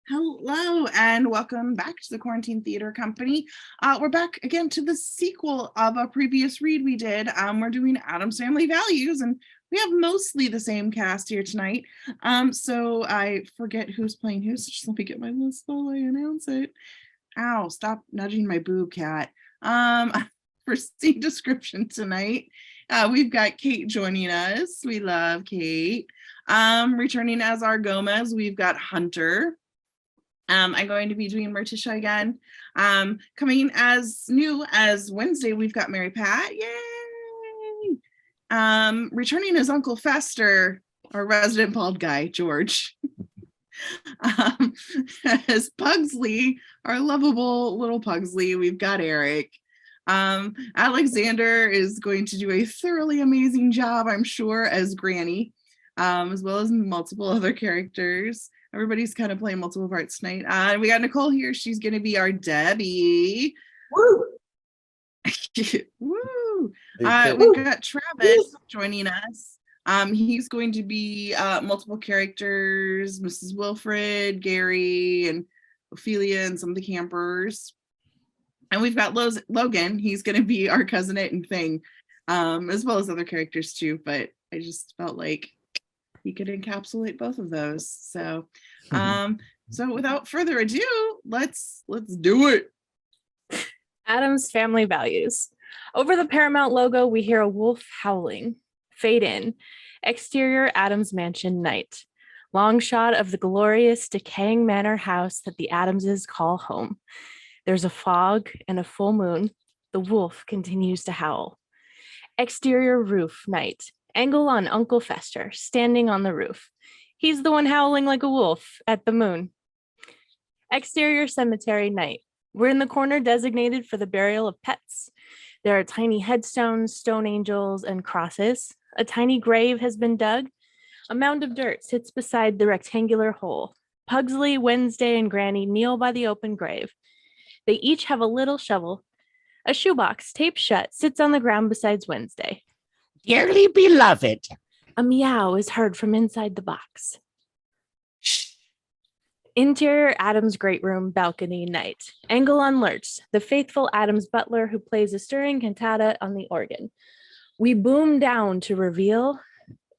Hello and welcome back to the Quarantine Theater Company. We're back again to the sequel of a previous read we did. We're doing Addams Family Values, and we have mostly the same cast here tonight. So I forget who's playing who, so just let me get my list while I announce it. Ow, stop nudging my boob, cat. For scene description tonight, we've got Kate joining us. We love Kate. Returning as our Gomez, we've got Hunter. I'm going to be doing Morticia again. Coming as new as Wednesday, we've got Mary Pat. Yay! Returning as Uncle Fester, our resident bald guy, George. As Pugsley, our lovable little Pugsley, we've got Eric. Alexander is going to do a thoroughly amazing job, I'm sure, as Granny, as well as multiple other characters. Everybody's kind of playing multiple parts tonight. We got Nicole here. She's going to be our Debbie. Woo! Woo! We've got Travis joining us. He's going to be multiple characters, Mrs. Wilfred, Gary, and Ophelia, and some of the campers. And we've got Logan. He's going to be our cousinette and Thing, as well as other characters too. But I just felt like he could encapsulate both of those. So, so without further ado, let's do it. Addams Family Values. Over the Paramount logo, we hear a wolf howling. Fade in. Exterior Addams Mansion night. Long shot of the glorious decaying manor house that the Addamses call home. There's a fog and a full moon. The wolf continues to howl. Exterior roof night. Angle on Uncle Fester, standing on the roof. He's the one howling like a wolf at the moon. Exterior cemetery night. We're in the corner designated for the burial of pets. There are tiny headstones, stone angels, and crosses. A tiny grave has been dug. A mound of dirt sits beside the rectangular hole. Pugsley, Wednesday, and Granny kneel by the open grave. They each have a little shovel. A shoebox, taped shut, sits on the ground beside Wednesday. Dearly beloved. A meow is heard from inside the box. Interior Addams' great room, balcony night. Angle on Lurch, the faithful Addams butler who plays a stirring cantata on the organ. We boom down to reveal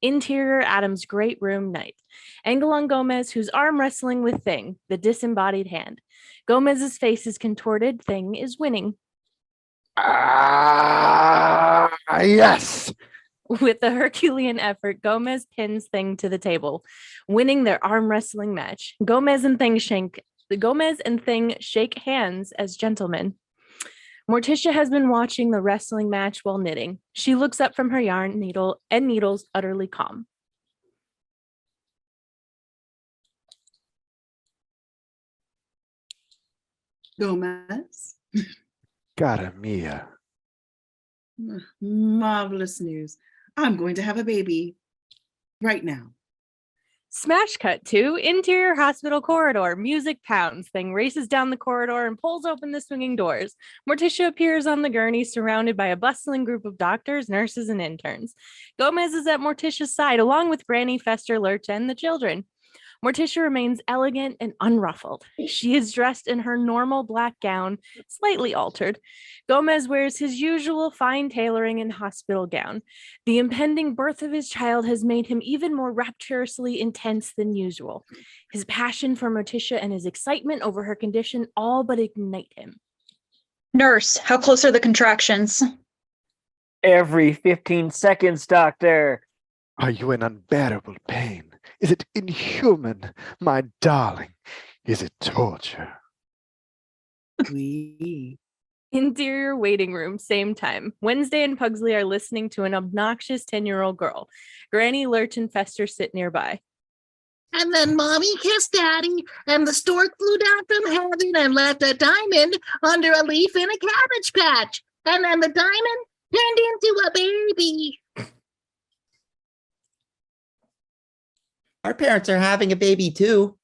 interior Addams' great room night. Angle on Gomez, who's arm wrestling with Thing, the disembodied hand. Gomez's face is contorted. Thing is winning. Yes. With a Herculean effort, Gomez pins Thing to the table, winning their arm wrestling match. Gomez and Thing shake hands as gentlemen. Morticia has been watching the wrestling match while knitting. She looks up from her yarn needle and needles utterly calm. Gomez. Cara mia. Marvelous news. I'm going to have a baby right now. Smash cut to interior hospital corridor. Music pounds. Thing races down the corridor and pulls open the swinging doors. Morticia appears on the gurney surrounded by a bustling group of doctors, nurses, and interns. Gomez is at Morticia's side along with Granny, Fester, Lurch, and the children. Morticia remains elegant and unruffled. She is dressed in her normal black gown, slightly altered. Gomez wears his usual fine tailoring and hospital gown. The impending birth of his child has made him even more rapturously intense than usual. His passion for Morticia and his excitement over her condition all but ignite him. Nurse, how close are the contractions? Every 15 seconds, doctor. Are you in unbearable pain? Is it inhuman, my darling? Is it torture? Interior waiting room, same time. Wednesday and Pugsley are listening to an obnoxious 10-year-old girl. Granny, Lurch, and Fester sit nearby. And then Mommy kissed Daddy, and the stork flew down from heaven and left a diamond under a leaf in a cabbage patch. And then the diamond turned into a baby. Our parents are having a baby too.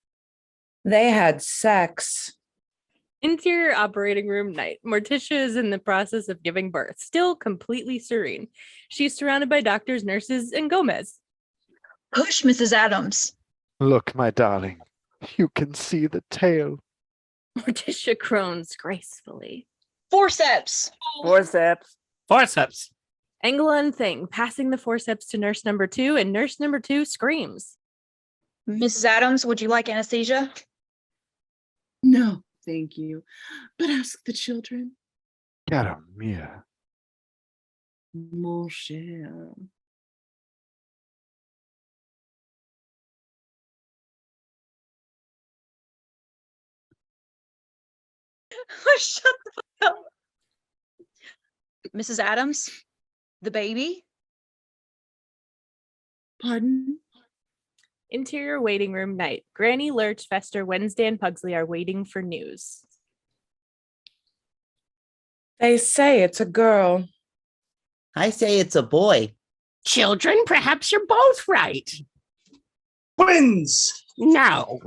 They had sex. Interior operating room night. Morticia is in the process of giving birth, still completely serene. She's surrounded by doctors, nurses, and Gomez. Push, Mrs. Addams. Look, my darling, You can see the tail. Morticia groans gracefully. Forceps. Forceps. Forceps. Angela and Thing passing the forceps to nurse number 2, and nurse number 2 screams. Mrs. Addams, would you like anesthesia? No, thank you. But ask the children. Caramia. Mon cher. Shut the fuck up. Mrs. Addams, the baby? Pardon? Interior waiting room night. Granny, Lurch, Fester, Wednesday, and Pugsley are waiting for news. They say it's a girl. I say it's a boy. Children, perhaps you're both right. Twins! No.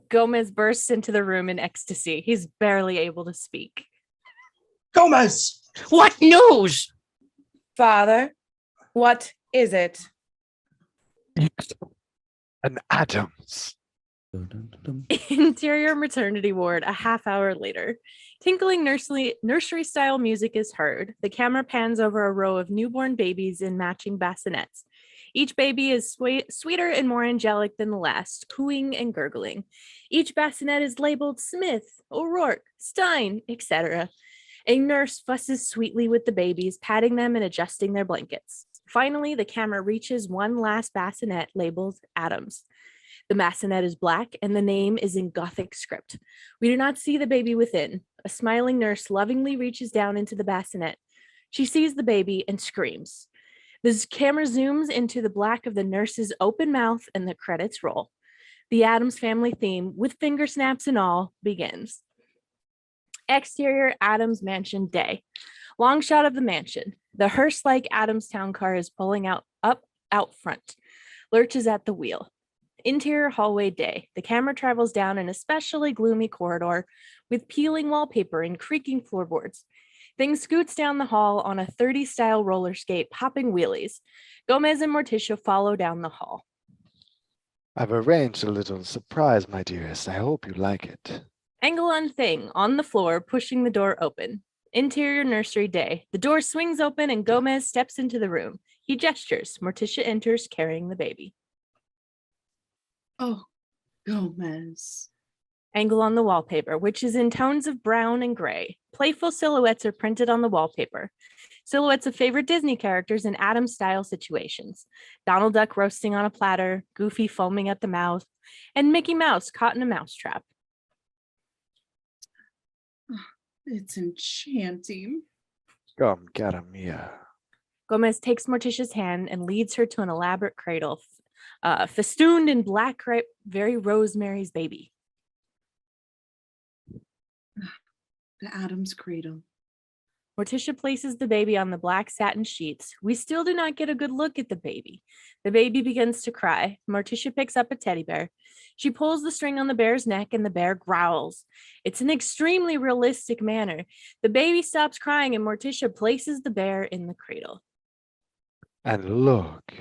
Gomez bursts into the room in ecstasy. He's barely able to speak. Gomez! What news? Father, what is it? It's an Addams. Interior maternity ward a half hour later. Tinkling nursery style music is heard. The camera pans over a row of newborn babies in matching bassinets. Each baby is sweeter and more angelic than the last, cooing and gurgling. Each bassinet is labeled Smith, O'Rourke, Stein, etc. A nurse fusses sweetly with the babies, patting them and adjusting their blankets. Finally, the camera reaches one last bassinet labeled Addams. The bassinet is black and the name is in Gothic script. We do not see the baby within. A smiling nurse lovingly reaches down into the bassinet. She sees the baby and screams. The camera zooms into the black of the nurse's open mouth and the credits roll. The Addams family theme, with finger snaps and all, begins. Exterior Addams mansion day. Long shot of the mansion. The hearse-like Addams town car is pulling out front. Lurch is at the wheel. Interior hallway day. The camera travels down an especially gloomy corridor with peeling wallpaper and creaking floorboards. Thing scoots down the hall on a 30s style roller skate, popping wheelies. Gomez and Morticia follow down the hall. I've arranged a little surprise, my dearest. I hope you like it. Angle on Thing on the floor, pushing the door open. Interior nursery day. The door swings open and Gomez steps into the room. He gestures. Morticia enters carrying the baby. Oh, Gomez. Angle on the wallpaper, which is in tones of brown and gray. Playful silhouettes are printed on the wallpaper. Silhouettes of favorite Disney characters in Addams-style situations. Donald Duck roasting on a platter, Goofy foaming at the mouth, and Mickey Mouse caught in a mousetrap. It's enchanting. Come, cara mia. Gomez takes Morticia's hand and leads her to an elaborate cradle, festooned in black crepe, very Rosemary's Baby. The Addams cradle. Morticia places the baby on the black satin sheets. We still do not get a good look at the baby. The baby begins to cry. Morticia picks up a teddy bear. She pulls the string on the bear's neck and the bear growls. It's an extremely realistic manner. The baby stops crying and Morticia places the bear in the cradle. And look.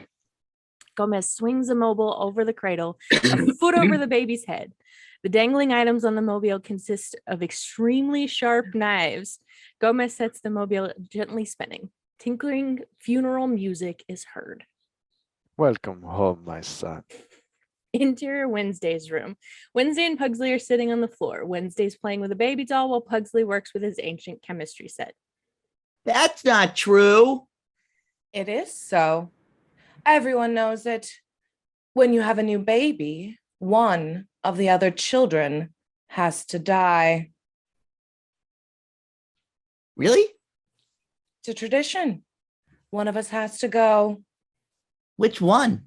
Gomez swings a mobile over the cradle, a foot over the baby's head. The dangling items on the mobile consist of extremely sharp knives. Gomez sets the mobile gently spinning. Tinkling funeral music is heard. Welcome home, my son. Interior Wednesday's room. Wednesday and Pugsley are sitting on the floor. Wednesday's playing with a baby doll while Pugsley works with his ancient chemistry set. That's not true. It is so. Everyone knows it. When you have a new baby, one of the other children has to die. Really? It's a tradition. One of us has to go. Which one?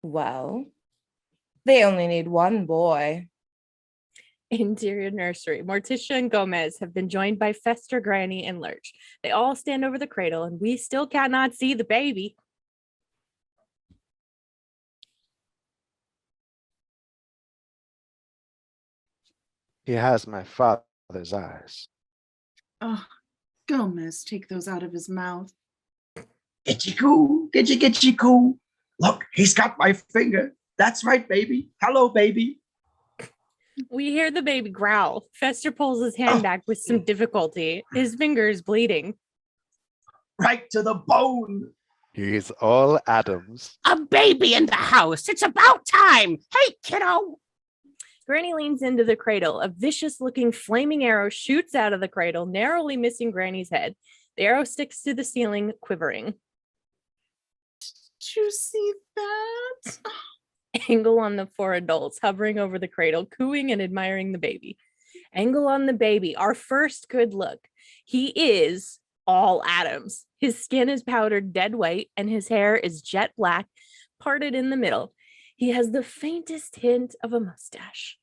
Well, they only need one boy. Interior nursery. Morticia and Gomez have been joined by Fester, Granny, and Lurch. They all stand over the cradle, and we still cannot see the baby. He has my father's eyes. Oh, Gomez, take those out of his mouth. Gitchy coo, gitchy coo. Look, he's got my finger. That's right, baby. Hello, baby. We hear the baby growl. Fester pulls his hand back with some difficulty. His finger is bleeding. Right to the bone. He's all Addams. A baby in the house. It's about time. Hey, kiddo. Granny leans into the cradle. A vicious-looking flaming arrow shoots out of the cradle, narrowly missing Granny's head. The arrow sticks to the ceiling, quivering. Did you see that? Angle on the four adults hovering over the cradle, cooing and admiring the baby. Angle on the baby, our first good look. He is all Addams. His skin is powdered dead white and his hair is jet black, parted in the middle. He has the faintest hint of a mustache.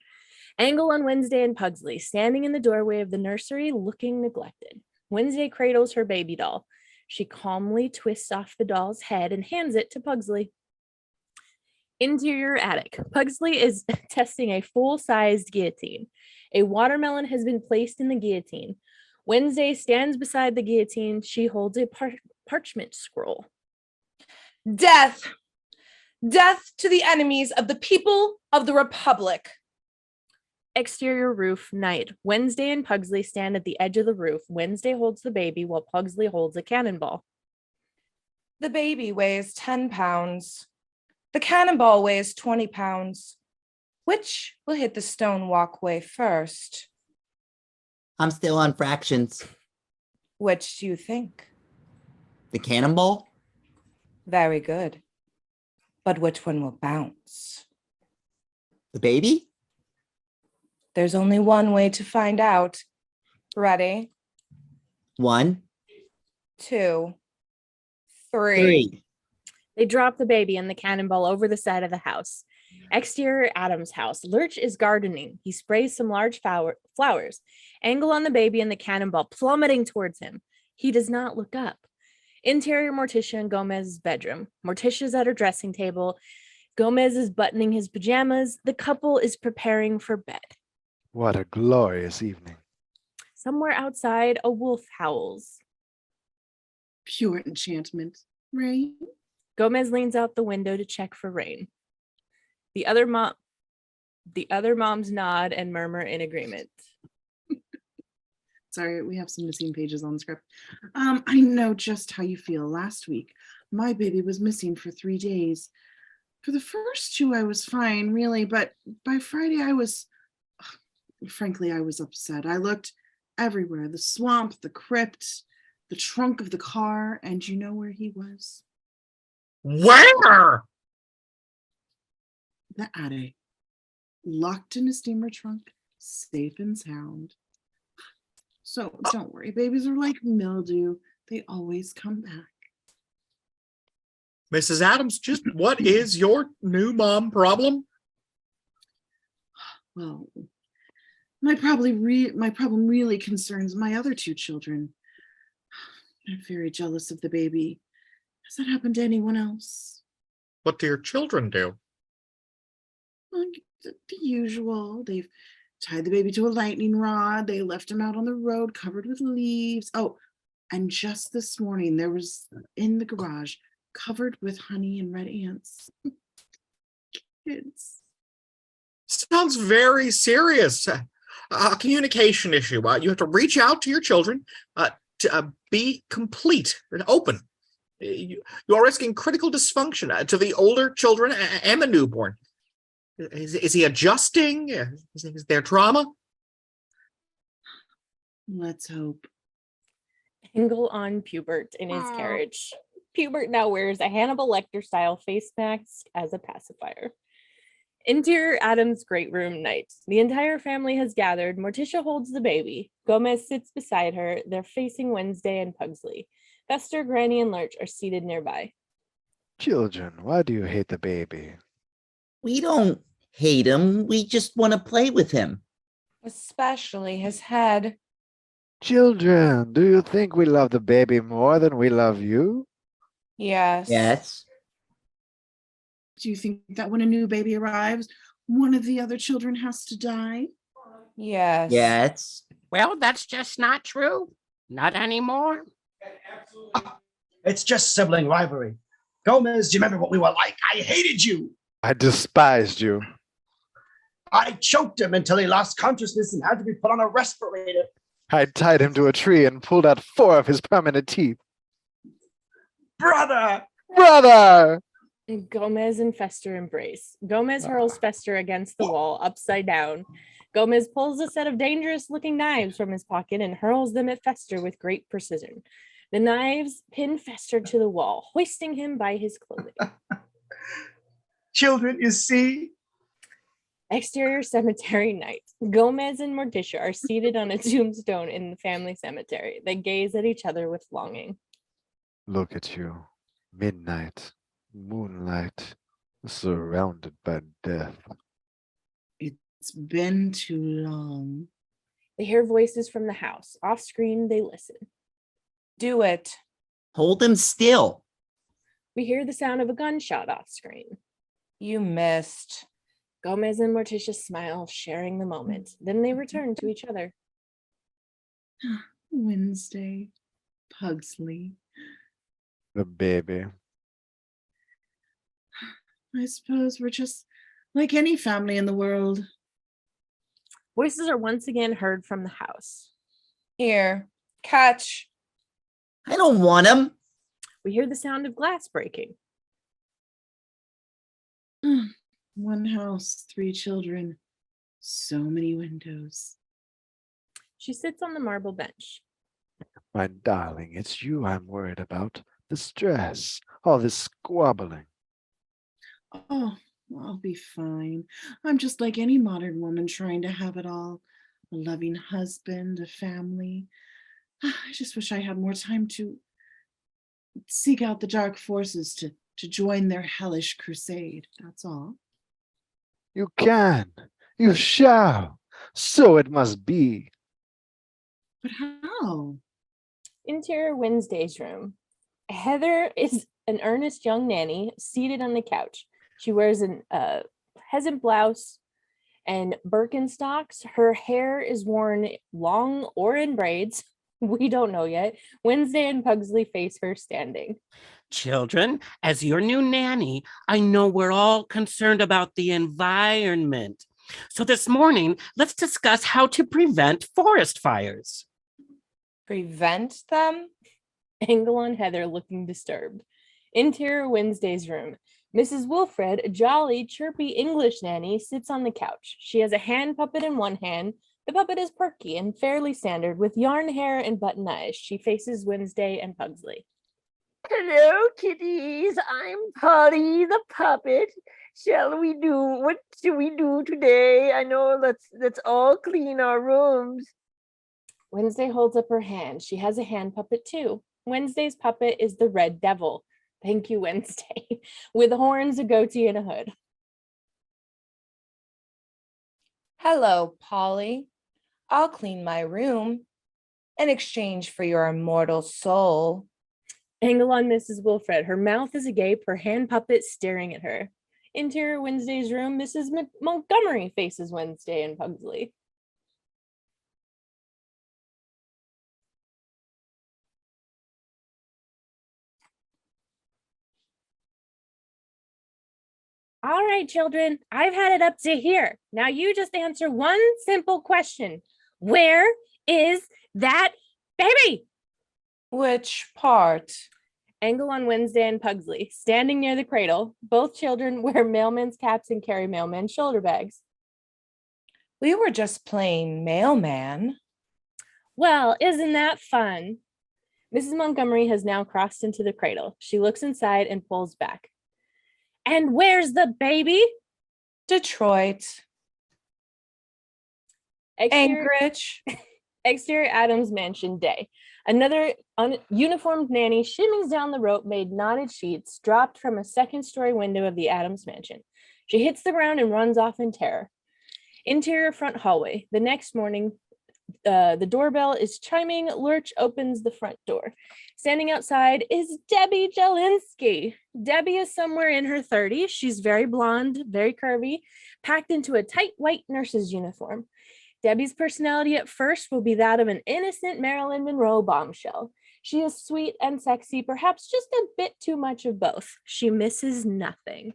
Angle on Wednesday and Pugsley, standing in the doorway of the nursery, looking neglected. Wednesday cradles her baby doll. She calmly twists off the doll's head and hands it to Pugsley. Interior attic. Pugsley is testing a full-sized guillotine. A watermelon has been placed in the guillotine. Wednesday stands beside the guillotine. She holds a parchment scroll. Death! Death to the enemies of the people of the Republic. Exterior roof, night. Wednesday and Pugsley stand at the edge of the roof. Wednesday holds the baby while Pugsley holds a cannonball. The baby weighs 10 pounds. The cannonball weighs 20 pounds. Which will hit the stone walkway first? I'm still on fractions. Which do you think? The cannonball? Very good. But which one will bounce? The baby? There's only one way to find out. Ready? 1, 2, 3. 3. They drop the baby and the cannonball over the side of the house. Exterior Addams' house. Lurch is gardening. He sprays some large flowers. Angle on the baby and the cannonball plummeting towards him. He does not look up. Interior Morticia and Gomez's bedroom. Morticia's at her dressing table. Gomez is buttoning his pajamas. The couple is preparing for bed. What a glorious evening. Somewhere outside, a wolf howls. Pure enchantment, right? Gomez leans out the window to check for rain. The other moms nod and murmur in agreement. Sorry, we have some missing pages on the script. I know just how you feel. Last week, my baby was missing for 3 days. For the first 2, I was fine, really, but by Friday, frankly, I was upset. I looked everywhere, the swamp, the crypt, the trunk of the car, and you know where he was? Where? The attic, locked in a steamer trunk, safe and sound. So don't worry, babies are like mildew. They always come back. Mrs. Addams, just what is your new mom problem? Well, my problem really concerns my other 2 children. I'm very jealous of the baby. Has that happened to anyone else? What do your children do? Like the usual. They've tied the baby to a lightning rod. They left him out on the road covered with leaves. Oh, and just this morning, there was in the garage covered with honey and red ants. Kids. Sounds very serious. A communication issue. You have to reach out to your children to be complete and open. You are risking critical dysfunction to the older children and the newborn. Is he adjusting? Is there trauma? Let's hope. Angle on Pubert in his carriage. Pubert now wears a Hannibal Lecter style face mask as a pacifier. Interior Addams' great room night. The entire family has gathered. Morticia holds the baby. Gomez sits beside her. They're facing Wednesday and Pugsley. Fester, Granny, and Lurch are seated nearby. Children, why do you hate the baby? We don't hate him. We just want to play with him. Especially his head. Children, do you think we love the baby more than we love you? Yes. Yes. Do you think that when a new baby arrives, one of the other children has to die? Yes. Yes. Well, that's just not true. Not anymore. It's just sibling rivalry. Gomez, do you remember what we were like? I hated you. I despised you. I choked him until he lost consciousness and had to be put on a respirator. I tied him to a tree and pulled out 4 of his permanent teeth. Brother! Brother! Gomez and Fester embrace. Gomez hurls Fester against the wall, upside down. Gomez pulls a set of dangerous-looking knives from his pocket and hurls them at Fester with great precision. The knives pin Fester to the wall, hoisting him by his clothing. Children, you see? Exterior cemetery night. Gomez and Morticia are seated on a tombstone in the family cemetery. They gaze at each other with longing. Look at you. Midnight. Moonlight. Surrounded by death. It's been too long. They hear voices from the house. Off screen, they listen. Do it. Hold him still. We hear the sound of a gunshot off screen. You missed. Gomez and Morticia smile, sharing the moment. Then they return to each other. Wednesday, Pugsley. The baby. I suppose we're just like any family in the world. Voices are once again heard from the house. Here, catch. I don't want him. We hear the sound of glass breaking. One house, 3 children, so many windows. She sits on the marble bench. My darling, it's you I'm worried about. The stress. All this squabbling. Oh, I'll be fine. I'm just like any modern woman trying to have it all. A loving husband, a family. I just wish I had more time to seek out the dark forces to join their hellish crusade. That's all. You can. You shall. So it must be. But how? Interior Wednesday's room. Heather is an earnest young nanny seated on the couch. She wears a peasant blouse and Birkenstocks. Her hair is worn long or in braids. We don't know yet. Wednesday and Pugsley face her standing. Children, as your new nanny, I know we're all concerned about the environment. So this morning, let's discuss how to prevent forest fires. Prevent them? Angle on Heather looking disturbed. Interior Wednesday's room. Mrs. Wilfred, a jolly, chirpy English nanny, sits on the couch. She has a hand puppet in one hand. The puppet is perky and fairly standard, with yarn hair and button eyes. She faces Wednesday and Pugsley. Hello, kitties. I'm Polly the puppet. What should we do today? I know let's all clean our rooms. Wednesday holds up her hand. She has a hand puppet too. Wednesday's puppet is the Red Devil. Thank you, Wednesday. With horns, a goatee, and a hood. Hello, Polly. I'll clean my room in exchange for your immortal soul. Angle on Mrs. Wilfred. Her mouth is agape, her hand puppet staring at her. Interior Wednesday's room. Mrs. Montgomery faces Wednesday and Pugsley. All right, children, I've had it up to here. Now you just answer one simple question. Where is that baby? Which part? Angle on Wednesday and Pugsley, standing near the cradle. Both children wear mailman's caps and carry mailman's shoulder bags. We were just playing mailman. Well, isn't that fun? Mrs. Montgomery has now crossed into the cradle. She looks inside and pulls back. And where's the baby? Detroit. Anchorage. Exterior Addams mansion day. Another uniformed nanny shimmings down the rope made knotted sheets dropped from a second-story window of the Addams mansion. She hits the ground and runs off in terror. Interior front hallway. The next morning, the doorbell is chiming. Lurch opens the front door. Standing outside is Debbie Jelinski. Debbie is somewhere in her 30s. She's very blonde, very curvy, packed into a tight white nurse's uniform. Debbie's personality at first will be that of an innocent Marilyn Monroe bombshell. She is sweet and sexy, perhaps just a bit too much of both. She misses nothing.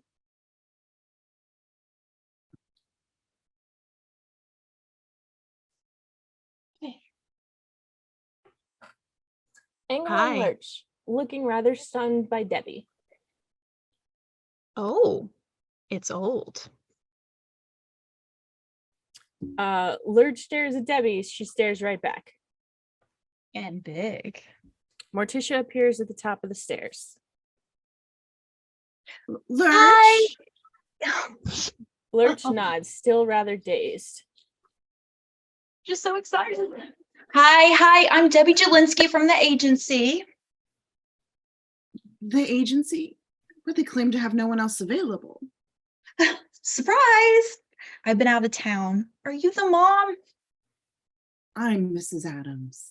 Angle Hi. and Lurch, looking rather stunned by Debbie. Oh, it's old. Lurch stares at Debbie. She stares right back. And big. Morticia appears at the top of the stairs. Lurch. Hi. Lurch Oh. nods, still rather dazed. Just so excited. Hi, I'm Debbie Jelinski from the agency. The agency, but they claim to have no one else available. Surprise! I've been out of town. Are you the mom? I'm Mrs. Addams.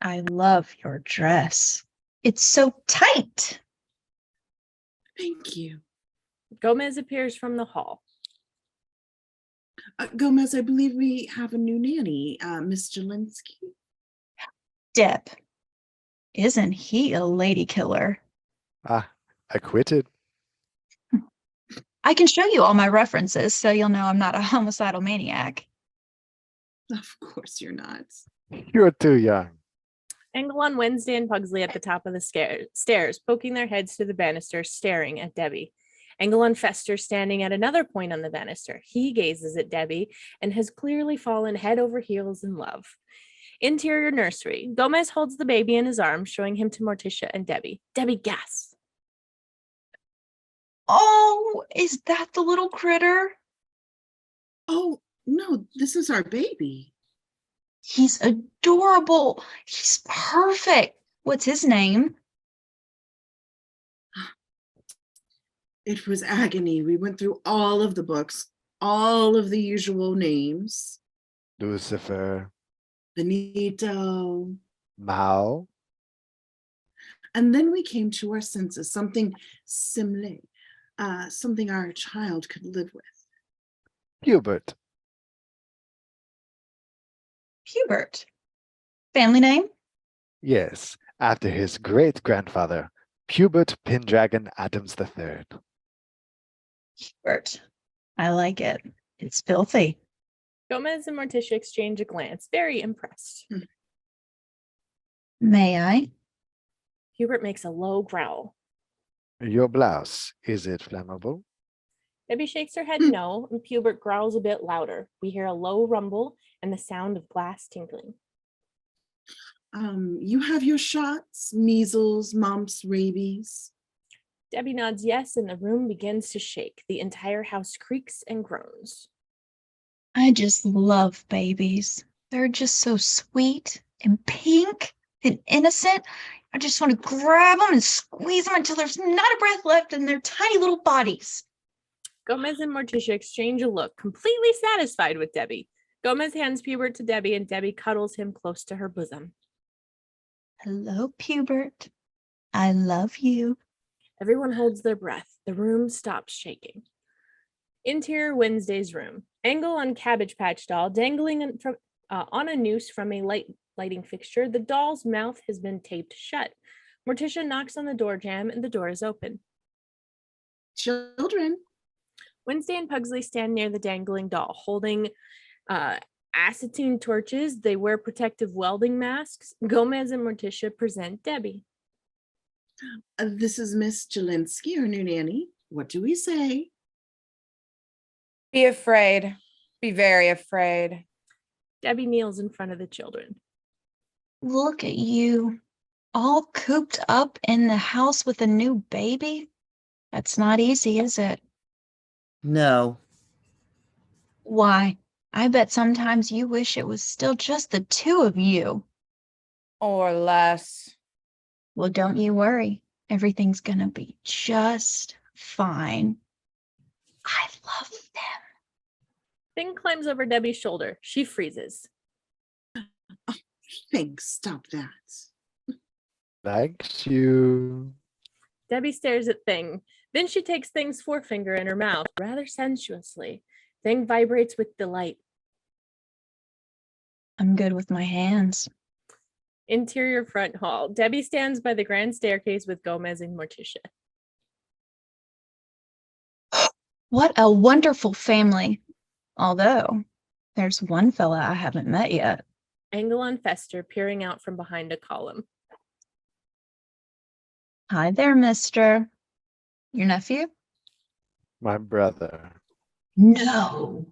I love your dress. It's so tight. Thank you. Gomez appears from the hall. Gomez, I believe we have a new nanny, Miss Jelinski. Deb, isn't he a lady killer? Acquitted. I can show you all my references so you'll know I'm not a homicidal maniac. Of course you're not. You're too young. Angle on Wednesday and Pugsley at the top of the stairs, poking their heads through the banister, staring at Debbie. Angle on Fester standing at another point on the banister. He gazes at Debbie and has clearly fallen head over heels in love. Interior nursery. Gomez holds the baby in his arms, showing him to Morticia and Debbie. Debbie gasps. Oh, is that the little critter? Oh, no, this is our baby. He's adorable. He's perfect. What's his name? It was agony. We went through all of the books, all of the usual names. Lucifer. Benito. Mao. And then we came to our senses, something similar, something our child could live with. Hubert. Hubert. Family name? Yes, after his great-grandfather, Hubert Pendragon Addams III. Hubert. I like it. It's filthy. Gomez and Morticia exchange a glance, very impressed. May I? Hubert makes a low growl. Your blouse, is it flammable? Debbie shakes her head no, and Hubert growls a bit louder. We hear a low rumble and the sound of glass tinkling. You have your shots, measles, mumps, rabies. Debbie nods yes, and the room begins to shake. The entire house creaks and groans. I just love babies. They're just so sweet and pink and innocent. I just want to grab them and squeeze them until there's not a breath left in their tiny little bodies. Gomez and Morticia exchange a look, completely satisfied with Debbie. Gomez hands Hubert to Debbie, and Debbie cuddles him close to her bosom. Hello, Hubert. I love you. Everyone holds their breath. The room stops shaking. Interior Wednesday's room. Angle on Cabbage Patch doll dangling on a noose from a lighting fixture. The doll's mouth has been taped shut. Morticia knocks on the door jamb, and the door is open. Children. Wednesday and Pugsley stand near the dangling doll, holding acetine torches. They wear protective welding masks. Gomez and Morticia present Debbie. This is Miss Jelinski, her new nanny. What do we say? Be afraid. Be very afraid. Debbie kneels in front of the children. Look at you, all cooped up in the house with a new baby. That's not easy, is it? No. Why? I bet sometimes you wish it was still just the two of you. Or less. Well, don't you worry. Everything's gonna be just fine. I love them. Thing climbs over Debbie's shoulder. She freezes. Oh, thanks, stop that. Thanks you. Debbie stares at Thing. Then she takes Thing's forefinger in her mouth, rather sensuously. Thing vibrates with delight. I'm good with my hands. Interior front hall. Debbie stands by the grand staircase with Gomez and Morticia. What a wonderful family. Although, there's one fella I haven't met yet. Angle on Fester, peering out from behind a column. Hi there, mister. Your nephew? My brother. No.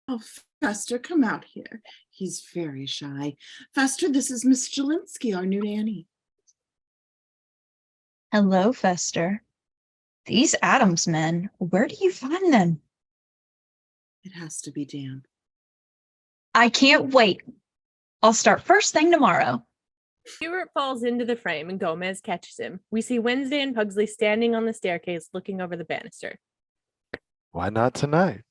Oh, Fester, come out here. He's very shy. Fester, this is Miss Jelinski, our new nanny. Hello, Fester. These Addams men, where do you find them? It has to be damp. I can't wait. I'll start first thing tomorrow. Stewart falls into the frame and Gomez catches him. We see Wednesday and Pugsley standing on the staircase looking over the banister. Why not tonight?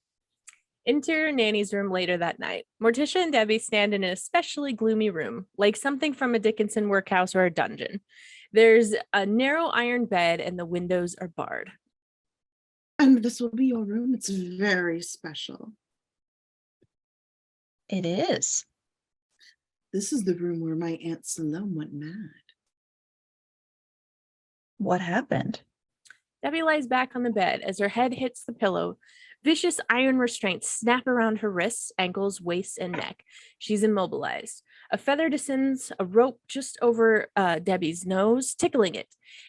Interior nanny's room later that night. Morticia and Debbie stand in an especially gloomy room, like something from a Dickinson workhouse or a dungeon. There's a narrow iron bed and the windows are barred. And this will be your room. It's very special. It is. This is the room where my Aunt Salome went mad. What happened? Debbie lies back on the bed as her head hits the pillow. Vicious iron restraints snap around her wrists, ankles, waist, and neck. She's immobilized. A feather descends a rope just over Debbie's nose, tickling it.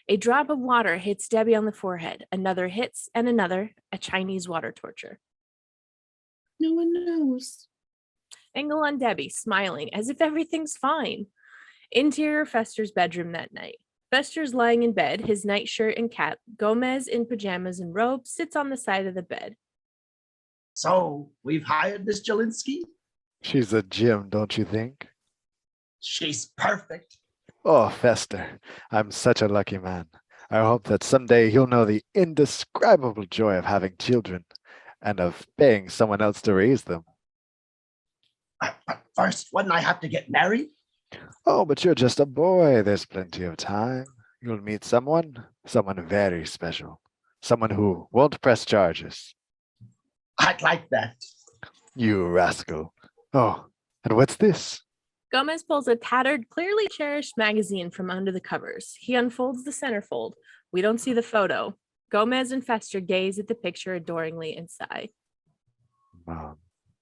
A drop of water hits Debbie on the forehead. Another hits, and another, a Chinese water torture. No one knows. Angle on Debbie, smiling as if everything's fine. Interior Fester's bedroom that night. Fester's lying in bed, his nightshirt and cap. Gomez, in pajamas and robe, sits on the side of the bed. So, we've hired Miss Jelinski? She's a gem, don't you think? She's perfect. Oh, Fester, I'm such a lucky man. I hope that someday he'll know the indescribable joy of having children and of paying someone else to raise them. But first, wouldn't I have to get married? Oh, but you're just a boy. There's plenty of time. You'll meet someone very special, someone who won't press charges. I'd like that. You rascal. Oh, and what's this? Gomez pulls a tattered, clearly cherished magazine from under the covers. He unfolds the centerfold. We don't see the photo. Gomez and Fester gaze at the picture adoringly and sigh.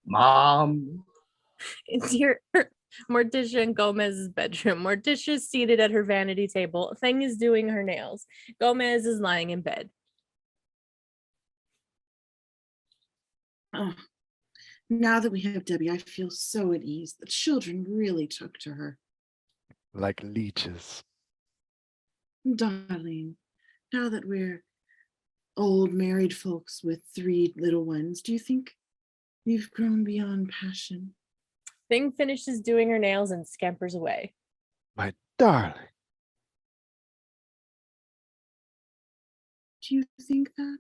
Mom. Interior Morticia and Gomez's bedroom. Morticia is seated at her vanity table. Thing is doing her nails. Gomez is lying in bed. Oh, now that we have Debbie, I feel so at ease. The children really took to her. Like leeches. Darling, now that we're old married folks with 3 little ones, do you think we've grown beyond passion? Thing finishes doing her nails and scampers away. My darling. Do you think that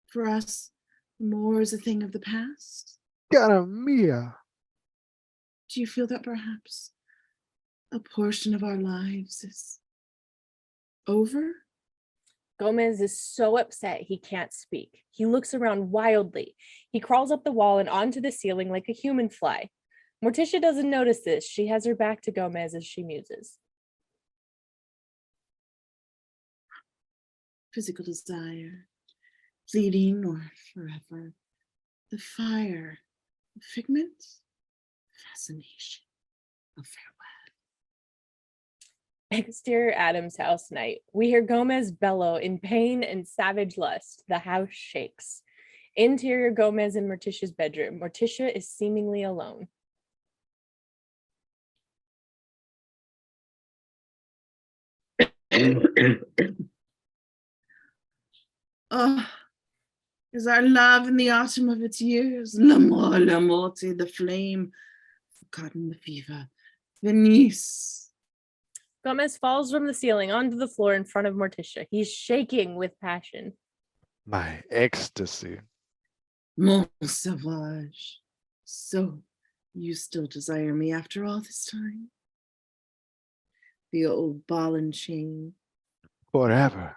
for us, more is a thing of the past? Cara mia. Do you feel that perhaps a portion of our lives is over? Gomez is so upset he can't speak. He looks around wildly. He crawls up the wall and onto the ceiling like a human fly. Morticia doesn't notice this. She has her back to Gomez as she muses. Physical desire, fleeting or forever. The fire, a figment, fascination, a farewell. Exterior Addams' house night. We hear Gomez bellow in pain and savage lust. The house shakes. Interior Gomez in Morticia's bedroom. Morticia is seemingly alone. Oh, is our love in the autumn of its years? L'amore, la morte, the flame, forgotten the fever, Venice. Gomez falls from the ceiling onto the floor in front of Morticia. He's shaking with passion. My ecstasy. Mon sauvage. So, you still desire me after all this time? The old ball and chain. Forever.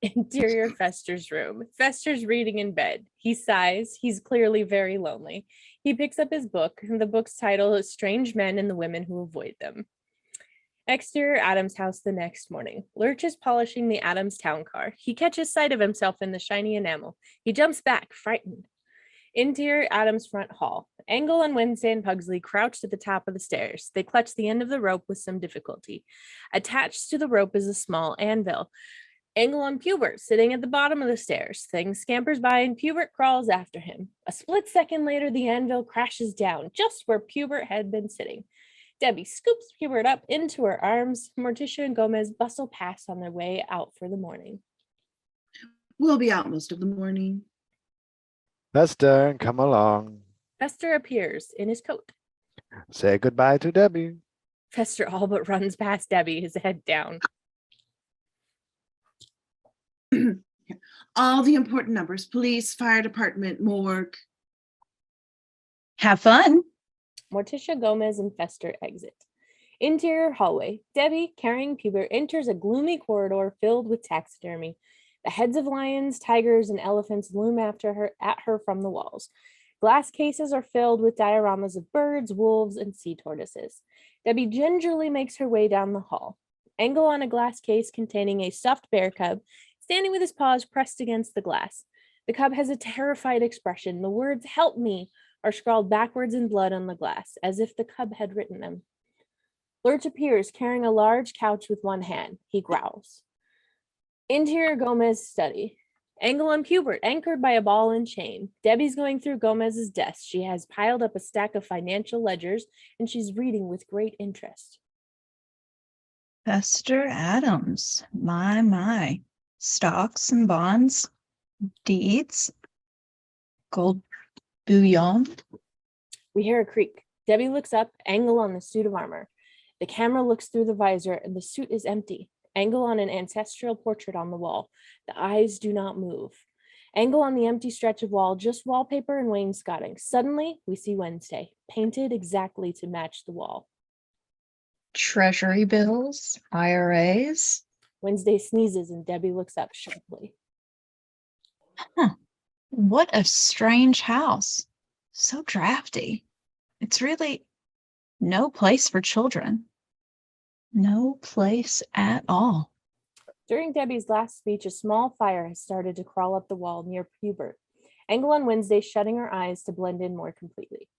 Interior Fester's room. Fester's reading in bed. He sighs. He's clearly very lonely. He picks up his book, and the book's title is Strange Men and the Women Who Avoid Them. Exterior Addams' house the next morning. Lurch is polishing the Addams town car. He catches sight of himself in the shiny enamel. He jumps back, frightened. Interior Addams front hall. Angle and Wednesday and Pugsley crouched at the top of the stairs. They clutched the end of the rope with some difficulty. Attached to the rope is a small anvil. Angle and Pubert sitting at the bottom of the stairs. Things scampers by and Pubert crawls after him. A split second later, the anvil crashes down just where Pubert had been sitting. Debbie scoops Pubert up into her arms. Morticia and Gomez bustle past on their way out for the morning. We'll be out most of the morning. Fester, come along. Fester appears in his coat. Say goodbye to Debbie. Fester all but runs past Debbie, his head down. All the important numbers: police, fire department, morgue. Have fun. Morticia, Gomez, and Fester exit. Interior hallway. Debbie, carrying Pubert, enters a gloomy corridor filled with taxidermy. The heads of lions, tigers, and elephants loom at her from the walls. Glass cases are filled with dioramas of birds, wolves, and sea tortoises. Debbie gingerly makes her way down the hall. Angle on a glass case containing a stuffed bear cub, standing with his paws pressed against the glass. The cub has a terrified expression. The words "help me" are scrawled backwards in blood on the glass, as if the cub had written them. Lurch appears, carrying a large couch with one hand. He growls. Interior Gomez study. Angle and Pubert anchored by a ball and chain. Debbie's going through Gomez's desk. She has piled up a stack of financial ledgers, and she's reading with great interest. Fester Addams. My. Stocks and bonds, deeds, gold bullion. We hear a creak. Debbie looks up, Angle on the suit of armor. The camera looks through the visor, and the suit is empty. Angle on an ancestral portrait on the wall. The eyes do not move. Angle on the empty stretch of wall, just wallpaper and wainscoting. Suddenly, we see Wednesday, painted exactly to match the wall. Treasury bills, IRAs. Wednesday sneezes and Debbie looks up sharply. What a strange house. So drafty. It's really no place for children. No place at all. During Debbie's last speech, a small fire has started to crawl up the wall near Pubert. Angle on Wednesday shutting her eyes to blend in more completely.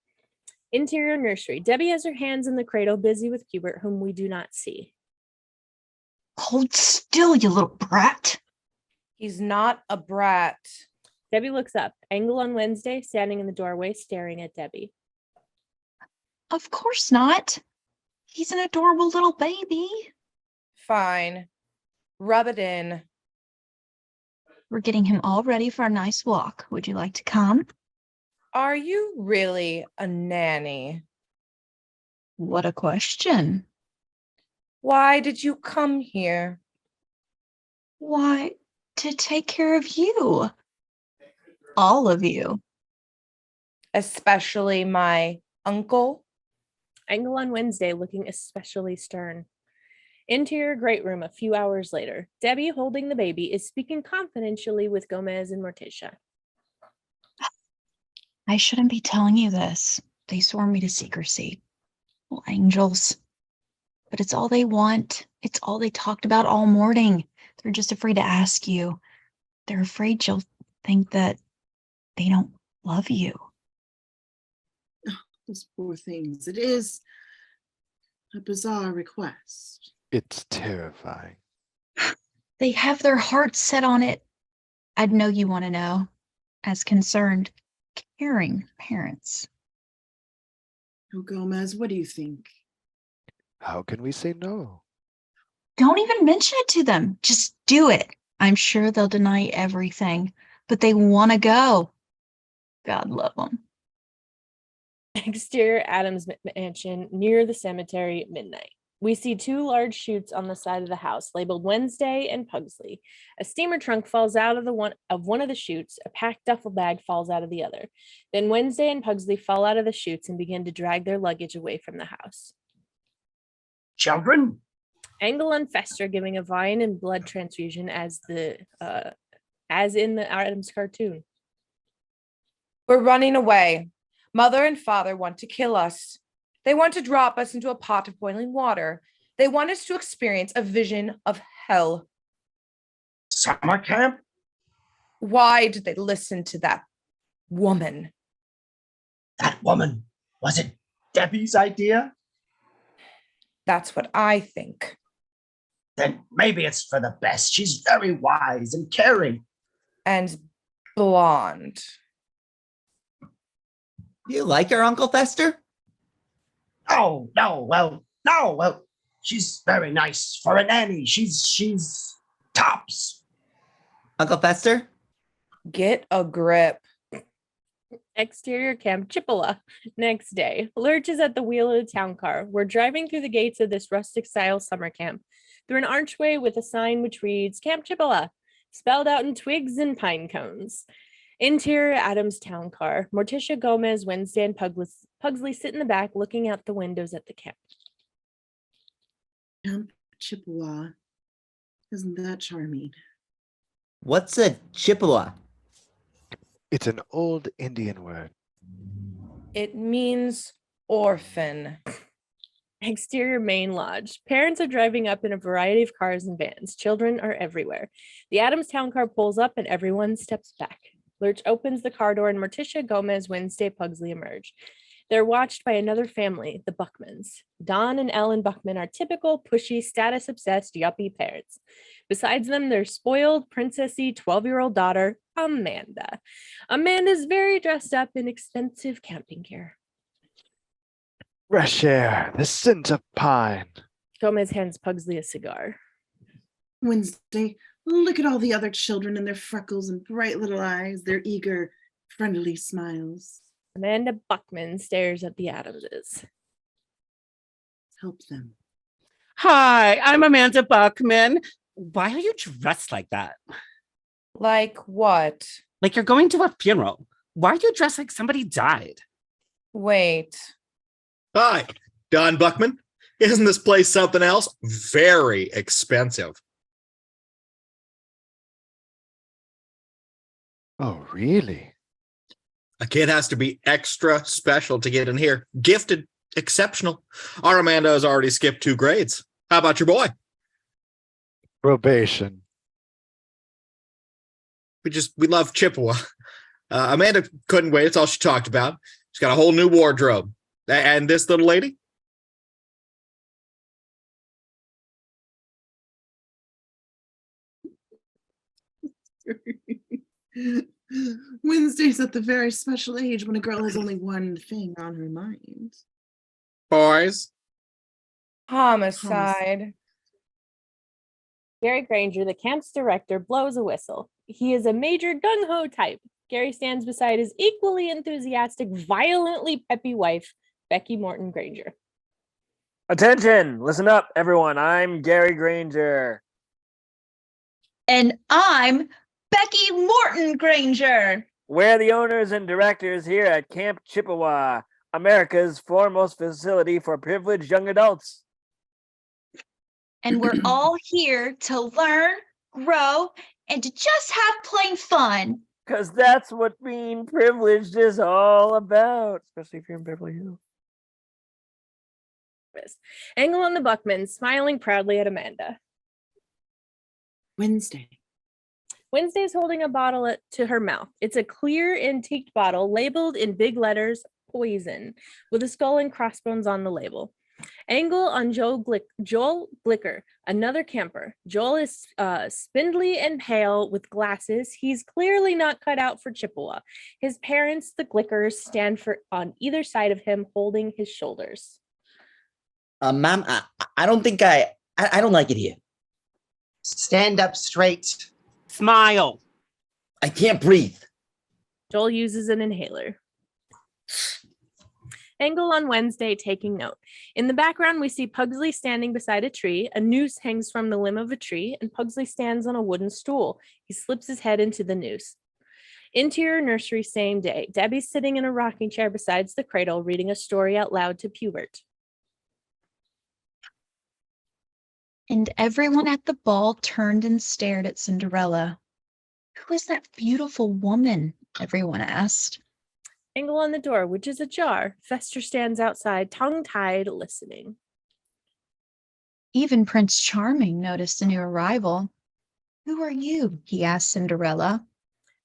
Interior nursery. Debbie has her hands in the cradle, busy with Pubert, whom we do not see. Hold still, you little brat. He's not a brat. Debbie looks up. Angle on Wednesday, standing in the doorway, staring at Debbie. Of course not. He's an adorable little baby. Fine. Rub it in. We're getting him all ready for a nice walk. Would you like to come? Are you really a nanny? What a question. Why did you come here? Why, to take care of you. All of you. Especially my uncle? Angle on Wednesday, looking especially stern. Interior great room a few hours later. Debbie, holding the baby, is speaking confidentially with Gomez and Morticia. I shouldn't be telling you this. They swore me to secrecy. Well, angels. But it's all they want. It's all they talked about all morning. They're just afraid to ask you. They're afraid you'll think that they don't love you. Those poor things. It is a bizarre request. It's terrifying. They have their hearts set on it. I'd know you want to know, as concerned, caring parents. Oh, Gomez, what do you think? How can we say no? Don't even mention it to them. Just do it. I'm sure they'll deny everything, but they want to go. God love them. Exterior Addams mansion near the cemetery at midnight. We see two large chutes on the side of the house labeled Wednesday and Pugsley. A steamer trunk falls out of one of the chutes. A packed duffel bag falls out of the other. Then Wednesday and Pugsley fall out of the chutes and begin to drag their luggage away from the house. Children? Angle and Fester giving a vine and blood transfusion as in the Addams cartoon. We're running away. Mother and father want to kill us. They want to drop us into a pot of boiling water. They want us to experience a vision of hell. Summer camp? Why did they listen to that woman? That woman, was it Debbie's idea? That's what I think. Then maybe it's for the best. She's very wise and caring. And blonde. You like her, Uncle Fester? Oh, no, she's very nice for a nanny. She's tops. Uncle Fester? Get a grip. Exterior Camp Chippewa. Next day, Lurch is at the wheel of the town car. We're driving through the gates of this rustic-style summer camp, through an archway with a sign which reads Camp Chippewa, spelled out in twigs and pine cones. Interior Addams town car. Morticia Gomez, Wednesday, and Pugsley sit in the back looking out the windows at the camp. Camp Chippewa. Isn't that charming? What's a Chippewa? It's an old Indian word. It means orphan. Exterior main lodge. Parents are driving up in a variety of cars and vans. Children are everywhere. The Addams town car pulls up and everyone steps back. Lurch opens the car door and Morticia Gomez, Wednesday, Pugsley emerge. They're watched by another family, the Buckmans. Don and Ellen Buckman are typical, pushy, status-obsessed, yuppie parents. Besides them, their spoiled, princessy 12-year-old daughter, Amanda. Amanda's very dressed up in expensive camping gear. Fresh air, the scent of pine. Gomez hands Pugsley a cigar. Wednesday, look at all the other children and their freckles and bright little eyes, their eager, friendly smiles. Amanda Buckman stares at the Addamses. Help them. Hi, I'm Amanda Buckman. Why are you dressed like that? Like what? Like you're going to a funeral. Why are you dressed like somebody died? Wait. Hi, Don Buckman. Isn't this place something else? Very expensive. Oh, really? A kid has to be extra special to get in here. Gifted, exceptional. Our Amanda has already skipped 2 grades. How about your boy? Probation. We love Chippewa. Amanda couldn't wait. It's all she talked about. She's got a whole new wardrobe. And this little lady? Wednesday's at the very special age when a girl has only one thing on her mind. Boys? Homicide. Gary Granger, the camp's director, blows a whistle. He is a major gung-ho type. Gary stands beside his equally enthusiastic, violently peppy wife, Becky Morton Granger. Attention! Listen up, everyone. I'm Gary Granger. And I'm Becky Morton Granger. We're the owners and directors here at Camp Chippewa, America's foremost facility for privileged young adults. And we're all here to learn, grow, and to just have plain fun. Because that's what being privileged is all about, especially if you're in Beverly Hills. Engel and the Buckmans, smiling proudly at Amanda. Wednesday. Wednesday's holding a bottle to her mouth. It's a clear antique bottle labeled in big letters, poison, with a skull and crossbones on the label. Angle on Joel Glicker, another camper. Joel is spindly and pale with glasses. He's clearly not cut out for Chippewa. His parents, the Glickers, stand on either side of him, holding his shoulders. Ma'am, I don't think I don't like it here. Stand up straight. Smile. I can't breathe. Joel uses an inhaler. Angle on Wednesday taking note. In the background, we see Pugsley standing beside a tree. A noose hangs from the limb of a tree, and Pugsley stands on a wooden stool. He slips his head into the noose. Interior nursery, same day. Debbie's sitting in a rocking chair beside the cradle, reading a story out loud to Pubert. And everyone at the ball turned and stared at Cinderella. Who is that beautiful woman? Everyone asked. Angle on the door, which is ajar. Fester stands outside, tongue-tied, listening. Even Prince Charming noticed a new arrival. Who are you? He asked Cinderella.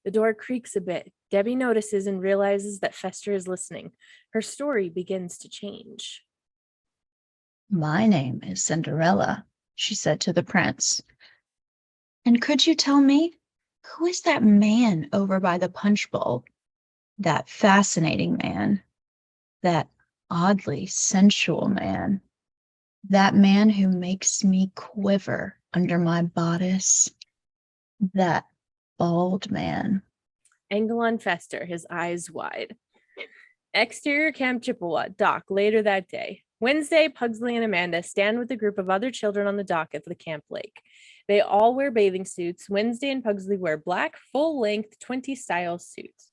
The door creaks a bit. Debbie notices and realizes that Fester is listening. Her story begins to change. My name is Cinderella, she said to the prince. And could you tell me, who is that man over by the punch bowl? That fascinating man. That oddly sensual man. That man who makes me quiver under my bodice. That bald man. Angelon Fester, his eyes wide. Exterior Camp Chippewa, dock, later that day. Wednesday, Pugsley and Amanda stand with a group of other children on the dock at the camp lake. They all wear bathing suits. Wednesday and Pugsley wear black, full-length 20-style suits.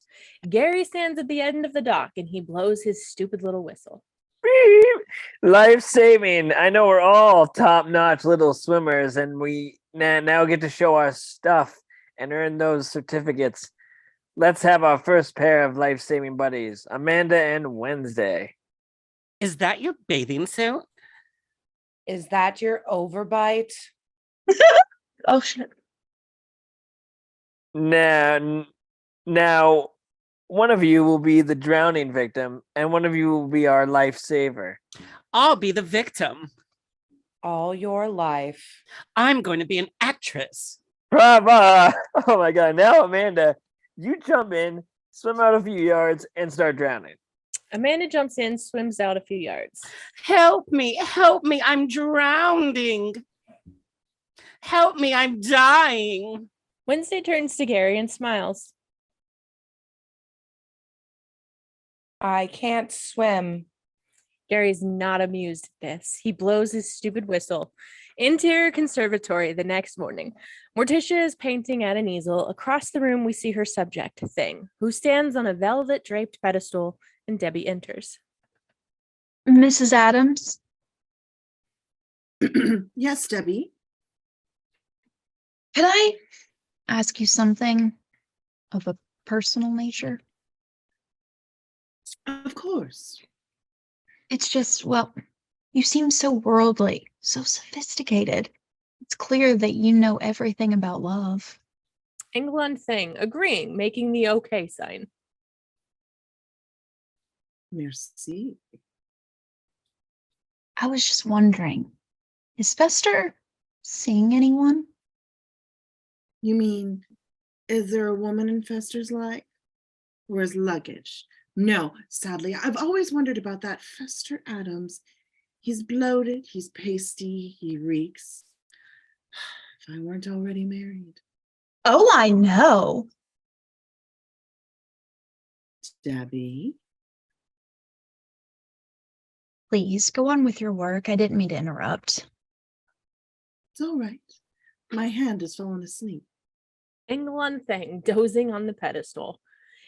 Gary stands at the end of the dock and he blows his stupid little whistle. Beep. Life saving. I know we're all top notch little swimmers, and we now get to show our stuff and earn those certificates. Let's have our first pair of life saving buddies, Amanda and Wednesday. Is that your bathing suit? Is that your overbite? Oh, shit. Now, one of you will be the drowning victim, and one of you will be our lifesaver. I'll be the victim. All your life. I'm going to be an actress. Brava! Oh my god, now Amanda, you jump in, swim out a few yards, and start drowning. Amanda jumps in, swims out a few yards. Help me, I'm drowning. Help me, I'm dying. Wednesday turns to Gary and smiles. I can't swim. Gary's not amused at this. He blows his stupid whistle. Interior conservatory the next morning. Morticia is painting at an easel. Across the room, we see her subject, Thing, who stands on a velvet draped pedestal, and Debbie enters. Mrs. Addams? Yes, Debbie. Could I ask you something of a personal nature? Of course. It's just, well, you seem so worldly, so sophisticated. It's clear that you know everything about love. England Thing, agreeing, making the okay sign. Merci. I was just wondering, is Fester seeing anyone? You mean, is there a woman in Fester's life? Or his luggage? No, sadly, I've always wondered about that Fester Addams. He's bloated, he's pasty, he reeks. If I weren't already married. Oh, I know. Debbie? Please, go on with your work. I didn't mean to interrupt. It's all right. My hand has fallen asleep. England Thing, dozing on the pedestal.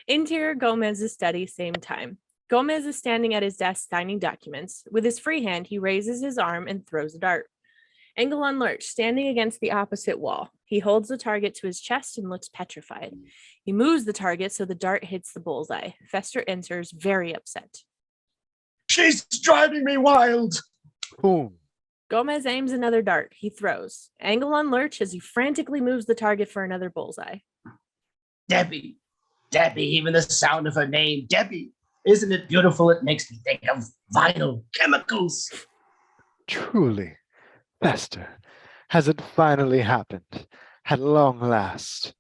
Interior Gomez's study, same time. Gomez is standing at his desk signing documents. With his free hand, he raises his arm and throws a dart. Engelon Lurch, standing against the opposite wall. He holds the target to his chest and looks petrified. He moves the target so the dart hits the bullseye. Fester enters, very upset. She's driving me wild. Boom. Gomez aims another dart. He throws. Engelon Lurch as he frantically moves the target for another bullseye. Debbie. Debbie, even the sound of her name, Debbie. Isn't it beautiful? It makes me think of vinyl chemicals. Truly, Fester, has it finally happened? At long last.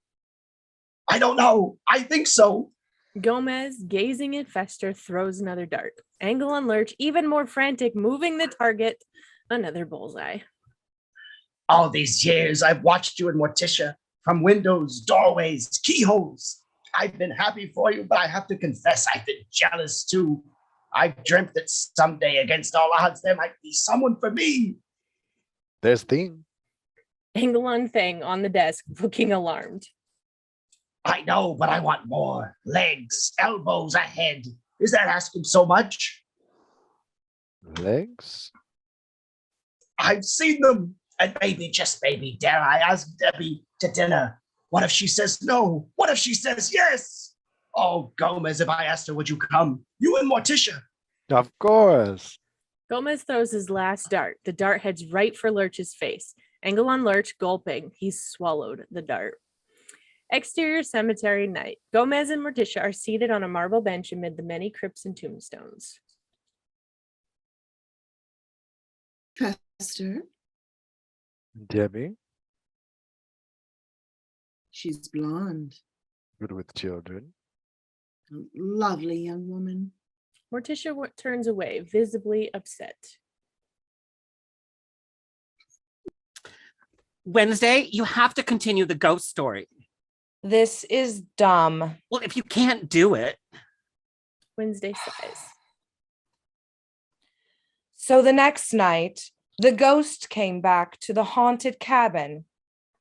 I don't know. I think so. Gomez, gazing at Fester, throws another dart. Engelon Lurch, even more frantic, moving the target. Another bullseye. All these years, I've watched you and Morticia from windows, doorways, keyholes. I've been happy for you, but I have to confess I've been jealous too. I've dreamt that someday, against all odds, there might be someone for me. There's Thing. Engelon Thing on the desk, looking alarmed. I know, but I want more. Legs, elbows, a head. Is that asking so much? Legs? I've seen them. And maybe, just maybe, dare I ask Debbie to dinner? What if she says no? What if she says yes? Oh, Gomez, if I asked her, would you come? You and Morticia. Of course. Gomez throws his last dart. The dart heads right for Lurch's face. Engelon Lurch, gulping. He's swallowed the dart. Exterior cemetery night. Gomez and Morticia are seated on a marble bench amid the many crypts and tombstones. Fester, Debbie, she's blonde. good with children. A lovely young woman. Morticia turns away, visibly upset. Wednesday, you have to continue the ghost story. This is dumb. Well, if you can't do it. Wednesday sighs. So the next night, the ghost came back to the haunted cabin,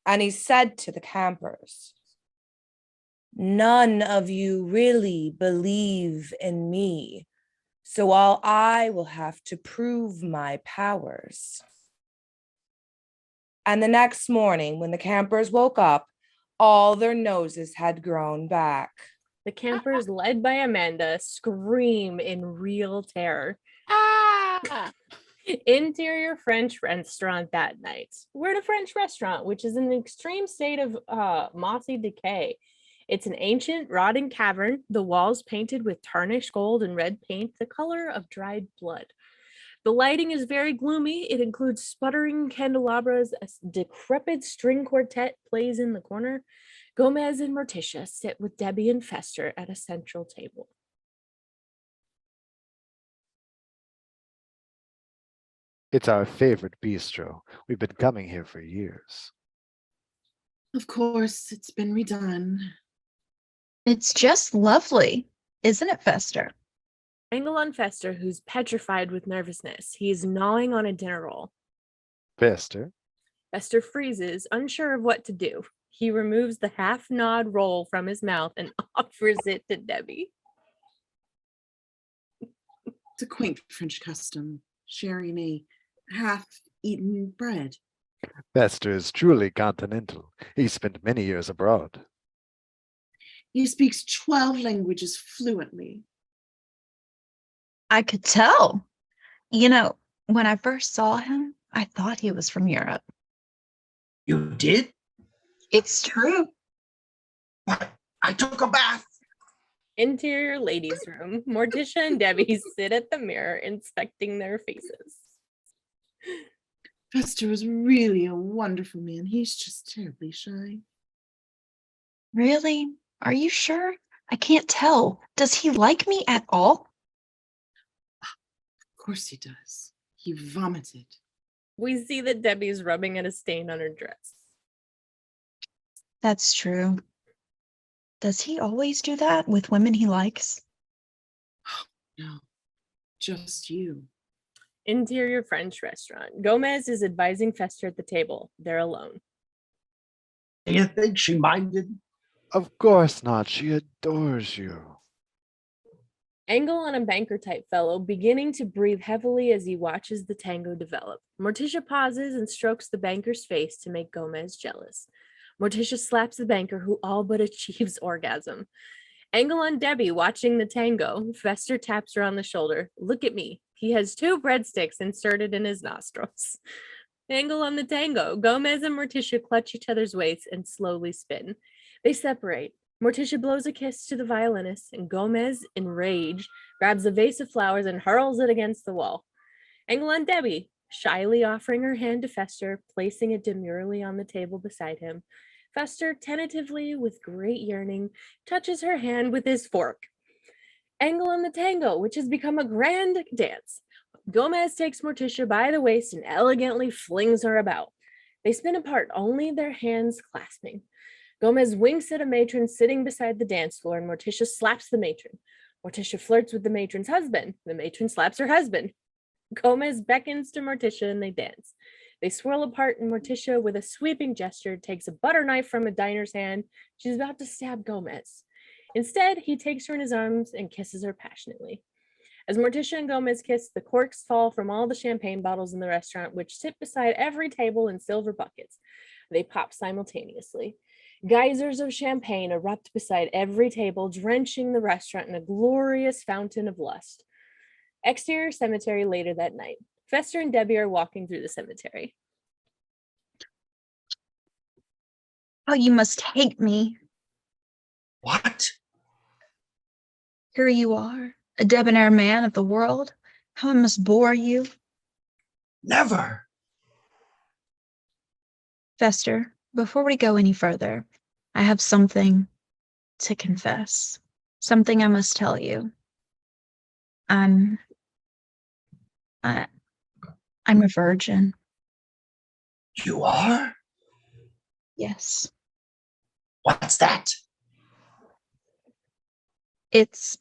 and he said to the campers, "None of you really believe in me, so all I will have to prove my powers." And the next morning, when the campers woke up, all their noses had grown back. The campers, led by Amanda, scream in real terror. Interior French restaurant that night. We're at a French restaurant, which is in an extreme state of mossy decay. It's an ancient, rotting cavern, the walls painted with tarnished gold and red paint, the color of dried blood. The lighting is very gloomy. It includes sputtering candelabras, a decrepit string quartet plays in the corner. Gomez and Morticia sit with Debbie and Fester at a central table. It's our favorite bistro. We've been coming here for years. Of course, it's been redone. It's just lovely, isn't it, Fester? Angle on Fester, who's petrified with nervousness. He is gnawing on a dinner roll. Fester, Fester freezes, unsure of what to do. He removes the half-gnawed roll from his mouth and offers it to Debbie. It's a quaint French custom, sharing a half-eaten bread. Fester is truly continental. He spent many years abroad. He speaks 12 languages fluently. I could tell. You know, when I first saw him, I thought he was from Europe. You did? It's true. But I took a bath. Interior ladies' room. Morticia and Debbie sit at the mirror, inspecting their faces. Fester was really a wonderful man. He's just terribly shy. Really? Are you sure? I can't tell. Does he like me at all? Of course he does. He vomited. We see that Debbie's rubbing at a stain on her dress. That's true. Does he always do that with women he likes? No, just you. Interior French restaurant. Gomez is advising Fester at the table. They're alone. Do you think she minded? Of course not. She adores you. Angle on a banker type fellow, beginning to breathe heavily as he watches the tango develop. Morticia pauses and strokes the banker's face to make Gomez jealous. Morticia slaps the banker, who all but achieves orgasm. Angle on Debbie watching the tango. Fester taps her on the shoulder. Look at me. He has 2 breadsticks inserted in his nostrils. Angle on the tango. Gomez and Morticia clutch each other's waists and slowly spin. They separate. Morticia blows a kiss to the violinist, and Gomez, enraged, grabs a vase of flowers and hurls it against the wall. Angle on Debbie, shyly offering her hand to Fester, placing it demurely on the table beside him. Fester, tentatively, with great yearning, touches her hand with his fork. Angle on the tango, which has become a grand dance. Gomez takes Morticia by the waist and elegantly flings her about. They spin apart, only their hands clasping. Gomez winks at a matron sitting beside the dance floor, and Morticia slaps the matron. Morticia flirts with the matron's husband. The matron slaps her husband. Gomez beckons to Morticia, and they dance. They swirl apart, and Morticia, with a sweeping gesture, takes a butter knife from a diner's hand. She's about to stab Gomez. Instead, he takes her in his arms and kisses her passionately. As Morticia and Gomez kiss, the corks fall from all the champagne bottles in the restaurant, which sit beside every table in silver buckets. They pop simultaneously. Geysers of champagne erupt beside every table, drenching the restaurant in a glorious fountain of lust. Exterior cemetery later that night. Fester and Debbie are walking through the cemetery. Oh, you must hate me. What? Here you are, a debonair man of the world. How I must bore you. Never. Fester, before we go any further, I have something to confess. Something I must tell you. I'm a virgin. You are? Yes. What's that? It's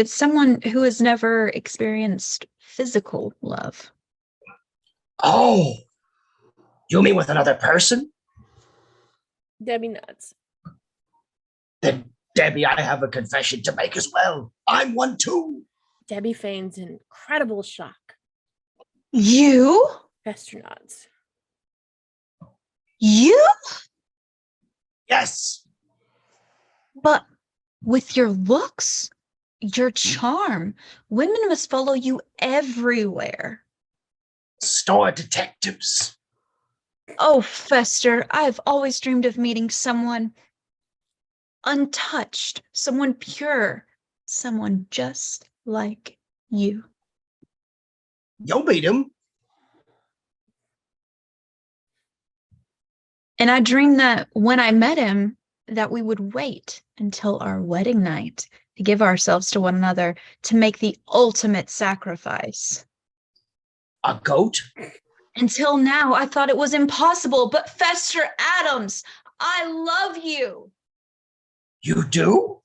someone who has never experienced physical love. Oh, you mean with another person? Debbie nods. Then, Debbie, I have a confession to make as well. I'm one too. Debbie feigns incredible shock. You? Fester nods. You? Yes. But with your looks, your charm, women must follow you everywhere. Store detectives. Oh, Fester, I've always dreamed of meeting someone untouched, someone pure, someone just like you. You'll meet him. And I dreamed that when I met him, that we would wait until our wedding night to give ourselves to one another, to make the ultimate sacrifice. A goat? Until now, I thought it was impossible, but Fester Addams, I love you. You do?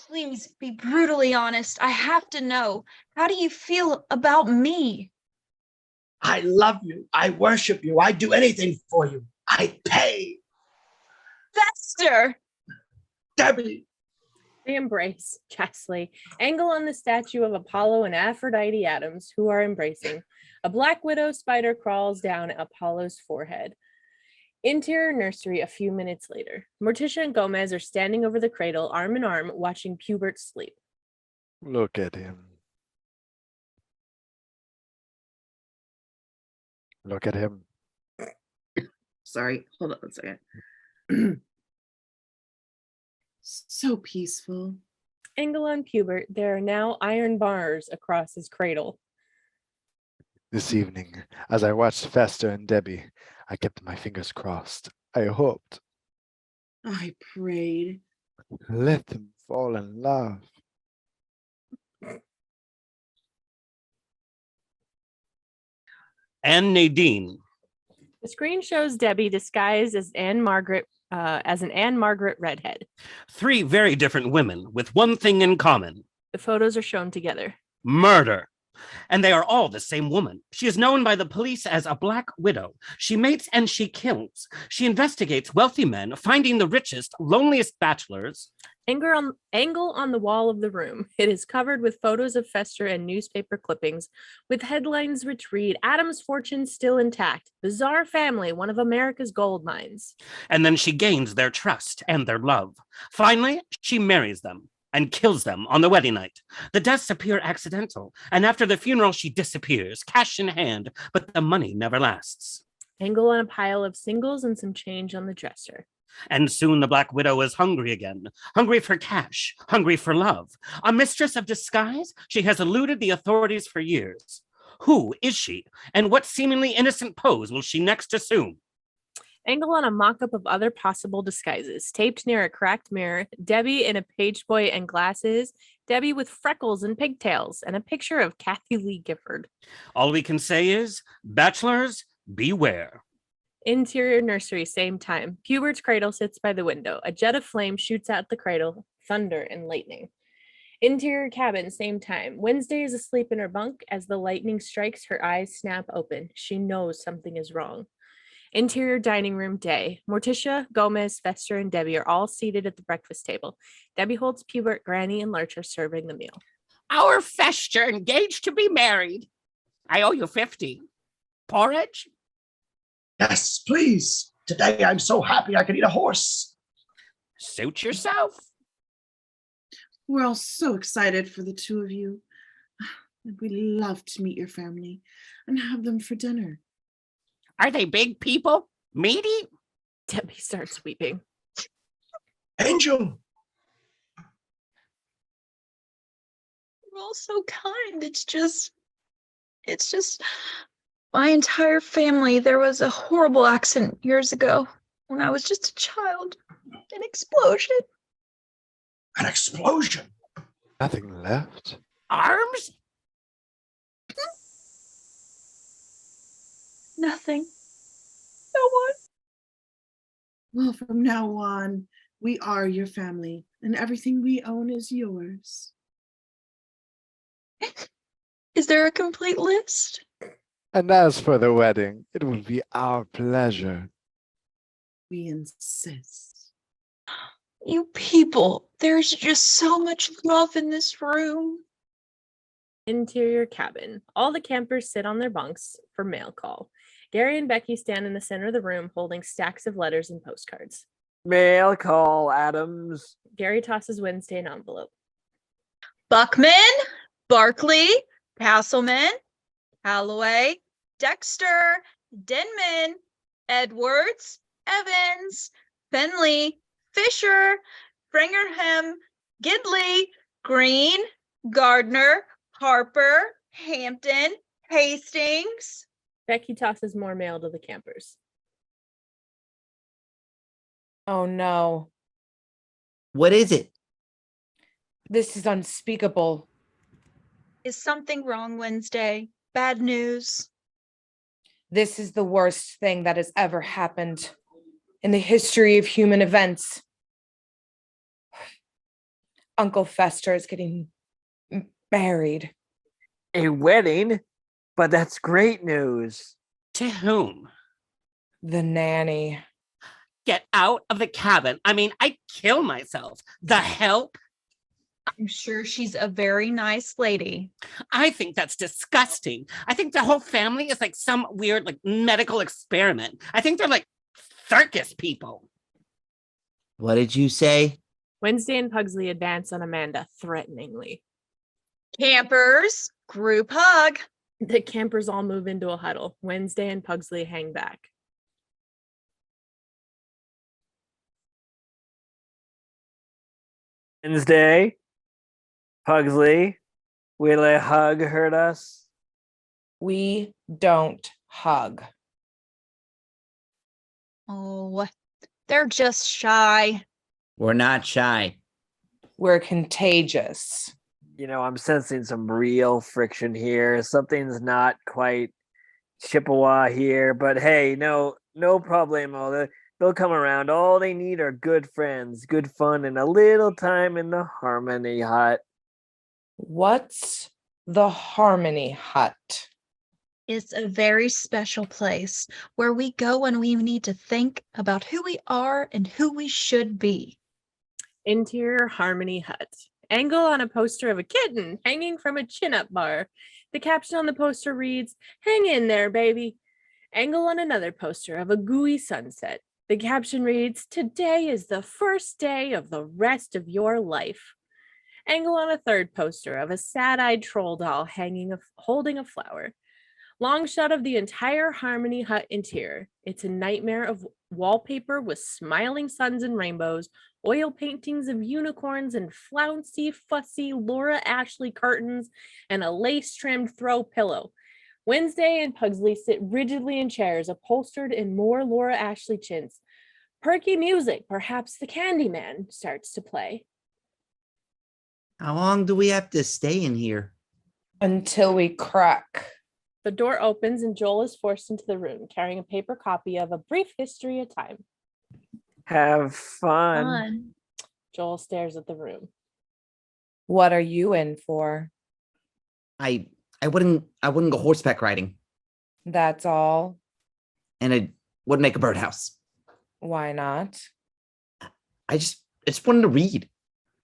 Please be brutally honest. I have to know. How do you feel about me? I love you. I worship you. I'd do anything for you. I'd pay. Fester! Debbie! They embrace chastely. Angle on the statue of Apollo and Aphrodite Addams, who are embracing. A black widow spider crawls down Apollo's forehead. Interior nursery a few minutes later. Morticia and Gomez are standing over the cradle, arm in arm, watching Pubert sleep. Look at him. Look at him. Sorry, hold on a second. So peaceful. Angle on Pubert, there are now iron bars across his cradle. This evening, as I watched Fester and Debbie, I kept my fingers crossed. I hoped. I prayed. Let them fall in love. And Nadine. The screen shows Debbie disguised as an Anne Margaret redhead. 3 very different women with one thing in common. The photos are shown together. Murder. And they are all the same woman. She is known by the police as a Black Widow. She mates and she kills. She investigates wealthy men, finding the richest, loneliest bachelors. Angle on the wall of the room. It is covered with photos of Fester and newspaper clippings, with headlines which read, Addams' fortune still intact. Bizarre family, one of America's gold mines. And then she gains their trust and their love. Finally, she marries them and kills them on the wedding night. The deaths appear accidental, and after the funeral, she disappears, cash in hand, but the money never lasts. Angle on a pile of singles and some change on the dresser. And soon the Black Widow is hungry again, hungry for cash, hungry for love. A mistress of disguise, she has eluded the authorities for years. Who is she, and what seemingly innocent pose will she next assume? Angle on a mock-up of other possible disguises. Taped near a cracked mirror, Debbie in a page boy and glasses, Debbie with freckles and pigtails, and a picture of Kathy Lee Gifford. All we can say is, bachelors, beware. Interior nursery, same time. Pubert's cradle sits by the window. A jet of flame shoots out the cradle, thunder and lightning. Interior cabin, same time. Wednesday is asleep in her bunk. As the lightning strikes, her eyes snap open. She knows something is wrong. Interior dining room, day. Morticia, Gomez, Fester, and Debbie are all seated at the breakfast table. Debbie holds Pubert, Granny, and Lurch are serving the meal. Our Fester engaged to be married. I owe you 50. Porridge? Yes, please. Today I'm so happy I could eat a horse. Suit yourself. We're all so excited for the two of you. We'd love to meet your family and have them for dinner. Are they big people? Meaty? Debbie starts weeping. Angel, You're all so kind. It's just my entire family. There was a horrible accident years ago when I was just a child. An explosion. An explosion. Nothing left? Arms? Nothing. No one. Well, from now on, we are your family, and everything we own is yours. Is there a complete list? And as for the wedding, it will be our pleasure. We insist. You people, there's just so much love in this room. Interior cabin. All the campers sit on their bunks for mail call. Gary and Becky stand in the center of the room holding stacks of letters and postcards. Mail call, Addams. Gary tosses Wednesday an envelope. Buckman, Barkley, Castleman, Holloway, Dexter, Denman, Edwards, Evans, Finley, Fisher, Fringerham, Gidley, Green, Gardner, Harper, Hampton, Hastings. Becky tosses more mail to the campers. Oh no, What is it? this is unspeakable. Is something wrong, Wednesday? Bad news? This is the worst thing that has ever happened in the history of human events. Uncle Fester is getting married. A wedding? But that's great news. To whom? The nanny. Get out of the cabin. I mean, I'd kill myself. The help? I'm sure she's a very nice lady. I think that's disgusting. I think the whole family is like some weird, like, medical experiment. I think they're like circus people. What did you say? Wednesday and Pugsley advance on Amanda threateningly. Campers, group hug. The campers all move into a huddle. Wednesday and Pugsley hang back. Wednesday, Pugsley, will a hug hurt us? We don't hug. Oh, they're just shy. We're not shy. We're contagious. You know, I'm sensing some real friction here. Something's not quite Chippewa here, but hey, no problemo. They'll come around. All they need are good friends, good fun, and a little time in the Harmony Hut. What's the Harmony Hut? It's a very special place where we go when we need to think about who we are and who we should be. Interior Harmony Hut. Angle on a poster of a kitten hanging from a chin-up bar. The caption on the poster reads, "Hang in there, baby." Angle on another poster of a gooey sunset. The caption reads, "Today is the first day of the rest of your life." Angle on a third poster of a sad-eyed troll doll holding a flower. Long shot of the entire Harmony Hut interior. It's a nightmare of wallpaper with smiling suns and rainbows, oil paintings of unicorns and flouncy, fussy Laura Ashley curtains, and a lace-trimmed throw pillow. Wednesday and Pugsley sit rigidly in chairs upholstered in more Laura Ashley chintz. Perky music, perhaps the Candyman, starts to play. How long do we have to stay in here? Until we crack. The door opens and Joel is forced into the room, carrying a paper copy of A Brief History of Time. Have fun. Joel stares at the room. What are you in for? I wouldn't go horseback riding, That's all. and I wouldn't make a birdhouse. Why not? I just wanted to read.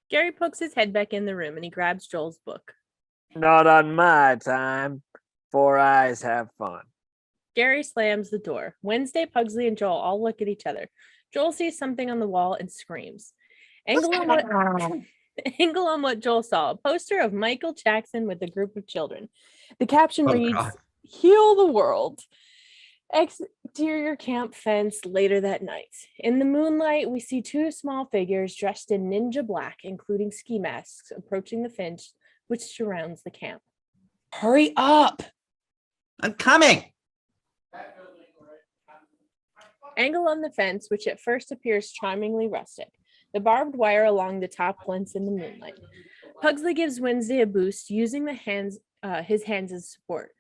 Gary pokes his head back in the room and he grabs Joel's book. Not on my time. Four eyes have fun. Gary slams the door. Wednesday, Pugsley, and Joel all look at each other. Joel sees something on the wall and screams. Angle on what Joel saw, a poster of Michael Jackson with a group of children. The caption reads, God. "Heal the world." Exterior camp fence later that night. In the moonlight, we see two small figures dressed in ninja black, including ski masks, approaching the which surrounds the camp. Hurry up. I'm coming. Angle on the fence, which at first appears charmingly rustic. The barbed wire along the top glints in the moonlight. Pugsley gives Wednesday a boost, using his hands as support.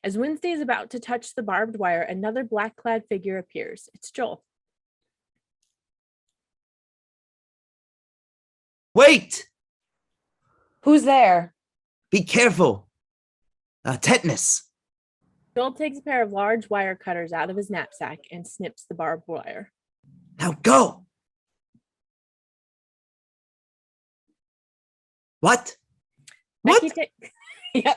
As Wednesday is about to touch the barbed wire, another black-clad figure appears. It's Joel. Wait! Who's there? Be careful. Tetanus. Joel takes a pair of large wire cutters out of his knapsack and snips the barbed wire. Now go. What? Becky yeah,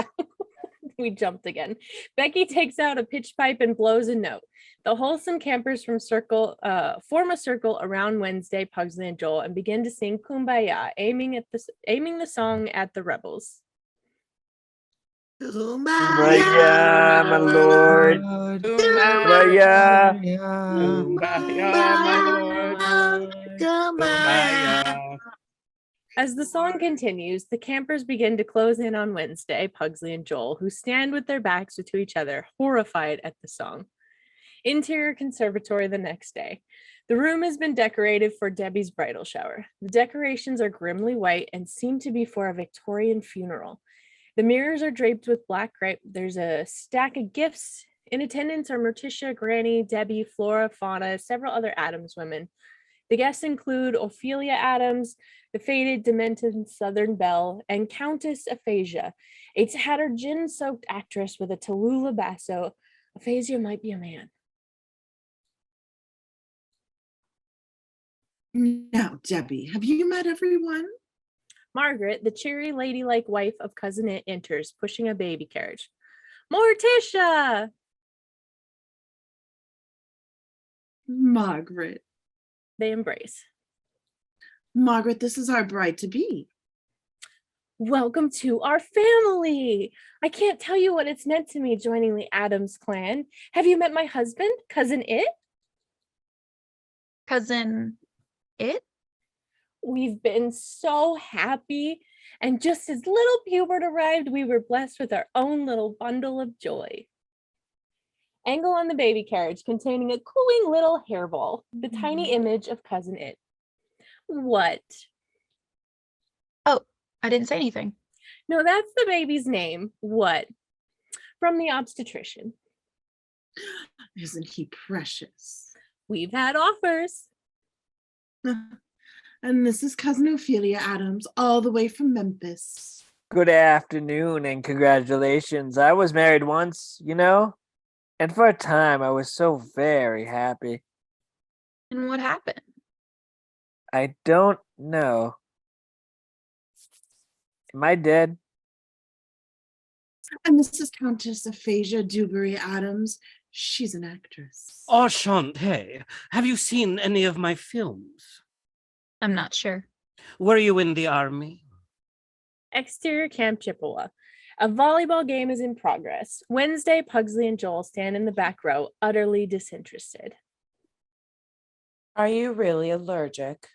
we jumped again. Becky takes out a pitch pipe and blows a note. The wholesome campers form a circle around Wednesday, Pugsley, and Joel and begin to sing Kumbaya, aiming the song at the rebels. Kumbaya, my lord. Kumbaya. Kumbaya, my lord. Kumbaya. As the song continues, the campers begin to close in on Wednesday, Pugsley, and Joel, who stand with their backs to each other, horrified at the song. Interior conservatory the next day. The room has been decorated for Debbie's bridal shower. The decorations are grimly white and seem to be for a Victorian funeral. The mirrors are draped with black crepe. There's a stack of gifts. In attendance are Morticia, Granny, Debbie, Flora, Fauna, several other Addams women. The guests include Ophelia Addams, the faded, demented Southern belle, and Countess Aphasia, a tattered gin-soaked actress with a Tallulah basso. Aphasia might be a man. Now, Debbie, have you met everyone? Margaret, the cheery, ladylike wife of Cousin It, enters, pushing a baby carriage. Morticia! Margaret. They embrace. Margaret, this is our bride-to-be. Welcome to our family. I can't tell you what it's meant to me joining the Addams clan. Have you met my husband, Cousin It? Cousin It? We've been so happy. And just as little Pubert arrived, we were blessed with our own little bundle of joy. Angle on the baby carriage containing a cooing little hairball, the tiny image of Cousin It. What? Oh, I didn't say anything. No, that's the baby's name. What? From the obstetrician. Isn't he precious? We've had offers. And this is Cousin Ophelia Addams, all the way from Memphis. Good afternoon and congratulations. I was married once, you know, and for a time I was so very happy. And what happened? I don't know. Am I dead? And this is Countess Aphasia Dewberry Addams. She's an actress. Enchanté. Have you seen any of my films? I'm not sure. Were you in the army? Exterior Camp Chippewa. A volleyball game is in progress. Wednesday, Pugsley and Joel stand in the back row, utterly disinterested. Are you really allergic?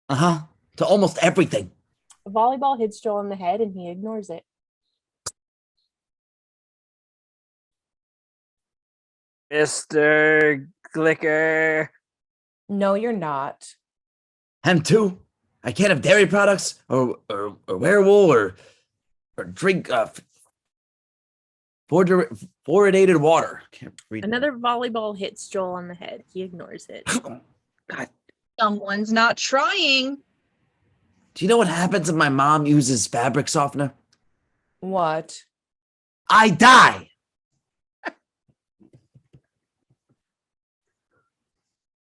Uh-huh. To almost everything. A volleyball hits Joel in the head and he ignores it. Mr. Glicker. No, you're not. Him too. I can't have dairy products or wearable or drink fluoridated water. Can't read. Another volleyball hits Joel on the head. He ignores it. God. Someone's not trying. Do you know what happens if my mom uses fabric softener? What? I die.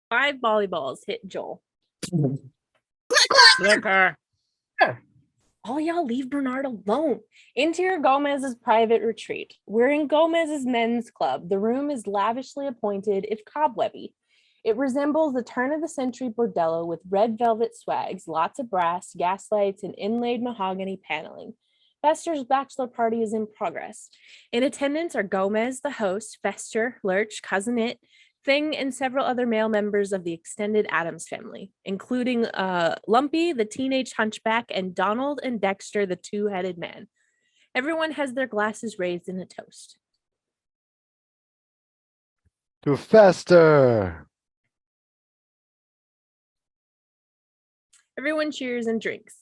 5 volleyballs hit Joel. Liquor. All y'all leave Bernard alone. Interior Gomez's private retreat. We're in Gomez's men's club. The room is lavishly appointed, if cobwebby. It resembles the turn-of-the-century bordello with red velvet swags, lots of brass, gas lights, and inlaid mahogany paneling. Fester's bachelor party is in progress. In attendance are Gomez, the host, Fester, Lurch, Cousin It, Thing, and several other male members of the extended Addams family, including Lumpy, the teenage hunchback, and Donald and Dexter, the two-headed man. Everyone has their glasses raised in a toast. To Fester. Everyone cheers and drinks.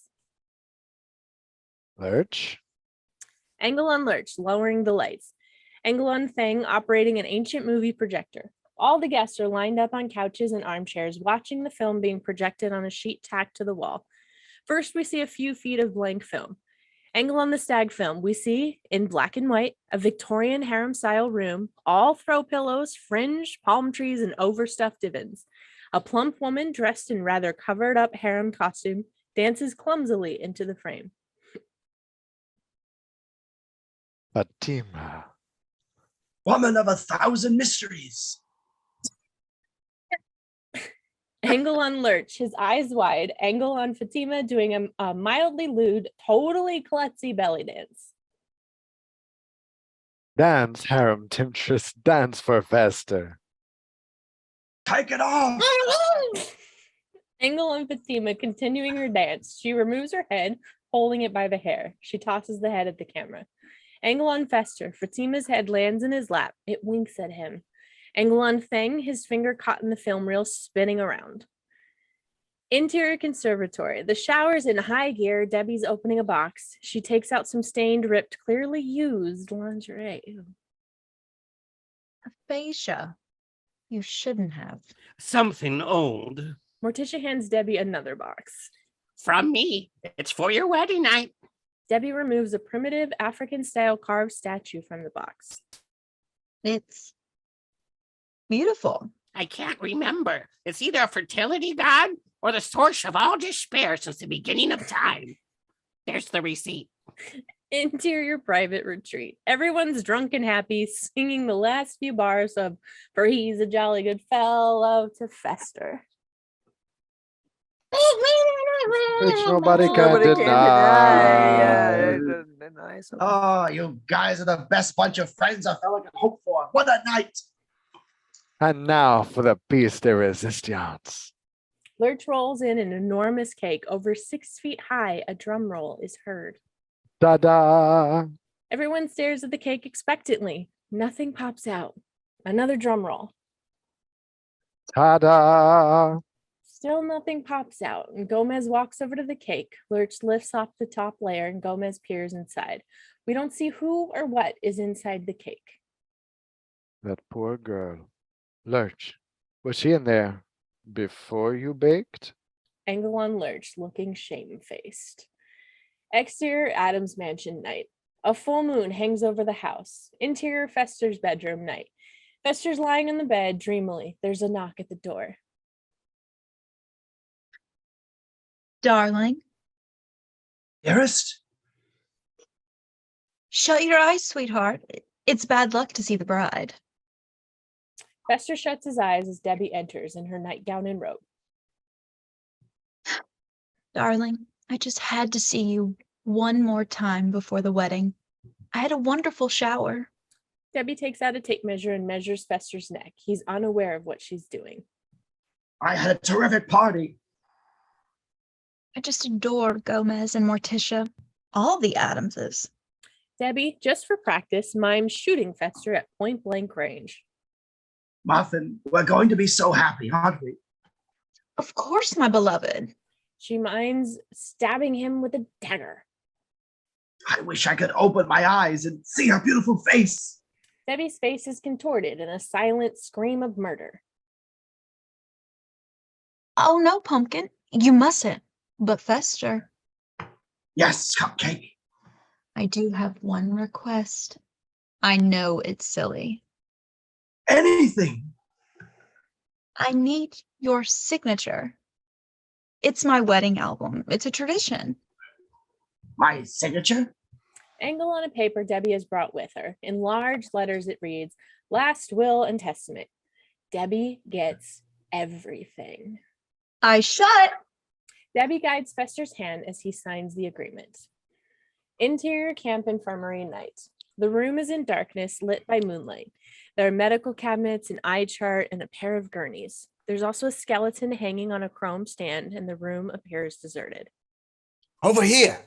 Lurch. Angle on Lurch, lowering the lights. Angle on Feng, operating an ancient movie projector. All the guests are lined up on couches and armchairs, watching the film being projected on a sheet tacked to the wall. First, we see a few feet of blank film. Angle on the stag film, we see, in black and white, a Victorian harem-style room, all throw pillows, fringe, palm trees, and overstuffed divans. A plump woman dressed in rather covered-up harem costume dances clumsily into the frame. Fatima. Woman of 1,000 mysteries. Angle on Lurch, his eyes wide. Angle on Fatima doing a mildly lewd, totally klutzy belly dance. Dance, harem temptress, dance for Fester. Take it off. Angle on Fatima continuing her dance. She removes her head, holding it by the hair. She tosses the head at the camera. Angle on Fester. Fatima's head lands in his lap. It winks at him. Angle on Feng, his finger caught in the film reel, spinning around. Interior conservatory. The shower's in high gear. Debbie's opening a box. She takes out some stained, ripped, clearly used lingerie. Ew. Aphasia. You shouldn't have. Something old. Morticia hands Debbie another box. From me. It's for your wedding night. Debbie removes a primitive African-style carved statue from the box. It's beautiful. I can't remember. It's either a fertility god or the source of all despair since the beginning of time. There's the receipt. Interior private retreat. Everyone's drunk and happy, singing the last few bars of "For He's a Jolly Good Fellow" to Fester. Which nobody can Nobody can deny. deny something. Oh, you guys are the best bunch of friends a fella could hope for. What a night. And now for the piece de resistance. Lurch rolls in an enormous cake over 6 feet high. A drum roll is heard. Ta-da! Everyone stares at the cake expectantly. Nothing pops out. Another drum roll. Ta-da! Still nothing pops out, and Gomez walks over to the cake. Lurch lifts off the top layer, and Gomez peers inside. We don't see who or what is inside the cake. That poor girl. Lurch, was she in there before you baked? Angle on Lurch, looking shamefaced. Exterior Addams mansion night. A full moon hangs over the house. Interior Fester's bedroom night. Fester's lying in the bed dreamily. There's a knock at the door. Darling, Dearest? shut your eyes, sweetheart. It's bad luck to see the bride. Fester shuts his eyes as Debbie enters in her nightgown and robe. Darling, I just had to see you one more time before the wedding. I had a wonderful shower. Debbie takes out a tape measure and measures Fester's neck. He's unaware of what she's doing. I had a terrific party. I just adore Gomez and Morticia. All the Addamses. Debbie, just for practice, mimes shooting Fester at point blank range. Muffin, we're going to be so happy, aren't we? Of course, my beloved. She mimes stabbing him with a dagger. I wish I could open my eyes and see her beautiful face. Debbie's face is contorted in a silent scream of murder. Oh, no, Pumpkin. You mustn't. But Fester, Yes, Cupcake. I do have one request. I know it's silly. Anything. I need your signature. It's my wedding album. It's a tradition. My signature? Angle on a paper Debbie has brought with her. In large letters it reads, "Last will and testament." Debbie gets everything. I shut. Debbie guides Fester's hand as he signs the agreement. Interior camp infirmary night. The room is in darkness, lit by moonlight. There are medical cabinets, an eye chart, and a pair of gurneys. There's also a skeleton hanging on a chrome stand, and the room appears deserted. Over here.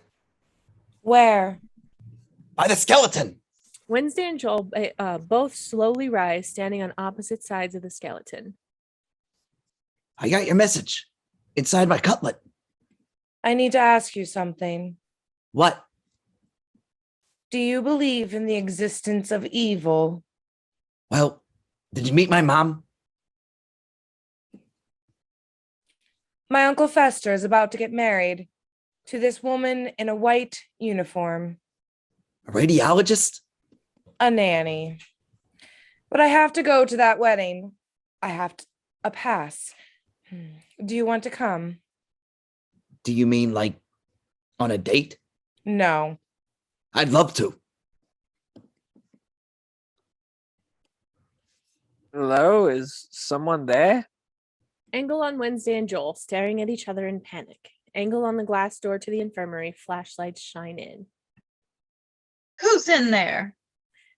Where? By the skeleton. Wednesday and Joel both slowly rise, standing on opposite sides of the skeleton. I got your message. Inside my cutlet. I need to ask you something. What? Do you believe in the existence of evil? Well, did you meet my mom? My Uncle Fester is about to get married to this woman in a white uniform, A radiologist? a nanny. But I have to go to that wedding. I have a pass. Do you want to come? Do you mean like on a date? No. I'd love to. Hello, is someone there? Angle on Wednesday and Joel, staring at each other in panic. Angle on the glass door to the infirmary, flashlights shine in. Who's in there?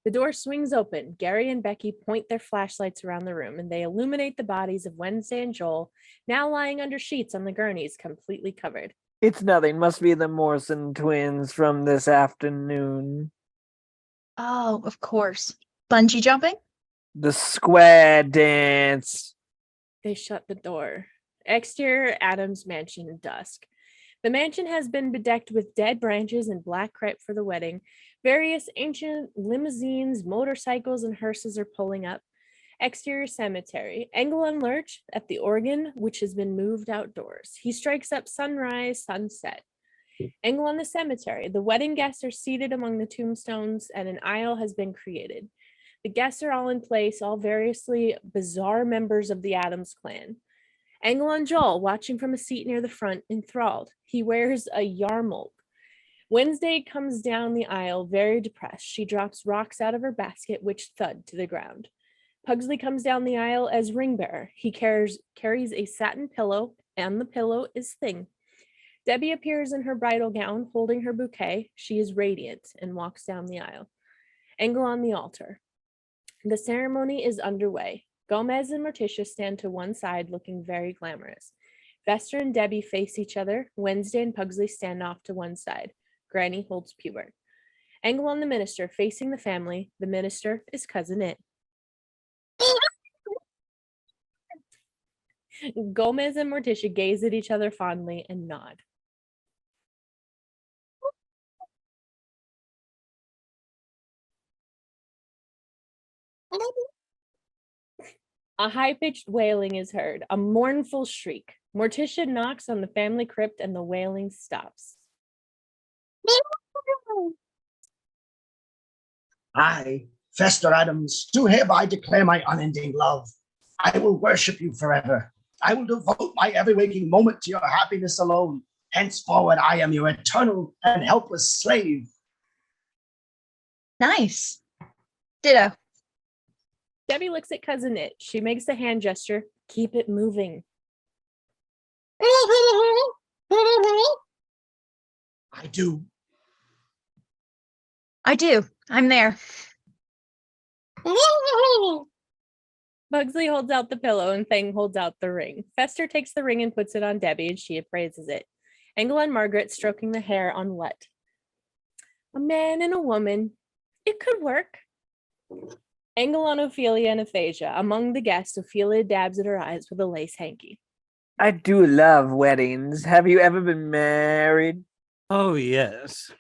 The door swings open. Gary and Becky point their flashlights around the room and they illuminate the bodies of Wednesday and Joel, now lying under sheets on the gurneys, completely covered. It's nothing. Must be the Morrison twins from this afternoon. Oh, of course. Bungee jumping? The square dance. They shut the door. Exterior Addams mansion, dusk. The mansion has been bedecked with dead branches and black crepe for the wedding. Various ancient limousines, motorcycles, and hearses are pulling up. Exterior cemetery. Angle on Lurch at the organ, which has been moved outdoors. He strikes up sunrise, sunset. Angle on the cemetery. The wedding guests are seated among the tombstones, and an aisle has been created. The guests are all in place, all variously bizarre members of the Addams clan. Angle on Joel, watching from a seat near the front, enthralled. He wears a yarmulke. Wednesday comes down the aisle, very depressed. She drops rocks out of her basket, which thud to the ground. Pugsley comes down the aisle as ring bearer. He carries a satin pillow, and the pillow is Thing. Debbie appears in her bridal gown, holding her bouquet. She is radiant and walks down the aisle. Angle on the altar. The ceremony is underway. Gomez and Morticia stand to one side, looking very glamorous. Vester and Debbie face each other. Wednesday and Pugsley stand off to one side. Granny holds Pubert. Angle on the minister, facing the family. The minister is Cousin It. Gomez and Morticia gaze at each other fondly and nod. A high-pitched wailing is heard, a mournful shriek. Morticia knocks on the family crypt and the wailing stops. I, Fester Addams, do hereby declare my unending love. I will worship you forever. I will devote my every waking moment to your happiness alone. Henceforward, I am your eternal and helpless slave. Nice. Ditto. Debbie looks at Cousin It. She makes a hand gesture. Keep it moving. I do. I do. I'm there. Pugsley holds out the pillow and Thing holds out the ring. Fester takes the ring and puts it on Debbie and she appraises it. Angle and Margaret stroking the hair on Let. A man and a woman. It could work. Angle on Ophelia and Aphasia. Among the guests, Ophelia dabs at her eyes with a lace hanky. I do love weddings. Have you ever been married? Oh, yes.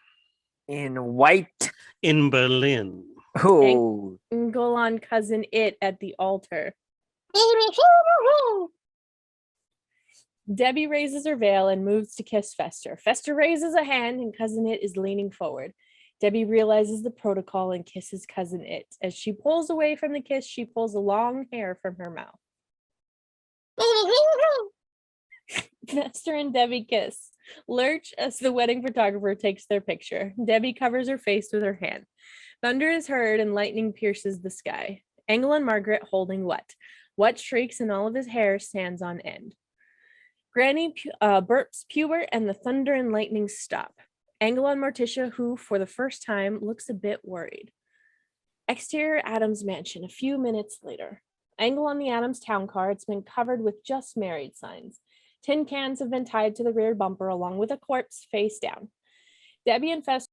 In white? In Berlin. Oh. Angle on Cousin It at the altar. Debbie raises her veil and moves to kiss Fester. Fester raises a hand and Cousin It is leaning forward. Debbie realizes the protocol and kisses Cousin It. As she pulls away from the kiss, she pulls a long hair from her mouth. Fester and Debbie kiss. Lurch, as the wedding photographer, takes their picture. Debbie covers her face with her hand. Thunder is heard and lightning pierces the sky. Angle and Margaret holding What. What shrieks and all of his hair stands on end. Granny burps Pubert and the thunder and lightning stop. Angle on Morticia, who, for the first time, looks a bit worried. Exterior Addams mansion, a few minutes later. Angle on the Addams town car. It's been covered with just married signs. Tin cans have been tied to the rear bumper along with a corpse face down. Debbie and Fester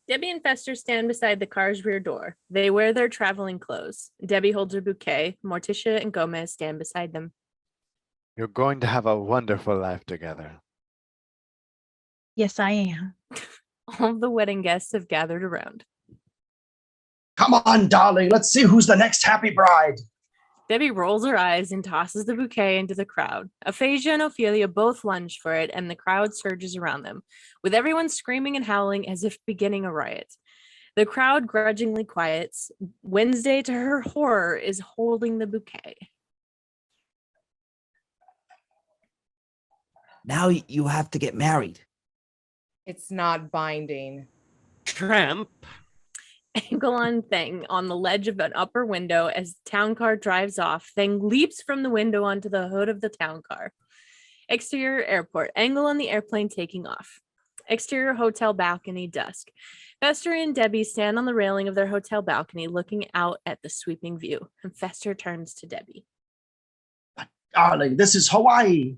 Debbie and Fester stand beside the car's rear door. They wear their traveling clothes. Debbie holds her bouquet. Morticia and Gomez stand beside them. You're going to have a wonderful life together. Yes, I am. All of the wedding guests have gathered around. Come on, darling. Let's see who's the next happy bride. Debbie rolls her eyes and tosses the bouquet into the crowd. Aphasia and Ophelia both lunge for it, and the crowd surges around them, with everyone screaming and howling as if beginning a riot. The crowd grudgingly quiets. Wednesday, to her horror, is holding the bouquet. Now you have to get married. It's not binding. Tramp. Angle Thing on the ledge of an upper window as the town car drives off. Thing leaps from the window onto the hood of the town car. Exterior airport. Angle on the airplane taking off. Exterior hotel balcony, dusk. Fester and Debbie stand on the railing of their hotel balcony looking out at the sweeping view. And Fester turns to Debbie. Darling, this is Hawaii.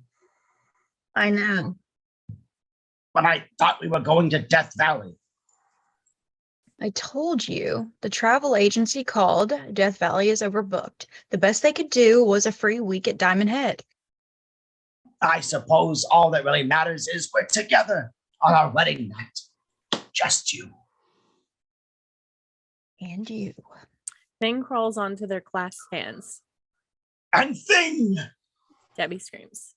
I know. But I thought we were going to Death Valley. I told you. The travel agency called. Death Valley is overbooked. The best they could do was a free week at Diamond Head. I suppose all that really matters is we're together on our wedding night. Just you. And you. Thing crawls onto their clasped hands. And Thing! Debbie screams.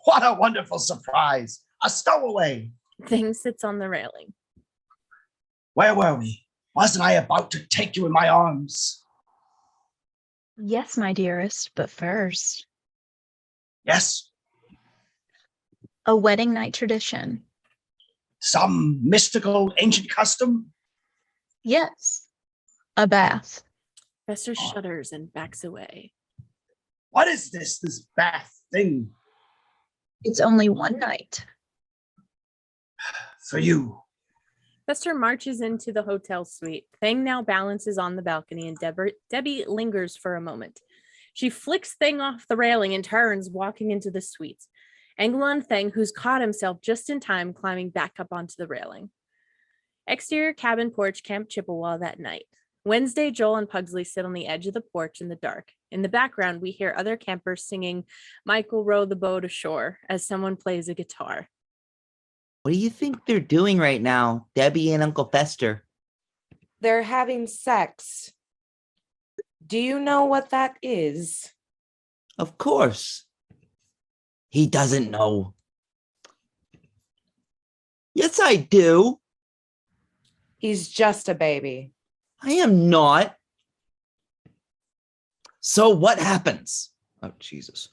What a wonderful surprise. A stowaway. Thing sits on the railing. Where were we? Wasn't I about to take you in my arms? Yes, my dearest, but first, Yes, a wedding night tradition. some mystical ancient custom? Yes, a bath. Fester shudders and backs away. What is this bath thing It's only one night. for you? Fester marches into the hotel suite. Thing now balances on the balcony, and Debbie lingers for a moment. She flicks Thing off the railing and turns, walking into the suite. Angle Thing, who's caught himself just in time, climbing back up onto the railing. Exterior cabin porch, Camp Chippewa that night. Wednesday, Joel and Pugsley sit on the edge of the porch in the dark. In the background, we hear other campers singing "Michael Row the Boat Ashore" as someone plays a guitar. What do you think they're doing right now, Debbie and Uncle Fester? They're having sex. Do you know what that is? Of course. He doesn't know. Yes, I do. He's just a baby. I am not. So what happens? Oh, Jesus.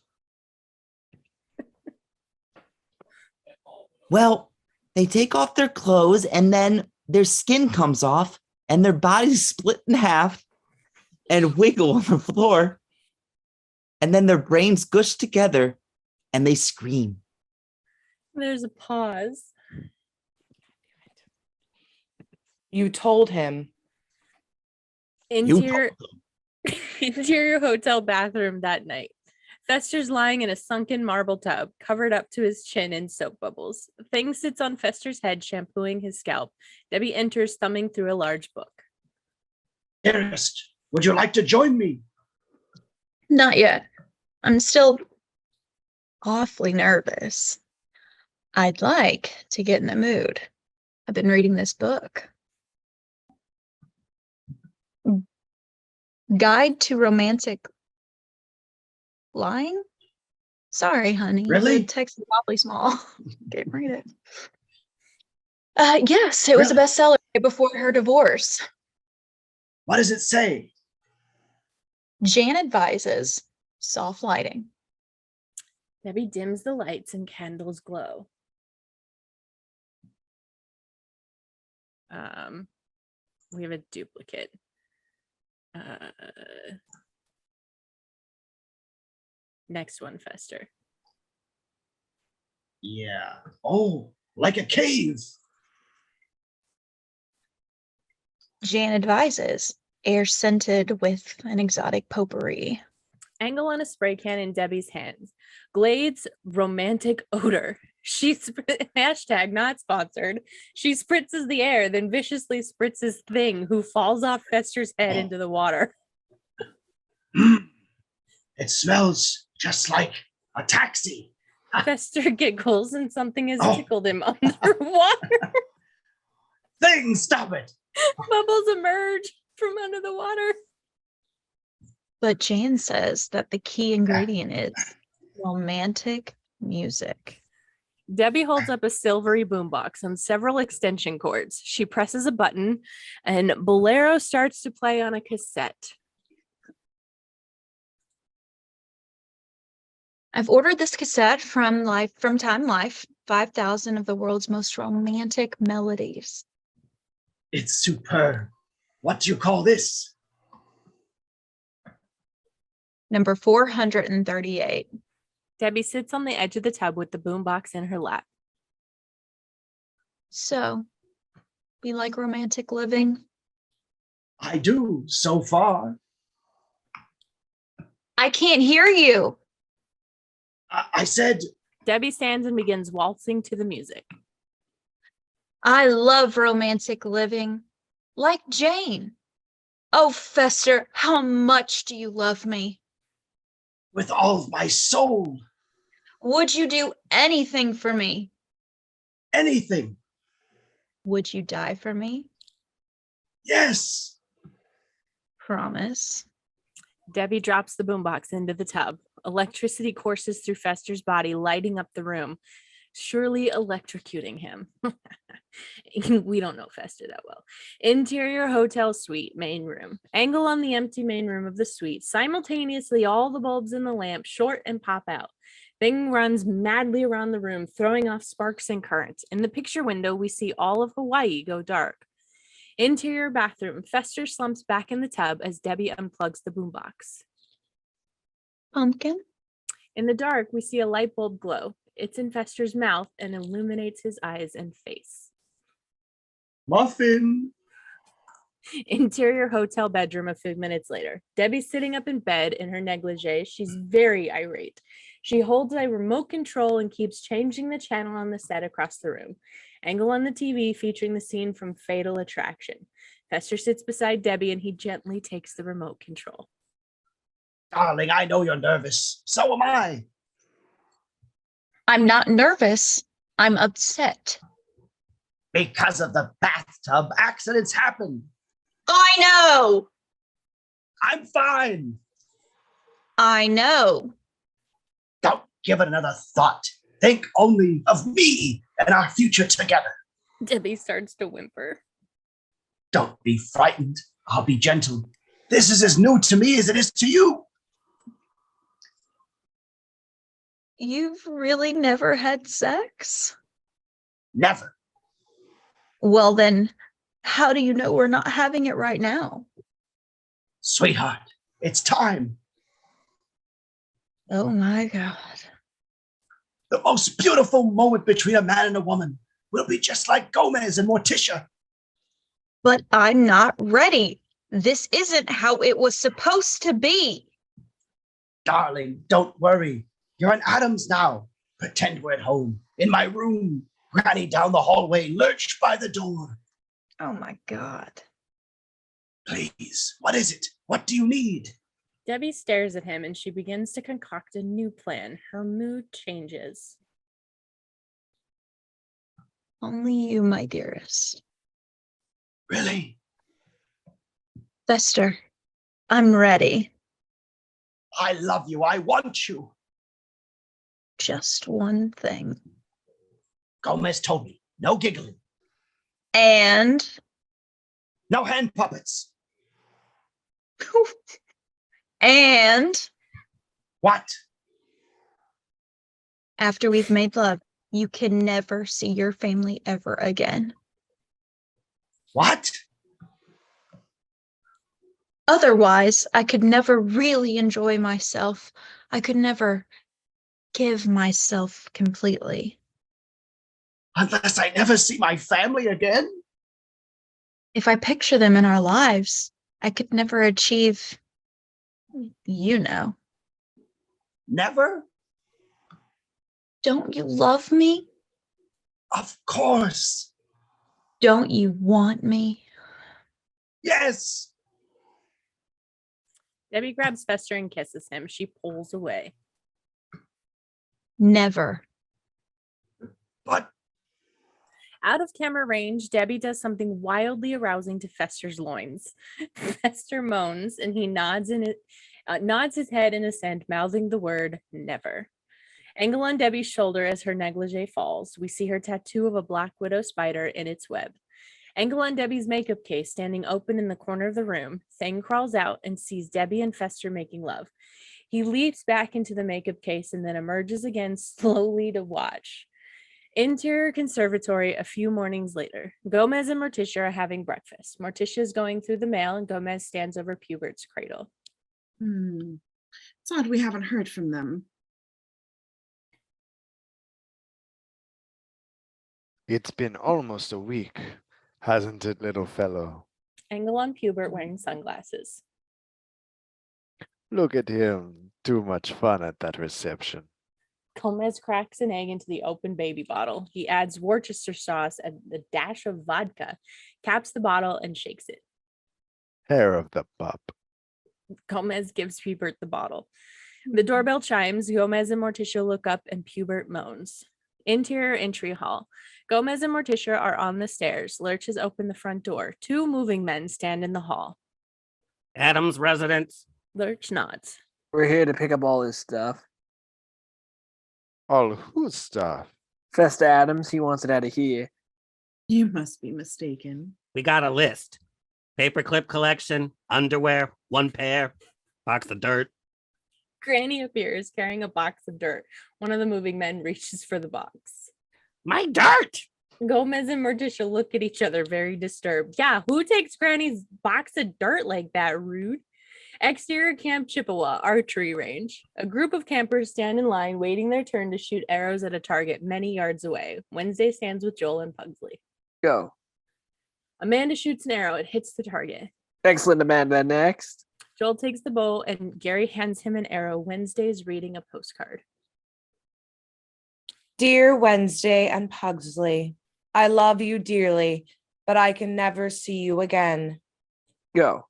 Well, they take off their clothes and then their skin comes off and their bodies split in half and wiggle on the floor. And then their brains gush together and they scream. There's a pause. You told him. Interior hotel bathroom that night. Fester's lying in a sunken marble tub, covered up to his chin in soap bubbles. Thing sits on Fester's head, shampooing his scalp. Debbie enters, thumbing through a large book. Dearest, would you like to join me? Not yet. I'm still awfully nervous. I'd like to get in the mood. I've been reading this book. Guide to Romantic Lying? Sorry, honey. Really? The text is awfully small. Can't read it. Yes, it was a bestseller right before her divorce. What does it say? Jan advises soft lighting. Debbie dims the lights and candles glow. We have a duplicate. Next one, Fester. Yeah. Oh, like a cave. Jan advises air scented with an exotic potpourri. Angle on a spray can in Debbie's hands. Glade's romantic odor. Hashtag not sponsored. She spritzes the air, then viciously spritzes Thing, who falls off Fester's head into the water. It smells just like a taxi. Fester giggles and something has tickled him underwater. Thing, stop it. Bubbles emerge from under the water. But Jane says that the key ingredient is romantic music. Debbie holds up a silvery boombox on several extension cords. She presses a button and Bolero starts to play on a cassette. I've ordered this cassette from Time Life, 5,000 of the world's most romantic melodies. It's superb. What do you call this? Number 438. Debbie sits on the edge of the tub with the boombox in her lap. So, we like romantic living? I do, so far. I can't hear you. I said... Debbie stands and begins waltzing to the music. I love romantic living. Like Jane. Oh, Fester, how much do you love me? With all of my soul. Would you do anything for me? Anything. Would you die for me? Yes. Promise. Debbie drops the boombox into the tub. Electricity courses through Fester's body, lighting up the room, surely electrocuting him. We don't know Fester that well. Interior hotel suite, main room. Angle on the empty main room of the suite. Simultaneously, all the bulbs in the lamp short and pop out. Thing runs madly around the room, throwing off sparks and currents. In the picture window, we see all of Hawaii go dark. Interior bathroom. Fester slumps back in the tub as Debbie unplugs the boombox. Pumpkin? In the dark, we see a light bulb glow. It's in Fester's mouth and illuminates his eyes and face. Muffin. Interior hotel bedroom a few minutes later. Debbie's sitting up in bed in her negligee. She's very irate. She holds a remote control and keeps changing the channel on the set across the room. Angle on the TV featuring the scene from Fatal Attraction. Fester sits beside Debbie and he gently takes the remote control. Darling, I know you're nervous. So am I. I'm not nervous. I'm upset. Because of the bathtub, accidents happen. I know. I'm fine. I know. Don't give it another thought. Think only of me and our future together. Debbie starts to whimper. Don't be frightened. I'll be gentle. This is as new to me as it is to you. You've really never had sex? Never. Well, then, how do you know we're not having it right now? Sweetheart, it's time. Oh my God. The most beautiful moment between a man and a woman will be just like Gomez and Morticia. But I'm not ready. This isn't how it was supposed to be. Darling, don't worry. You're in Addams now. Pretend we're at home. In my room. Granny down the hallway, lurched by the door. Oh my God. Please, what is it? What do you need? Debbie stares at him and she begins to concoct a new plan. Her mood changes. Only you, my dearest. Really? Fester, I'm ready. I love you. I want you. Just one thing. Gomez told me. No giggling. And? No hand puppets. And? What? After we've made love, you can never see your family ever again. What? Otherwise, I could never really enjoy myself. I could never give myself completely. Unless I never see my family again? If I picture them in our lives, I could never achieve, you know. Never? Don't you love me? Of course. Don't you want me? Yes. Debbie grabs Fester and kisses him. She pulls away. Never. But Out of camera range, Debbie does something wildly arousing to Fester's loins. Fester moans and he nods his head in assent, mouthing the word never. Angle on Debbie's shoulder as her negligee falls. We see her tattoo of a black widow spider in its web. Angle on Debbie's makeup case standing open in the corner of the room. Thang crawls out and sees Debbie and Fester making love. He leaps back into the makeup case and then emerges again slowly to watch. Interior conservatory a few mornings later. Gomez and Morticia are having breakfast. Morticia is going through the mail and Gomez stands over Pubert's cradle. It's odd we haven't heard from them. It's been almost a week, hasn't it, little fellow? Angle on Pubert wearing sunglasses. Look at him. Too much fun at that reception. Gomez cracks an egg into the open baby bottle. He adds Worcester sauce and a dash of vodka, caps the bottle, and shakes it. Hair of the pup. Gomez gives Pubert the bottle. The doorbell chimes. Gomez and Morticia look up and Pubert moans. Interior entry hall. Gomez and Morticia are on the stairs. Lurch has opened the front door. Two moving men stand in the hall. Addams residence. Lurch nods. We're here to pick up all his stuff. All whose stuff? Festa Addams, he wants it out of here. You must be mistaken. We got a list. Paperclip collection, underwear, 1 pair, box of dirt. Granny appears carrying a box of dirt. One of the moving men reaches for the box. My dirt! Gomez and Morticia look at each other very disturbed. Yeah, who takes Granny's box of dirt like that? Rude. Exterior Camp Chippewa archery range. A group of campers stand in line waiting their turn to shoot arrows at a target many yards away. Wednesday stands with Joel and Pugsley. Go. Amanda shoots an arrow. It hits the target. Excellent, Amanda. Next. Joel takes the bow and Gary hands him an arrow. Wednesday is reading a postcard. Dear Wednesday and Pugsley, I love you dearly, but I can never see you again. Go.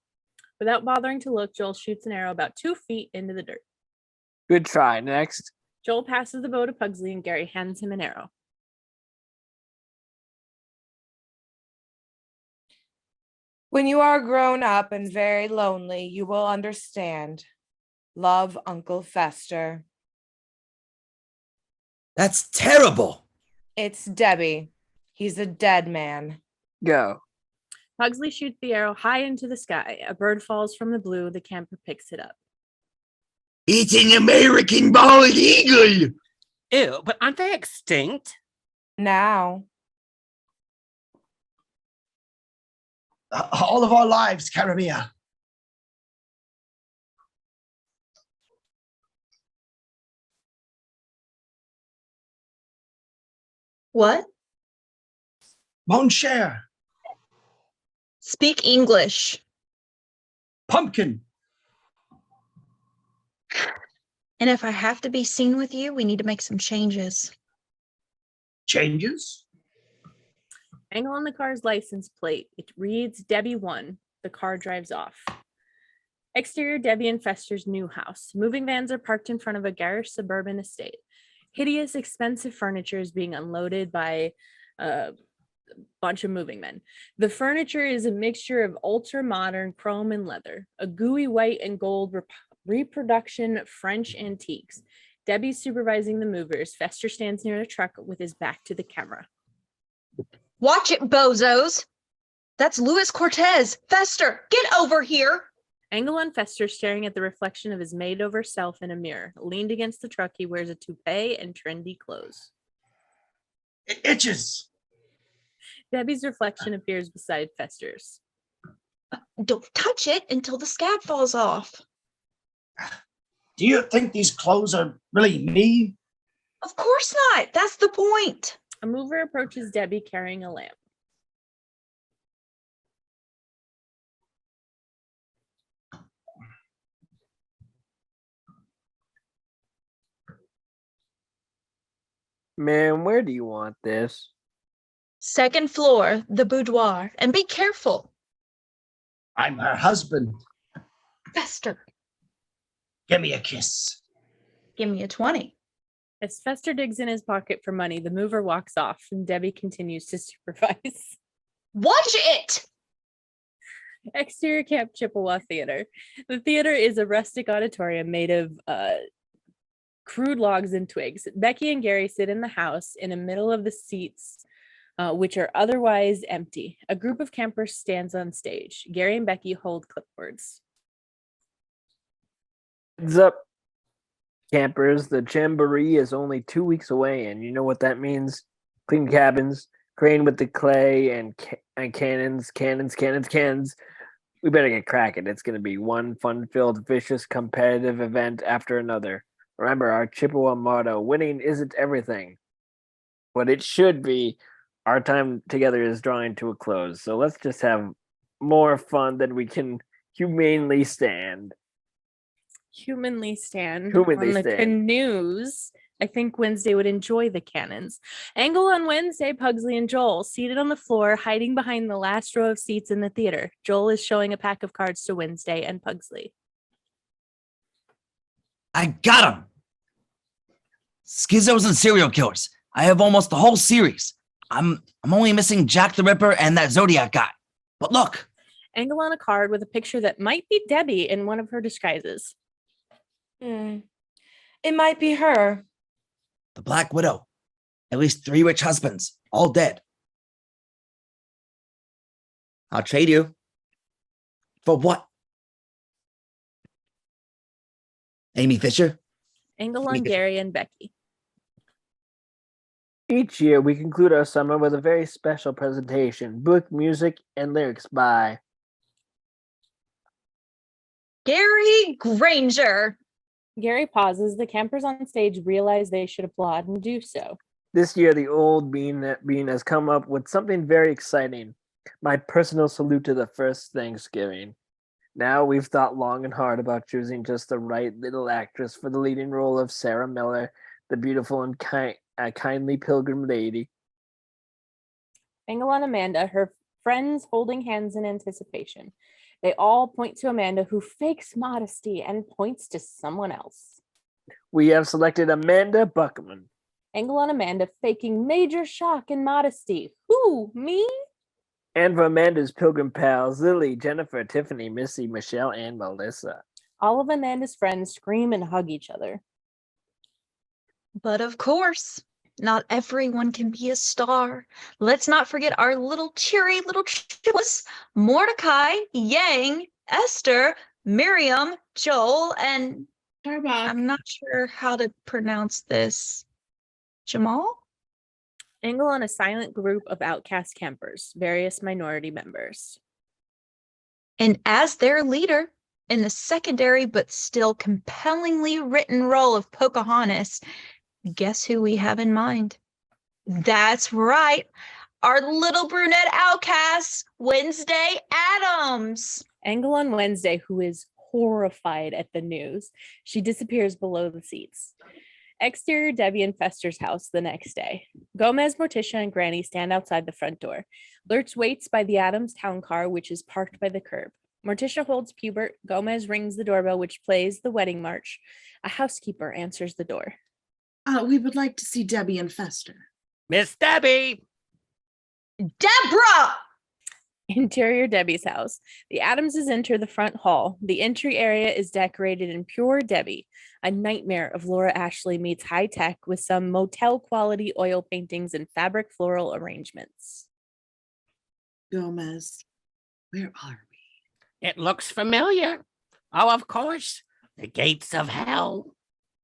Without bothering to look, Joel shoots an arrow about 2 feet into the dirt. Good try. Next. Joel passes the bow to Pugsley and Gary hands him an arrow. When you are grown up and very lonely, you will understand. Love, Uncle Fester. That's terrible. It's Debbie. He's a dead man. Go. Pugsley shoots the arrow high into the sky. A bird falls from the blue. The camper picks it up. It's an American bald eagle. Ew, but aren't they extinct? Now. All of our lives, Caramia. What? Mon cher. Speak English. Pumpkin. And if I have to be seen with you, we need to make some changes. Changes? Angle on the car's license plate. It reads Debbie 1. The car drives off. Exterior Debbie and Fester's new house. Moving vans are parked in front of a garish suburban estate. Hideous, expensive furniture is being unloaded by a bunch of moving men. The furniture is a mixture of ultra-modern chrome and leather, a gooey white and gold reproduction French antiques. Debbie's supervising the movers. Fester stands near the truck with his back to the camera. Watch it, bozos. That's Luis Cortez. Fester, get over here. Angle on Fester staring at the reflection of his made-over self in a mirror. Leaned against the truck, he wears a toupee and trendy clothes. It itches. Debbie's reflection appears beside Fester's. Don't touch it until the scab falls off. Do you think these clothes are really me? Of course not. That's the point. A mover approaches Debbie carrying a lamp. Man, where do you want this? Second floor, the boudoir, and be careful. I'm her husband. Fester, Give me a kiss. give me a 20. As Fester digs in his pocket for money, the mover walks off and Debbie continues to supervise. Watch it! Exterior Camp Chippewa Theater. The theater is a rustic auditorium made of crude logs and twigs. Becky and Gary sit in the house in the middle of the seats, which are otherwise empty. A group of campers stands on stage. Gary and Becky hold clipboards. Heads up, campers. The jamboree is only 2 weeks away, and you know what that means. Clean cabins, crane with the clay, and cannons. We better get cracking. It's going to be one fun-filled, vicious, competitive event after another. Remember our Chippewa motto, winning isn't everything, but it should be. Our time together is drawing to a close, so let's just have more fun than we can humanely stand. Humanly stand Humanly on the stand. canoes. I think Wednesday would enjoy the cannons. Angle on Wednesday, Pugsley and Joel, seated on the floor, hiding behind the last row of seats in the theater. Joel is showing a pack of cards to Wednesday and Pugsley. I got him. Schizzos and serial killers. I have almost the whole series. I'm only missing Jack the Ripper and that Zodiac guy. But look. Angle on a card with a picture that might be Debbie in one of her disguises. It might be her. The Black Widow. At least 3 rich husbands, all dead. I'll trade you. For what? Amy Fisher? Angle on Gary and Becky. Each year, we conclude our summer with a very special presentation, book, music, and lyrics by Gary Granger. Gary pauses. The campers on stage realize they should applaud and do so. This year. The old bean has come up with something very exciting. My personal salute to the first Thanksgiving. Now we've thought long and hard about choosing just the right little actress for the leading role of Sarah Miller, the beautiful and kindly pilgrim lady. Angle on Amanda, her friends holding hands in anticipation. They all point to Amanda, who fakes modesty and points to someone else. We have selected Amanda Buckman. Angle on Amanda, faking major shock and modesty. Who, me? And for Amanda's pilgrim pals, Lily, Jennifer, Tiffany, Missy, Michelle, and Melissa. All of Amanda's friends scream and hug each other. But of course, not everyone can be a star. Let's not forget our cheery little chicks, Mordecai, Yang, Esther, Miriam, Joel, and I'm not sure how to pronounce this. Jamal? Angle on a silent group of outcast campers, various minority members. And as their leader, in the secondary but still compellingly written role of Pocahontas, guess who we have in mind? That's right, our little brunette outcast, Wednesday Addams. Angle on Wednesday, who is horrified at the news. She disappears below the seats. Exterior Debbie and Fester's house the next day. Gomez, Morticia, and Granny stand outside the front door. Lurch waits by the Addams town car, which is parked by the curb. Morticia holds Pubert. Gomez rings the doorbell, which plays the wedding march. A housekeeper answers the door. We would like to see Debbie and Fester. Miss Debbie! Deborah! Interior Debbie's house. The Addamses enter the front hall. The entry area is decorated in pure Debbie, a nightmare of Laura Ashley meets high tech with some motel quality oil paintings and fabric floral arrangements. Gomez, where are we? It looks familiar. Oh, of course. The gates of hell.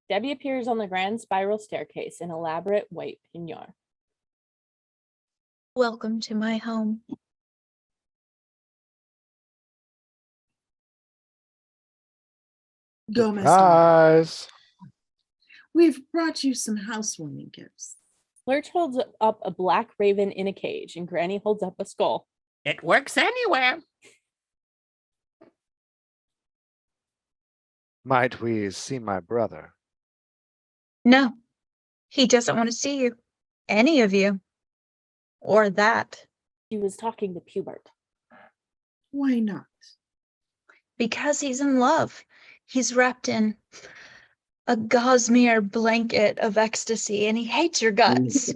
Debbie appears on the grand spiral staircase in elaborate white peignoir. Welcome to my home. Gomez, Surprise! we've brought you some housewarming gifts. Lurch holds up a black raven in a cage, and Granny holds up a skull. It works anywhere. Might we see my brother? No, he doesn't want to see you. Any of you. Or that. She was talking to Pubert. Why not? Because he's in love. He's wrapped in a gossamer blanket of ecstasy and he hates your guts.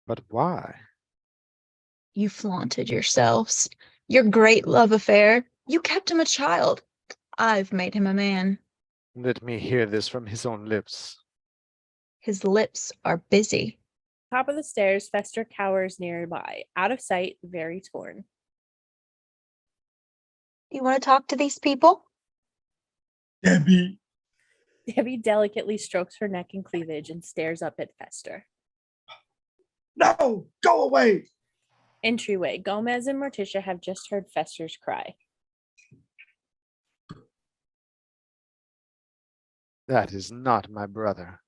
But why? You flaunted yourselves. Your great love affair. You kept him a child. I've made him a man. Let me hear this from his own lips. His lips are busy. Top of the stairs, Fester cowers nearby, out of sight, very torn. You want to talk to these people? Debbie. Debbie delicately strokes her neck and cleavage and stares up at Fester. No, go away. Entryway, Gomez and Morticia have just heard Fester's cry. That is not my brother.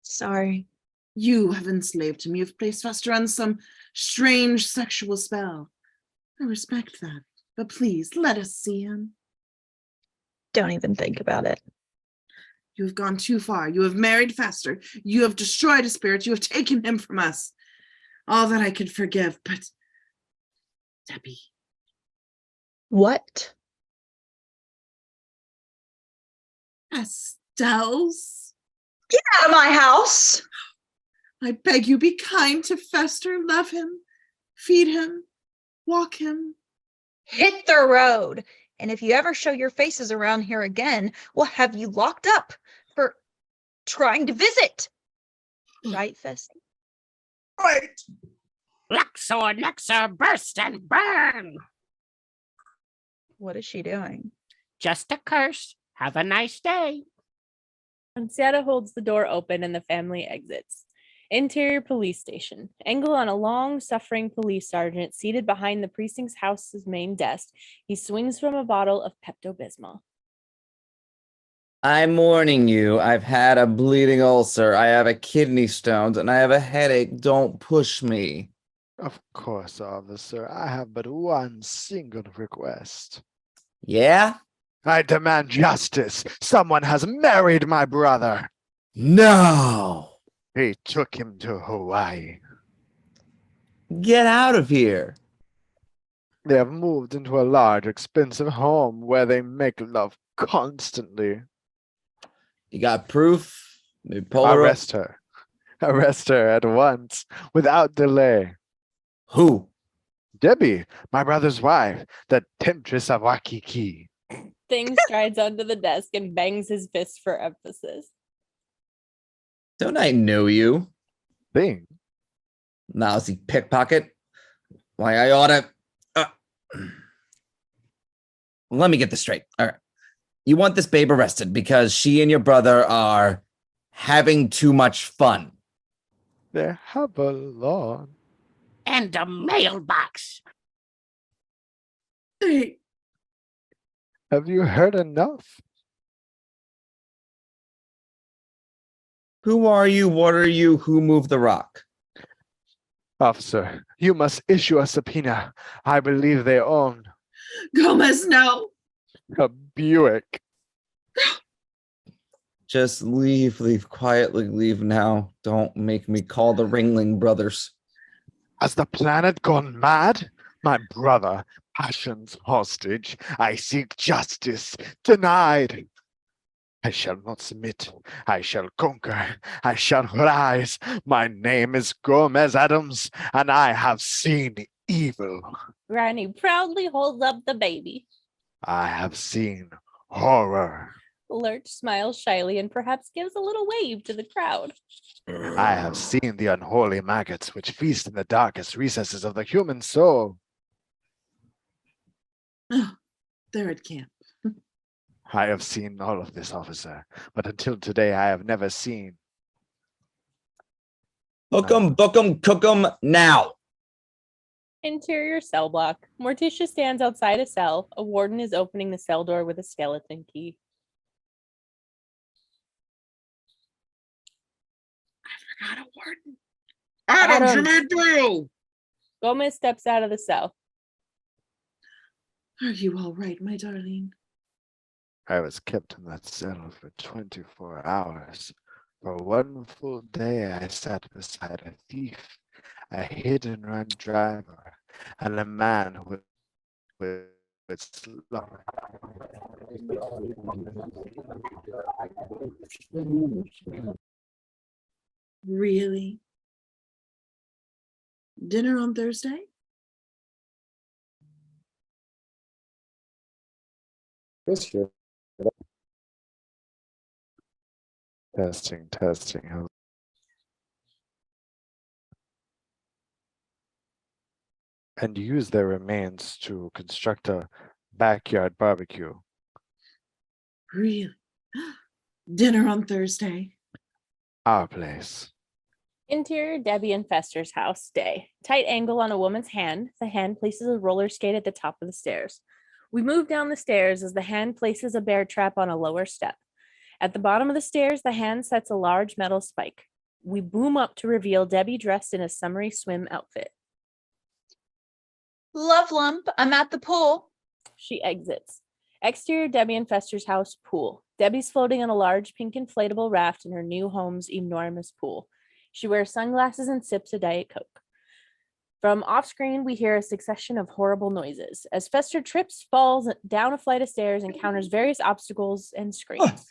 Sorry. You have enslaved him. You've placed Fester on some strange sexual spell. I respect that. But please, let us see him. Don't even think about it. You have gone too far. You have married Fester. You have destroyed his spirit. You have taken him from us. All that I could forgive, but Debbie. What? Estelle's? Get out of my house! I beg you, be kind to Fester. Love him. Feed him. Walk him. Hit the road. And if you ever show your faces around here again, we'll have you locked up for trying to visit. Right, Fester? Right. Luxor, Luxor, burst and burn. What is she doing? Just a curse. Have a nice day. Ansiata holds the door open and the family exits. Interior police station. Angle on a long-suffering police sergeant seated behind the precinct's house's main desk. He swings from a bottle of Pepto-Bismol. I'm warning you, I've had a bleeding ulcer, I have a kidney stones, and I have a headache. Don't push me. Of course, officer. I have but one single request. Yeah? I demand justice. Someone has married my brother. No! He took him to Hawaii. Get out of here. They have moved into a large, expensive home where they make love constantly. You got proof? Maybe pull her up. Arrest her. Arrest her at once, without delay. Who? Debbie, my brother's wife, the temptress of Waikiki. Thing strides onto the desk and bangs his fist for emphasis. Don't I know you? Thing? Lousy pickpocket. Why, I oughta... Let me get this straight. All right. You want this babe arrested because she and your brother are having too much fun. They have a lawn. And a mailbox. Hey, Have you heard enough? Who are you? What are you? Who moved the rock? Officer, you must issue a subpoena. I believe they own Gomez, no. a Buick. Just leave, quietly leave now. Don't make me call the Ringling Brothers. Has the planet gone mad? My brother, passion's hostage. I seek justice, denied. I shall not submit. I shall conquer. I shall rise. My name is Gomez Addams, and I have seen evil. Granny proudly holds up the baby. I have seen horror. Lurch smiles shyly and perhaps gives a little wave to the crowd. I have seen the unholy maggots which feast in the darkest recesses of the human soul. Oh, they're at camp. I have seen all of this, officer, but until today I have never seen. Hook 'em, book 'em, cook 'em now. Interior cell block. Morticia stands outside a cell. A warden is opening the cell door with a skeleton key. I forgot a warden. Addams, you Addams. made through. Gomez steps out of the cell. Are you all right, my darling? I was kept in that cell for 24 hours. For one full day I sat beside a thief, a hit-and-run driver, and a man with Really? Dinner on Thursday? Testing. And use their remains to construct a backyard barbecue. Really? Dinner on Thursday? Our place. Interior Debbie and Fester's house day. Tight angle on a woman's hand. The hand places a roller skate at the top of the stairs. We move down the stairs as the hand places a bear trap on a lower step. At the bottom of the stairs, the hand sets a large metal spike. We boom up to reveal Debbie dressed in a summery swim outfit. Love lump, I'm at the pool. She exits. Exterior Debbie and Fester's house pool. Debbie's floating on a large pink inflatable raft in her new home's enormous pool. She wears sunglasses and sips a Diet Coke. From off screen, we hear a succession of horrible noises. As Fester trips, falls down a flight of stairs, encounters various obstacles, and screams.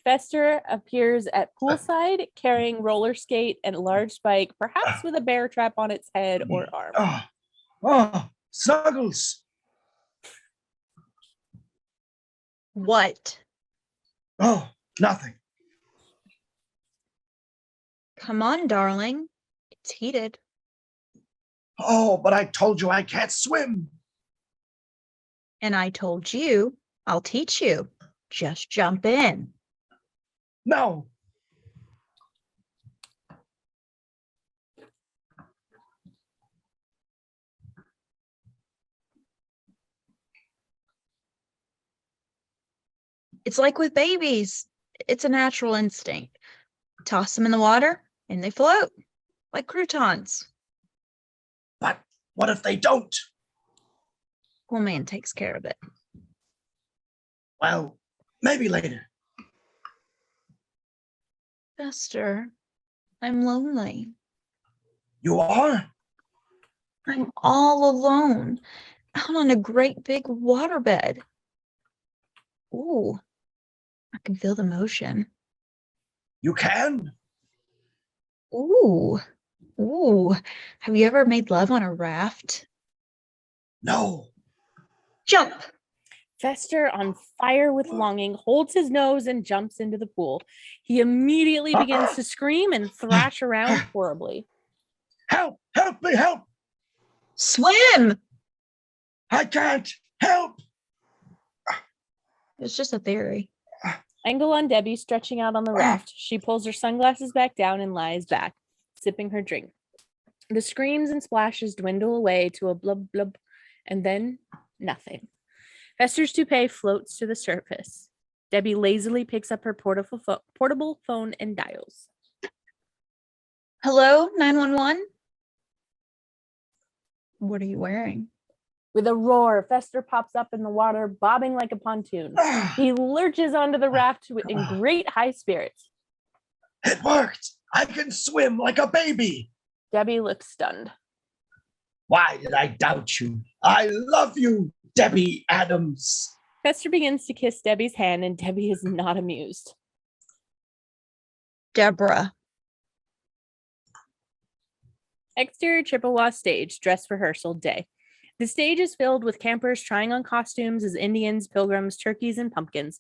Fester appears at poolside, carrying roller skate and a large spike, perhaps with a bear trap on its head or arm. Snuggles. What? Oh, nothing. Come on, darling. It's heated. Oh, but I told you I can't swim. And I told you, I'll teach you. Just jump in. No. It's like with babies. It's a natural instinct. Toss them in the water and they float like croutons. But what if they don't? Pool man takes care of it. Well, maybe later. Fester, I'm lonely. You are? I'm all alone out on a great big waterbed. Ooh, I can feel the motion. You can? Ooh, have you ever made love on a raft? No. Jump! Fester, on fire with longing, holds his nose and jumps into the pool. He immediately begins to scream and thrash around horribly. Help! Help me! Help! Swim! I can't! Help! It's just a theory. Angle on Debbie stretching out on the raft. She pulls her sunglasses back down and lies back, sipping her drink. The screams and splashes dwindle away to a blub blub, and then nothing. Fester's toupee floats to the surface. Debbie lazily picks up her portable phone and dials. Hello, 911? What are you wearing? With a roar, Fester pops up in the water, bobbing like a pontoon. He lurches onto the raft in great high spirits. It worked! I can swim like a baby! Debbie looks stunned. Why did I doubt you? I love you, Debbie Addams. Fester begins to kiss Debbie's hand, and Debbie is not amused. Deborah. Exterior Chippewa stage, dress rehearsal day. The stage is filled with campers trying on costumes as Indians, pilgrims, turkeys, and pumpkins.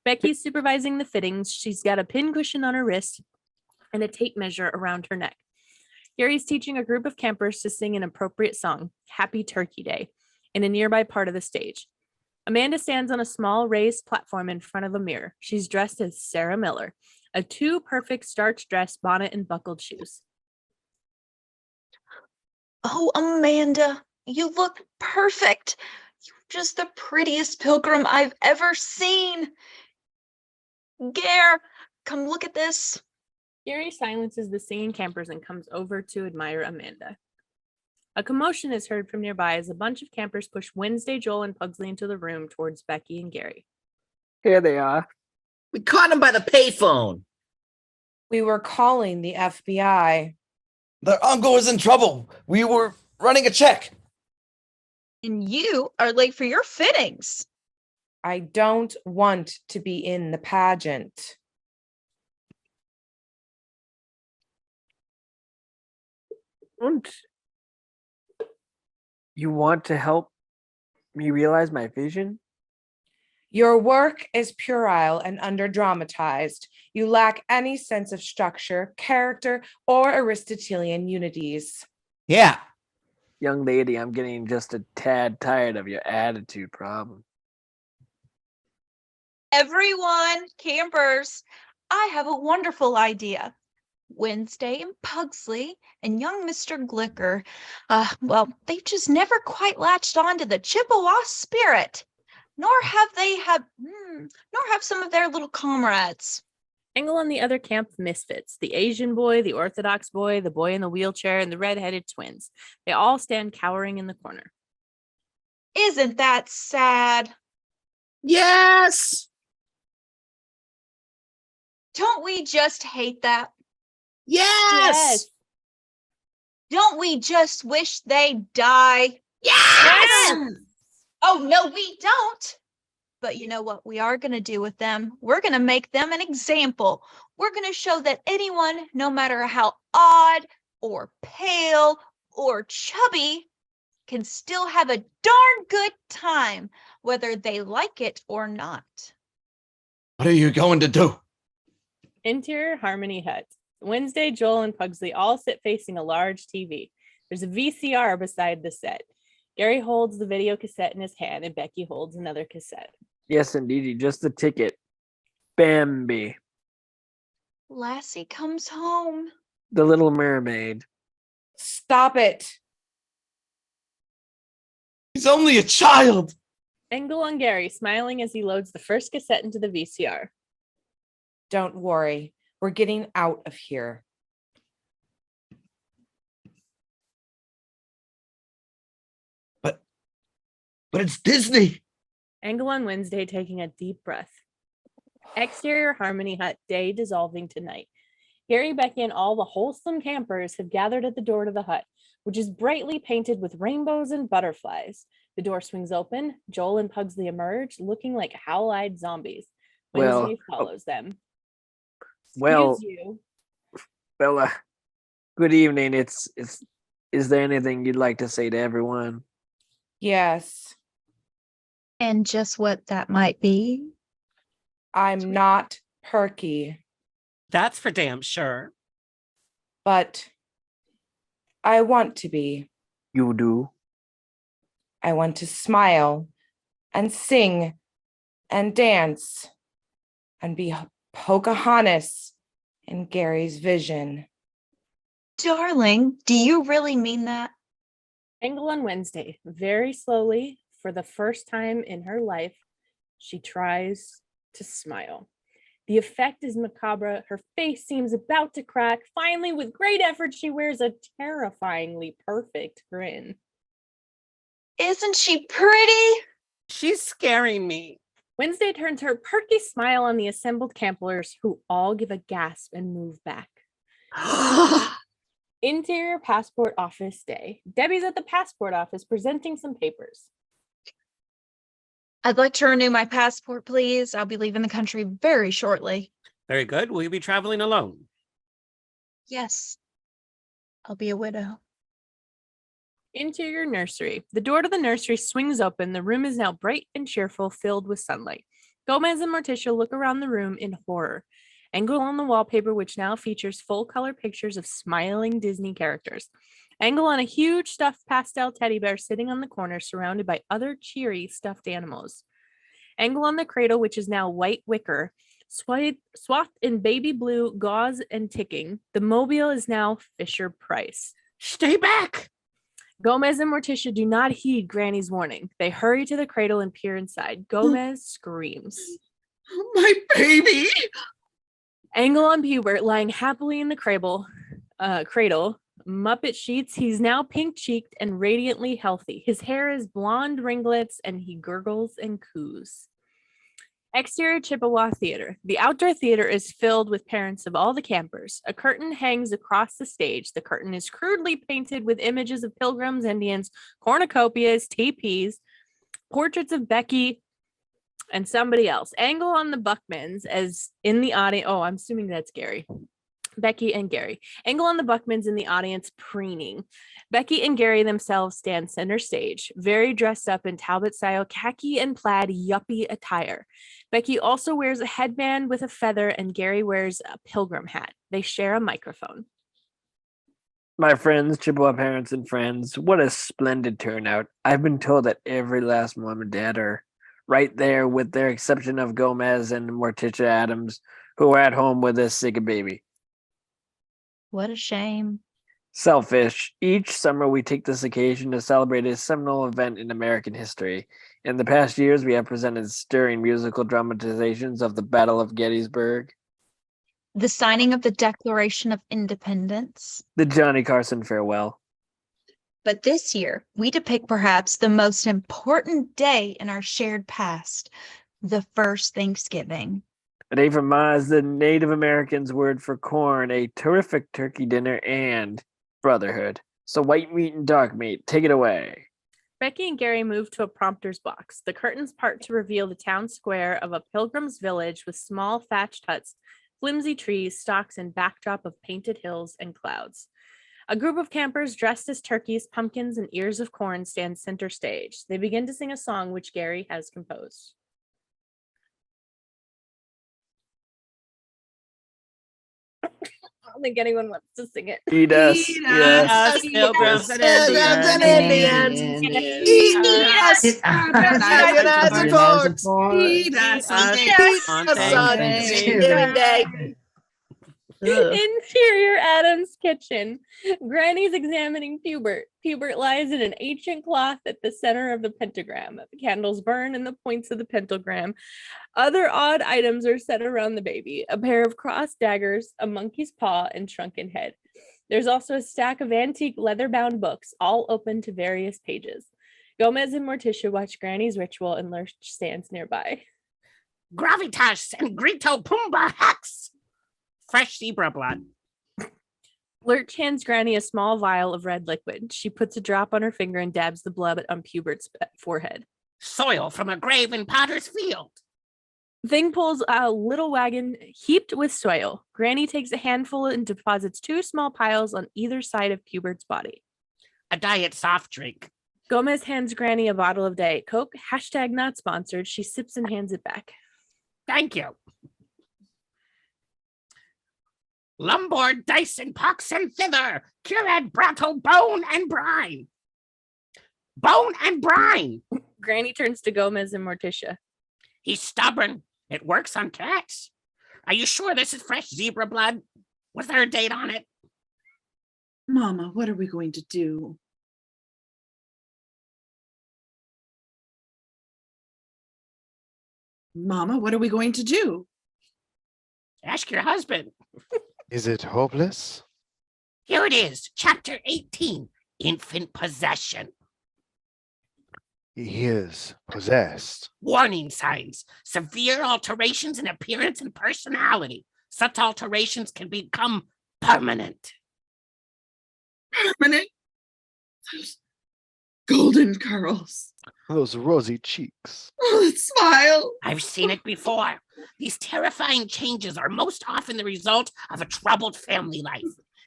Becky's supervising the fittings. She's got a pin cushion on her wrist and a tape measure around her neck. Gary's teaching a group of campers to sing an appropriate song, Happy Turkey Day, in a nearby part of the stage. Amanda stands on a small raised platform in front of a mirror. She's dressed as Sarah Miller, a too-perfect starched dress, bonnet, and buckled shoes. Oh, Amanda, you look perfect. You're just the prettiest pilgrim I've ever seen. Gare, come look at this. Gary silences the singing campers and comes over to admire Amanda. A commotion is heard from nearby as a bunch of campers push Wednesday, Joel, and Pugsley into the room towards Becky and Gary. Here they are. We caught him by the payphone. We were calling the FBI. Their uncle is in trouble. We were running a check. And you are late for your fittings. I don't want to be in the pageant. And you want to help me realize my vision? Your work is puerile and under-dramatized. You lack any sense of structure, character, or Aristotelian unities. Yeah. Young lady, I'm getting just a tad tired of your attitude problem. Everyone, campers, I have a wonderful idea. Wednesday and Pugsley and young Mr. Glicker, well, they've just never quite latched on to the Chippewa spirit. Nor have some of their little comrades. Angle on the other camp of misfits, the Asian boy, the Orthodox boy, the boy in the wheelchair, and the red-headed twins. They all stand cowering in the corner. Isn't that sad? Yes. Don't we just hate that? Yes. Don't we just wish they'd die? Yes. Oh, no, we don't. But you know what we are going to do with them? We're going to make them an example. We're going to show that anyone, no matter how odd or pale or chubby, can still have a darn good time, whether they like it or not. What are you going to do? Interior Harmony Hut. Wednesday, Joel and Pugsley all sit facing a large TV. There's a VCR beside the set. Gary holds the video cassette in his hand and Becky holds another cassette. Yes, indeed, just the ticket. Bambi, Lassie comes home. the Little Mermaid. Stop it. He's only a child. Engel on Gary, smiling as he loads the first cassette into the VCR. Don't worry. We're getting out of here. But it's Disney. Engel on Wednesday, taking a deep breath. Exterior Harmony Hut, day dissolving to night. Gary, Becky, and all the wholesome campers have gathered at the door to the hut, which is brightly painted with rainbows and butterflies. The door swings open. Joel and Pugsley emerge, looking like howl-eyed zombies. Wednesday follows them. Well, Excuse you. Well, good evening. Is there anything you'd like to say to everyone? Yes, And just what that might be. I'm not perky, That's for damn sure. but I want to be. You do. I want to smile and sing and dance and be Pocahontas in Gary's vision. Darling, do you really mean that? Engel on Wednesday, very slowly, for the first time in her life, she tries to smile. The effect is macabre. Her face seems about to crack. Finally, with great effort, she wears a terrifyingly perfect grin. Isn't she pretty? She's scaring me. Wednesday turns her perky smile on the assembled campers, who all give a gasp and move back. Interior Passport Office Day. Debbie's at the passport office presenting some papers. I'd like to renew my passport, please. I'll be leaving the country very shortly. Very good. Will you be traveling alone? Yes, I'll be a widow. Interior Nursery. The door to the nursery swings open. The room is now bright and cheerful, filled with sunlight. Gomez and Morticia look around the room in horror. Angle on the wallpaper, which now features full-color pictures of smiling Disney characters. Angle on a huge stuffed pastel teddy bear sitting on the corner, surrounded by other cheery stuffed animals. Angle on the cradle, which is now white wicker, swathed in baby blue gauze and ticking. The mobile is now Fisher-Price. Stay back! Gomez and Morticia do not heed Granny's warning. They hurry to the cradle and peer inside. Gomez screams. My baby. Angle on Pubert, lying happily in the cradle, Muppet sheets. He's now pink-cheeked and radiantly healthy. His hair is blonde ringlets, and he gurgles and coos. Exterior Chippewa Theater. The outdoor theater is filled with parents of all the campers. A curtain hangs across the stage. The curtain is crudely painted with images of pilgrims, Indians, cornucopias, teepees, portraits of Becky and somebody else. Angle on the Buckmans as in the audience. Oh, I'm assuming that's Gary. Becky and Gary. Angle on the Buckmans in the audience preening. Becky and Gary themselves stand center stage, very dressed up in Talbot style khaki and plaid yuppie attire. Becky also wears a headband with a feather, and Gary wears a pilgrim hat. They share a microphone. My friends, Chippewa parents, and friends, what a splendid turnout. I've been told that every last mom and dad are right there, with their exception of Gomez and Morticia Addams, who are at home with a sick baby. What a shame. Selfish. Each summer, we take this occasion to celebrate a seminal event in American history. In the past years, we have presented stirring musical dramatizations of the Battle of Gettysburg, The signing of the Declaration of Independence. the Johnny Carson farewell. But this year, we depict perhaps the most important day in our shared past, the first Thanksgiving. A day from Ma is the Native Americans' word for corn, a terrific turkey dinner, and brotherhood. So white meat and dark meat, take it away. Becky and Gary move to a prompter's box. The curtains part to reveal the town square of a pilgrim's village with small thatched huts, flimsy trees, stalks, and backdrop of painted hills and clouds. A group of campers dressed as turkeys, pumpkins, and ears of corn stand center stage. They begin to sing a song which Gary has composed. I don't think anyone wants to sing it. Eat us. Eat Yes. us. Us, pilgrims and Pilgrims and Indians. Indians. Eat us. us. United Forks. Eat us Us on on Thanksgiving Day. Interior Addams kitchen. Granny's examining Pubert. Pubert lies in an ancient cloth at the center of the pentagram. The candles burn in the points of the pentagram. Other odd items are set around the baby. A pair of crossed daggers, a monkey's paw, and shrunken head. There's also a stack of antique leather-bound books, all open to various pages. Gomez and Morticia watch Granny's ritual, and Lurch stands nearby. Gravitas and Grito Pumba Hex. Fresh zebra blood. Lurch hands Granny a small vial of red liquid. She puts a drop on her finger and dabs the blood on Pubert's forehead. Soil from a grave in Potter's Field. Thing pulls a little wagon heaped with soil. Granny takes a handful and deposits 2 small piles on either side of Pubert's body. A diet soft drink. Gomez hands Granny a bottle of Diet Coke. # not sponsored. She sips and hands it back. Thank you. Lombard, Dyson, Pox, and Thither. Cured Brattle, Bone, and Brine. Bone and Brine. Granny turns to Gomez and Morticia. He's stubborn. It works on cats. Are you sure this is fresh zebra blood? Was there a date on it? Mama, what are we going to do? Mama, what are we going to do? Ask your husband. Is it hopeless? Here it is, chapter 18, Infant Possession. He is possessed. Warning signs, severe alterations in appearance and personality. Such alterations can become permanent. Permanent? Those golden curls. Those rosy cheeks. Oh, that smile. I've seen it before. These terrifying changes are most often the result of a troubled family life,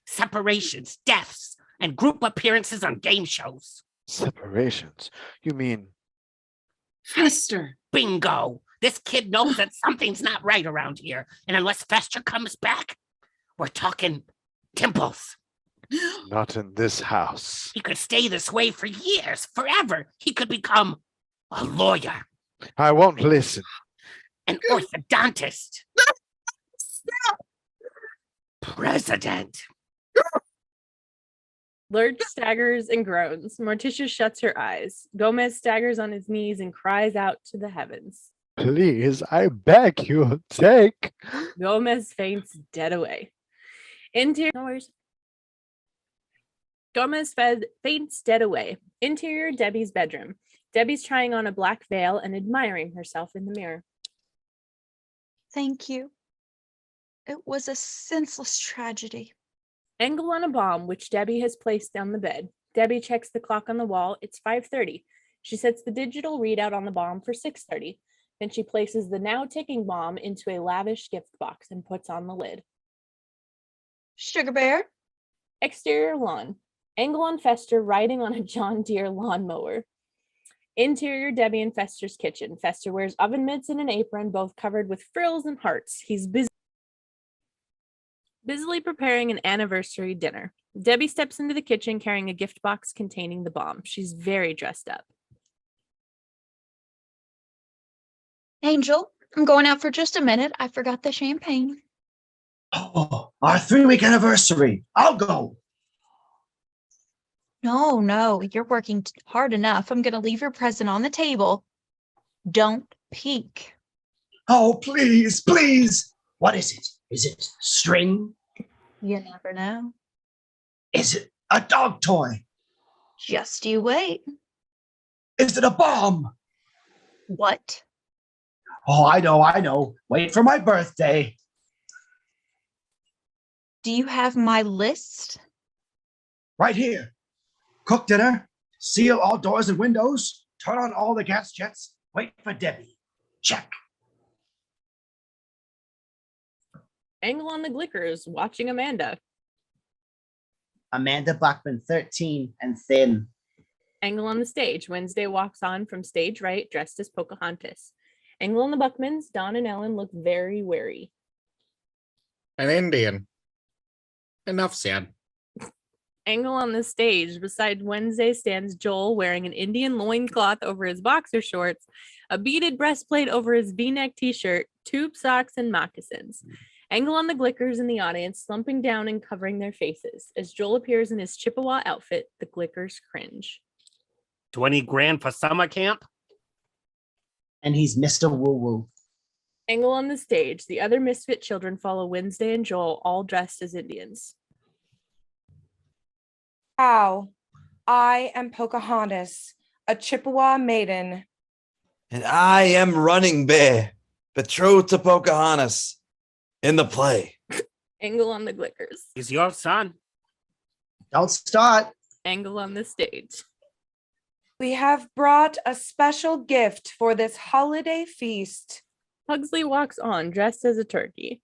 separations, deaths, and group appearances on game shows. Separations? You mean? Fester. Bingo! This kid knows that something's not right around here, and unless Fester comes back, we're talking dimples. Not in this house. He could stay this way for years, forever. He could become a lawyer, I won't listen. an orthodontist, president. Lurch staggers and groans. Morticia shuts her eyes. Gomez staggers on his knees and cries out to the heavens. Please, I beg you, take. Gomez faints dead away. Interior. Gomez faints dead away. Interior Debbie's bedroom. Debbie's trying on a black veil and admiring herself in the mirror. Thank you. It was a senseless tragedy. Angle on a bomb, which Debbie has placed on the bed. Debbie checks the clock on the wall. It's 5:30. She sets the digital readout on the bomb for 6:30. Then she places the now ticking bomb into a lavish gift box and puts on the lid. Sugar Bear? Exterior lawn. Angle on Fester riding on a John Deere lawnmower. Interior Debbie and Fester's kitchen. Fester wears oven mitts and an apron, both covered with frills and hearts. He's busily preparing an anniversary dinner. Debbie steps into the kitchen carrying a gift box containing the bomb. She's very dressed up. Angel, I'm going out for just a minute. I forgot the champagne. Oh, our 3-week anniversary. I'll go. No, you're working hard enough. I'm going to leave your present on the table. Don't peek. Oh, please, please. What is it? Is it string? You never know. Is it a dog toy? Just you wait. Is it a bomb? What? Oh, I know. Wait for my birthday. Do you have my list? Right here. Cook dinner, seal all doors and windows, turn on all the gas jets, wait for Debbie. Check. Angle on the Glickers, watching Amanda. Amanda Bachman, 13 and thin. Angle on the stage. Wednesday walks on from stage right, dressed as Pocahontas. Angle on the Buckmans. Don and Ellen look very wary. An Indian. Enough said. Angle on the stage. Beside Wednesday stands Joel wearing an Indian loincloth over his boxer shorts, a beaded breastplate over his V-neck t-shirt, tube socks, and moccasins. Angle on the Glickers in the audience, slumping down and covering their faces. As Joel appears in his Chippewa outfit, the Glickers cringe. 20 grand for summer camp? And he's Mr. Woo Woo. Angle on the stage. The other misfit children follow Wednesday and Joel, all dressed as Indians. How? I am Pocahontas, a Chippewa maiden. And I am Running Bear, betrothed to Pocahontas in the play. Angle on the Glickers. He's your son. Don't start. Angle on the stage. We have brought a special gift for this holiday feast. Pugsley walks on, dressed as a turkey.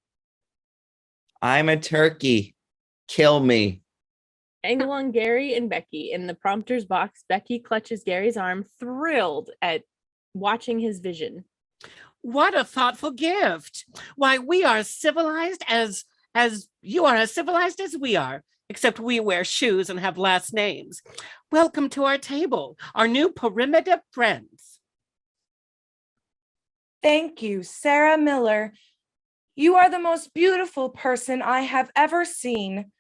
I'm a turkey. Kill me. Angle on Gary and Becky. In the prompter's box, Becky clutches Gary's arm, thrilled at watching his vision. What a thoughtful gift. Why, we are civilized as you are as civilized as we are, except we wear shoes and have last names. Welcome to our table, our new perimeter friends. Thank you, Sarah Miller. You are the most beautiful person I have ever seen.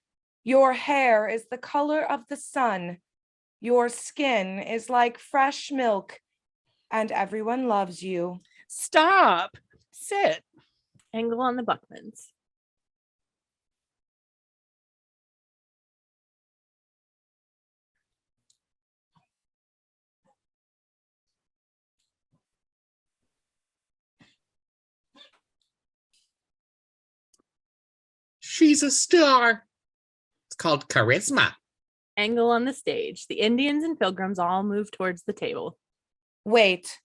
Your hair is the color of the sun. Your skin is like fresh milk, and everyone loves you. Stop. Sit. Angle on the Buckmans. She's a star. It's called charisma. Angle on the stage. The Indians and Pilgrims all move towards the table. Wait.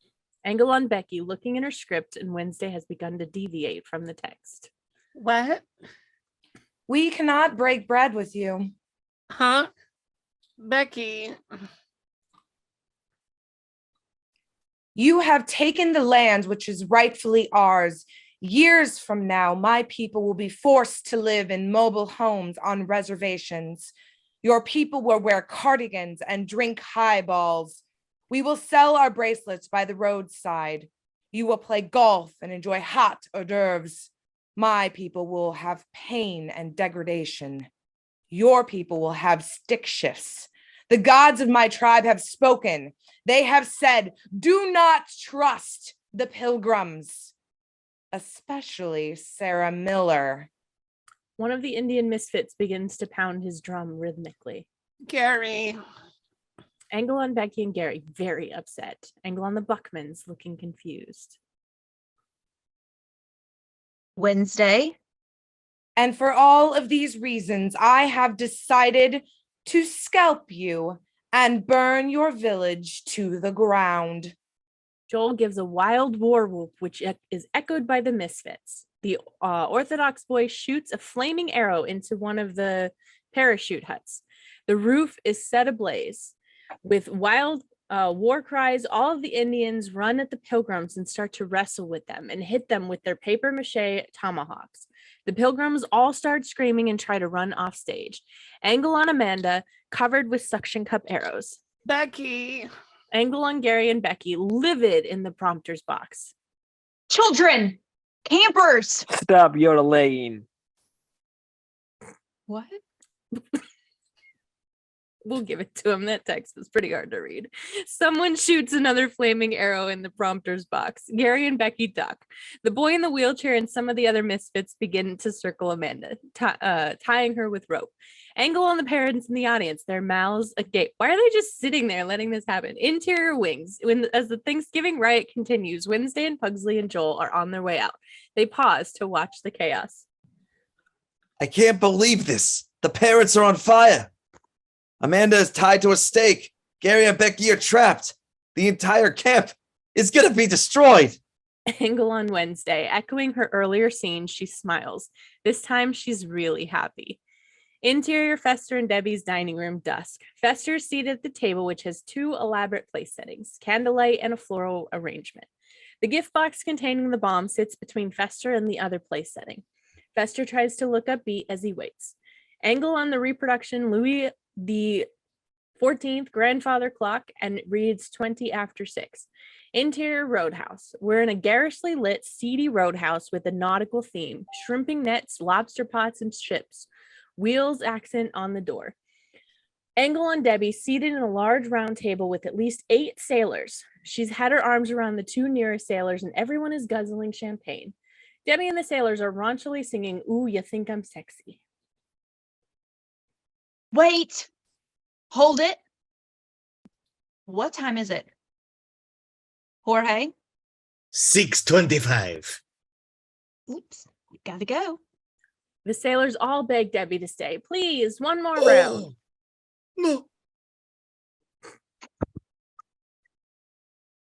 Angle on Becky, looking in her script, and Wednesday has begun to deviate from the text. What? We cannot break bread with you. Huh? Becky. You have taken the land which is rightfully ours. Years from now, my people will be forced to live in mobile homes on reservations. Your people will wear cardigans and drink highballs. We will sell our bracelets by the roadside. You will play golf and enjoy hot hors d'oeuvres. My people will have pain and degradation. Your people will have stick shifts. The gods of my tribe have spoken. They have said, do not trust the pilgrims, especially Sarah Miller. One of the Indian misfits begins to pound his drum rhythmically. Gary. Angle on Becky and Gary, very upset. Angle on the Buckmans, looking confused. Wednesday. And for all of these reasons, I have decided to scalp you and burn your village to the ground. Joel gives a wild war whoop, which is echoed by the misfits. The Orthodox boy shoots a flaming arrow into one of the parachute huts. The roof is set ablaze. With wild war cries, all of the Indians run at the pilgrims and start to wrestle with them and hit them with their paper mache tomahawks. The pilgrims all start screaming and try to run off stage. Angle on Amanda, covered with suction cup arrows. Becky. Angle on Gary and Becky, livid in the prompter's box. Children, campers. Stop yodeling. What? We'll give it to him. That text was pretty hard to read. Someone shoots another flaming arrow in the prompter's box. Gary and Becky duck. The boy in the wheelchair and some of the other misfits begin to circle Amanda, tying her with rope. Angle on the parents in the audience, their mouths agape. Why are they just sitting there letting this happen? Interior wings. As the Thanksgiving riot continues, Wednesday and Pugsley and Joel are on their way out. They pause to watch the chaos. I can't believe this. The parents are on fire. Amanda is tied to a stake. Gary and Becky are trapped. The entire camp is going to be destroyed. Angle on Wednesday. Echoing her earlier scene, she smiles. This time, she's really happy. Interior Fester and Debbie's dining room, dusk. Fester is seated at the table, which has 2 elaborate place settings, candlelight and a floral arrangement. The gift box containing the bomb sits between Fester and the other place setting. Fester tries to look upbeat as he waits. Angle on the reproduction, Louis the 14th grandfather clock, and it reads 20 after 6. Interior roadhouse. We're in a garishly lit, seedy roadhouse with a nautical theme. Shrimping nets, lobster pots, and ships. Wheels accent on the door. Angle on Debbie, seated in a large round table with at least 8 sailors. She's had her arms around the 2 nearest sailors, and everyone is guzzling champagne. Debbie and the sailors are raunchily singing, "Ooh, you think I'm sexy." Wait. Hold it. What time is it? Jorge? 6:25. Oops. Gotta go. The sailors all beg Debbie to stay. Please, one more round. No.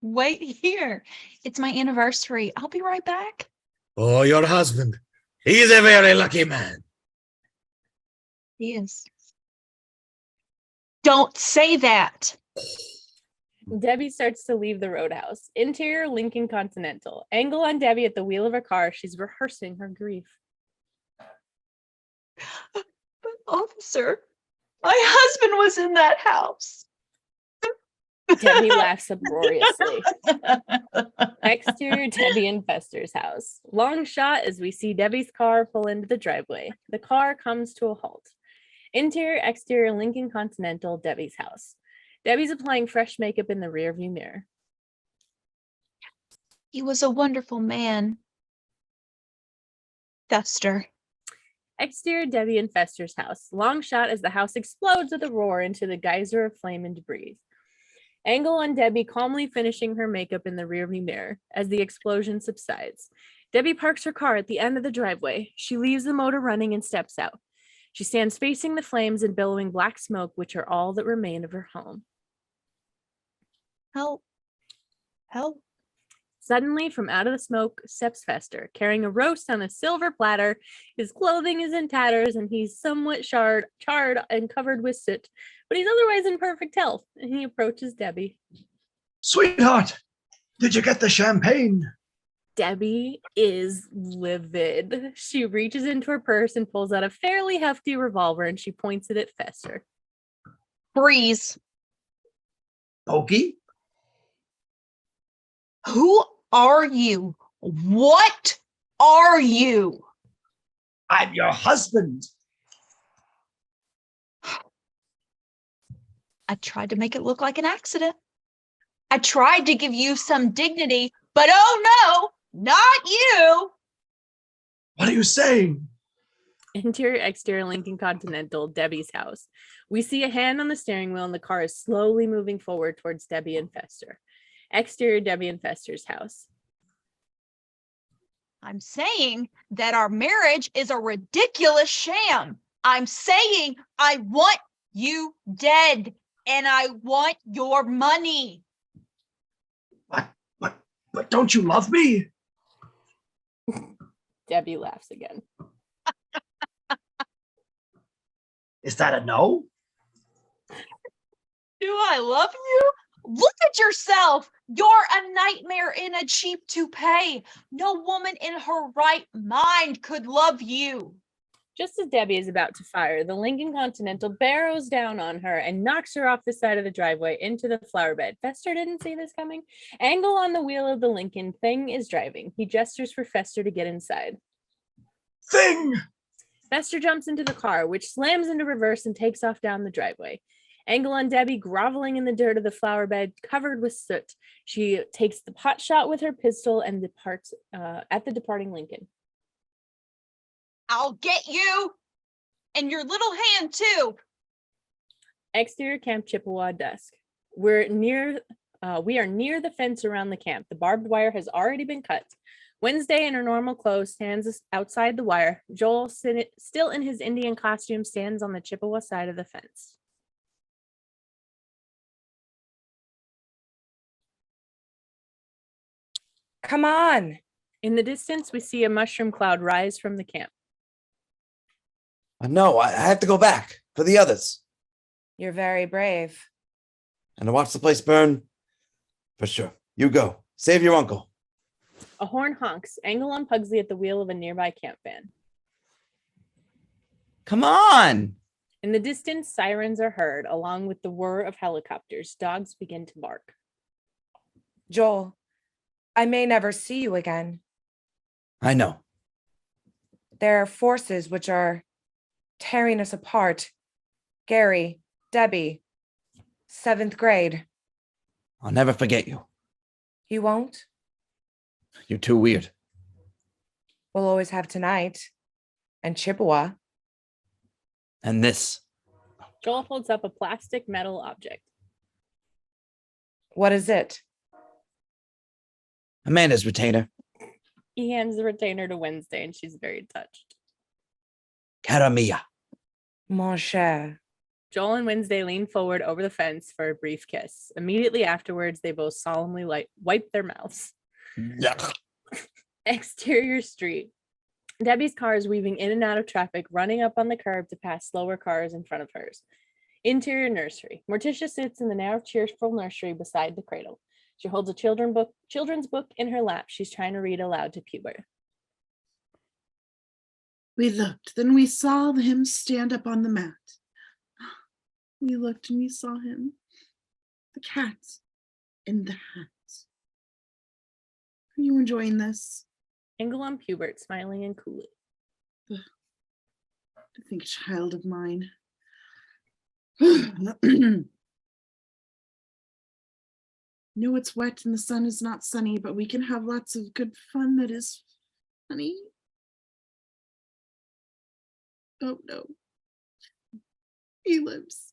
Wait here. It's my anniversary. I'll be right back. Oh, your husband. He's a very lucky man. He is. Don't say that. Debbie starts to leave the roadhouse. Interior Lincoln Continental. Angle on Debbie at the wheel of her car. She's rehearsing her grief. But officer, my husband was in that house. Debbie laughs uproariously. Exterior Debbie and Fester's house. Long shot as we see Debbie's car pull into the driveway. The car comes to a halt. Interior, exterior, Lincoln Continental, Debbie's house. Debbie's applying fresh makeup in the rearview mirror. He was a wonderful man. Fester. Exterior, Debbie and Fester's house. Long shot as the house explodes with a roar into the geyser of flame and debris. Angle on Debbie calmly finishing her makeup in the rearview mirror as the explosion subsides. Debbie parks her car at the end of the driveway. She leaves the motor running and steps out. She stands facing the flames and billowing black smoke, which are all that remain of her home. Help. Help. Suddenly, from out of the smoke steps Fester, carrying a roast on a silver platter. His clothing is in tatters, and he's somewhat charred and covered with soot, but he's otherwise in perfect health. And he approaches Debbie. Sweetheart, did you get the champagne? Debbie is livid. She reaches into her purse and pulls out a fairly hefty revolver, and she points it at Fester. Freeze. Pokey? Who are you? What are you? I'm your husband. I tried to make it look like an accident. I tried to give you some dignity, but oh no, not you. What are you saying? Interior, exterior, Lincoln Continental, Debbie's house. We see a hand on the steering wheel and the car is slowly moving forward towards Debbie and Fester. Exterior, Debbie and Fester's house. I'm saying that our marriage is a ridiculous sham. I'm saying I want you dead and I want your money. But don't you love me? Debbie laughs again. Is that a no? Do I love you? Look at yourself. You're a nightmare in a cheap toupee. No woman in her right mind could love you. Just as Debbie is about to fire, the Lincoln Continental barrows down on her and knocks her off the side of the driveway into the flower bed. Fester didn't see this coming. Angle on the wheel of the Lincoln. Thing is driving. He gestures for Fester to get inside. Thing! Fester jumps into the car, which slams into reverse and takes off down the driveway. Angle on Debbie, groveling in the dirt of the flower bed, covered with soot. She takes the pot shot with her pistol and departs at the departing Lincoln. I'll get you and your little hand too. Exterior Camp Chippewa dusk. We are near the fence around the camp. The barbed wire has already been cut. Wednesday, in her normal clothes, stands outside the wire. Joel, still in his Indian costume, stands on the Chippewa side of the fence. Come on. In the distance, we see a mushroom cloud rise from the camp. No, I have to go back for the others. You're very brave. And to watch the place burn? For sure. You go. Save your uncle. A horn honks. Angle on Pugsley at the wheel of a nearby camp van. Come on! In the distance, sirens are heard, along with the whir of helicopters. Dogs begin to bark. Joel, I may never see you again. I know. There are forces which are tearing us apart. Gary, Debbie, 7th grade. I'll never forget you. You won't? You're too weird. We'll always have tonight. And Chippewa. And this. Joel holds up a plastic metal object. What is it? Amanda's retainer. He hands the retainer to Wednesday, and she's very touched. Cara mia. Mon cher. Joel and Wednesday lean forward over the fence for a brief kiss. Immediately afterwards, they both solemnly wipe their mouths. Yuck. Exterior street. Debbie's car is weaving in and out of traffic, running up on the curb to pass slower cars in front of hers. Interior nursery. Morticia sits in the now cheerful nursery beside the cradle. She holds a children's book in her lap. She's trying to read aloud to Pubert. We looked, then we saw him stand up on the mat. We looked and we saw him. The cat in the hat. Are you enjoying this? Angle on Pubert, smiling and coolly. To think, child of mine. No, it's wet and the sun is not sunny, but we can have lots of good fun that is funny. Oh no. He lives.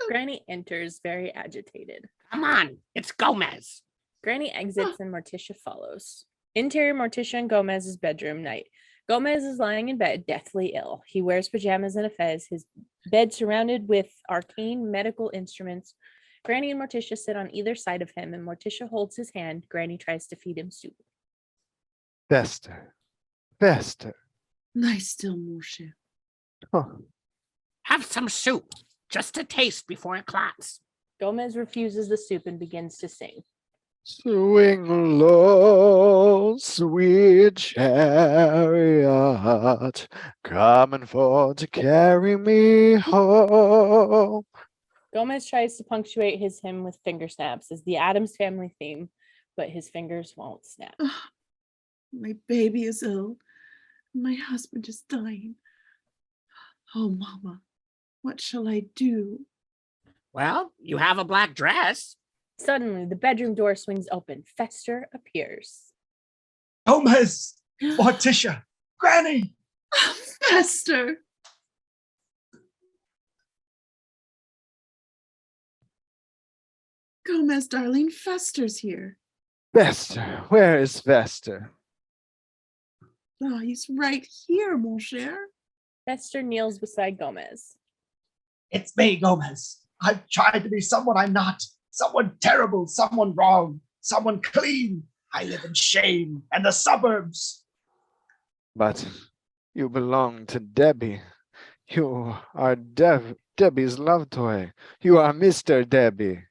Oh. Granny enters, very agitated. Come on, it's Gomez. Granny exits and Morticia follows. Interior Morticia and Gomez's bedroom night. Gomez is lying in bed, deathly ill. He wears pajamas and a fez, his bed surrounded with arcane medical instruments. Granny and Morticia sit on either side of him, and Morticia holds his hand. Granny tries to feed him soup. Vester. Vester. Lie still, Moshe. Oh, Have some soup, just a taste before it clots. Gomez refuses the soup and begins to sing. swing low, sweet chariot, coming for to carry me home. Gomez tries to punctuate his hymn with finger snaps as the Addams family theme, but his fingers won't snap. My baby is ill. My husband is dying. Oh, Mama, what shall I do? Well, you have a black dress. Suddenly, the bedroom door swings open. Fester appears. Gomez! Morticia! Granny! Fester! Gomez, darling, Fester's here. Vester, where is Vester? Oh, he's right here, mon cher. Fester kneels beside Gomez. It's me, Gomez. I've tried to be someone I'm not. Someone terrible, someone wrong, someone clean. I live in shame and the suburbs. But you belong to Debbie. You are Debbie's love toy. You are Mr. Debbie.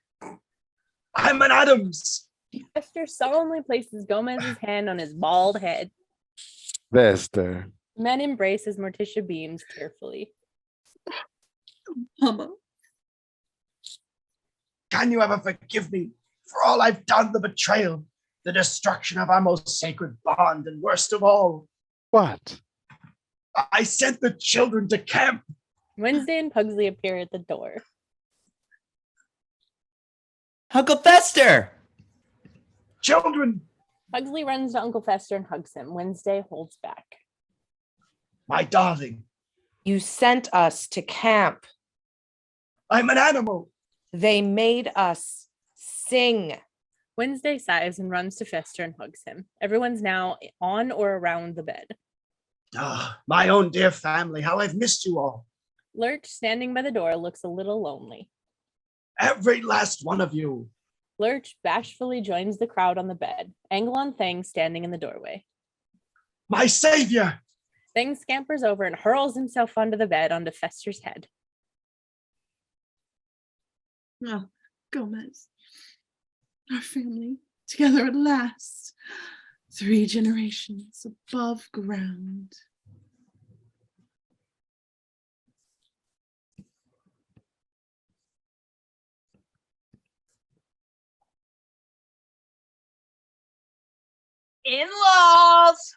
I'm an Addams. Fester solemnly places Gomez's hand on his bald head. Vester. Men embrace as Morticia beams tearfully. Mama. Can you ever forgive me for all I've done, the betrayal, the destruction of our most sacred bond, and worst of all, What? I sent the children to camp. Wednesday and Pugsley appear at the door. Uncle Fester! Children, Pugsley runs to Uncle Fester and hugs him. Wednesday holds back. my darling, You sent us to camp. I'm an animal. They made us sing. Wednesday sighs and runs to Fester and hugs him. Everyone's now on or around the bed. Ah, my own dear family, how I've missed you all. Lurch, standing by the door, looks a little lonely. Every last one of you. Lurch bashfully joins the crowd on the bed. Anglon Thang standing in the doorway. My savior. Thang scampers over and hurls himself onto the bed onto Fester's head. Oh, Gomez. Our family, together at last. 3 generations above ground. In-laws.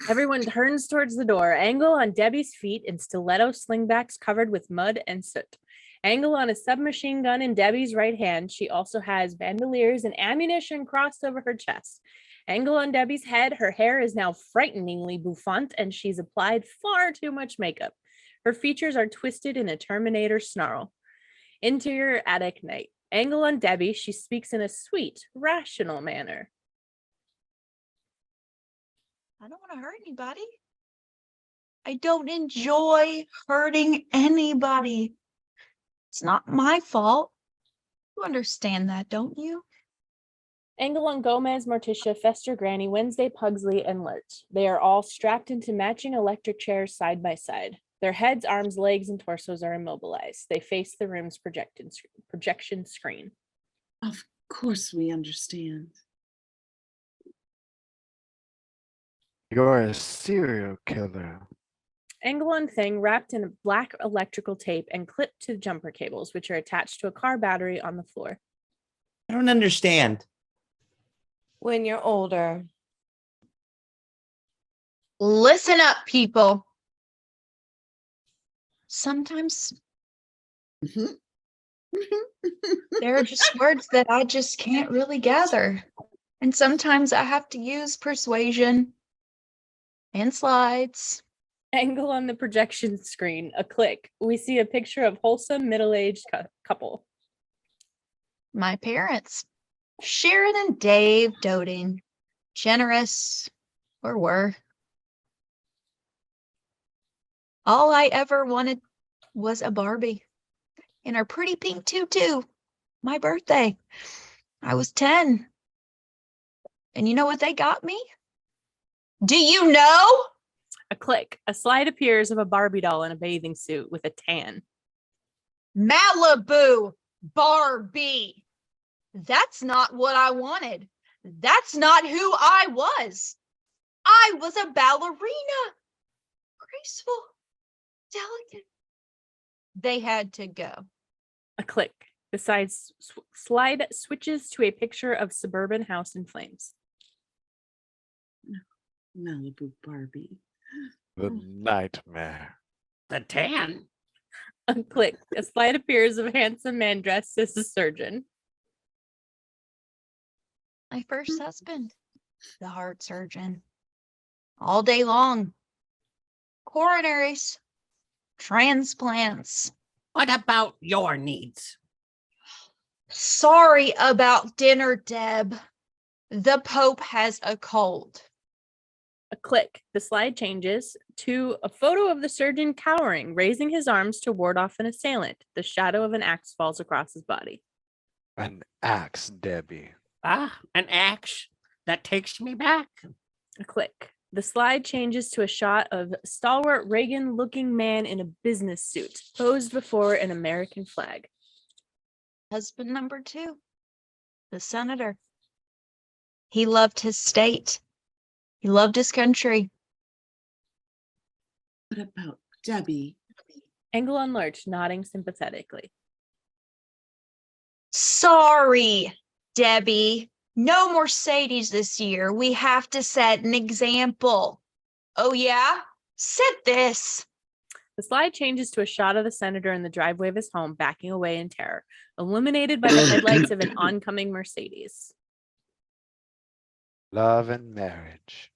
Everyone turns towards the door. Angle on Debbie's feet in stiletto slingbacks covered with mud and soot. Angle on a submachine gun in Debbie's right hand. She also has bandoliers and ammunition crossed over her chest. Angle on Debbie's head. Her hair is now frighteningly bouffant, and she's applied far too much makeup. Her features are twisted in a Terminator snarl. Interior attic night. Angle on Debbie. She speaks in a sweet, rational manner. I don't want to hurt anybody. I don't enjoy hurting anybody. It's not my fault. You understand that, don't you? Angle on Gomez, Morticia, Fester, Granny, Wednesday, Pugsley, and Lurch. They are all strapped into matching electric chairs side by side. Their heads, arms, legs, and torsos are immobilized. They face the room's projection screen. Of course we understand. You're a serial killer. Angle on Thing wrapped in black electrical tape and clipped to jumper cables, which are attached to a car battery on the floor. I don't understand. When you're older. Listen up, people. Sometimes there are just words that I just can't really gather. And sometimes I have to use persuasion and slides. Angle on the projection screen, a click. We see a picture of wholesome middle-aged couple. My parents, Sharon and Dave, doting, generous, or were. All I ever wanted was a Barbie in her pretty pink tutu. My birthday. I was 10. And you know what they got me? Do you know? A click. A slide appears of a Barbie doll in a bathing suit with a tan. Malibu Barbie. That's not what I wanted. That's not who I was. I was a ballerina. Graceful, delicate. They had to go. A click. The slide switches to a picture of suburban house in flames. Malibu Barbie. The nightmare. The tan. A click. A slide appears of a handsome man dressed as a surgeon. My first husband, the heart surgeon. All day long. Coronaries, transplants. What about your needs? Sorry about dinner, Deb. The Pope has a cold. A click. The slide changes to a photo of the surgeon cowering, raising his arms to ward off an assailant. The shadow of an axe falls across his body. An axe, Debbie. Ah, an axe that takes me back. A click. The slide changes to a shot of a stalwart Reagan-looking man in a business suit, posed before an American flag. Husband number 2, the senator. He loved his state. He loved his country. What about Debbie? Engel on Lurch, nodding sympathetically. Sorry, Debbie. No more Sadies this year. We have to set an example. Oh, yeah? Set this. The slide changes to a shot of the senator in the driveway of his home, backing away in terror, illuminated by the headlights of an oncoming Mercedes. Love and marriage.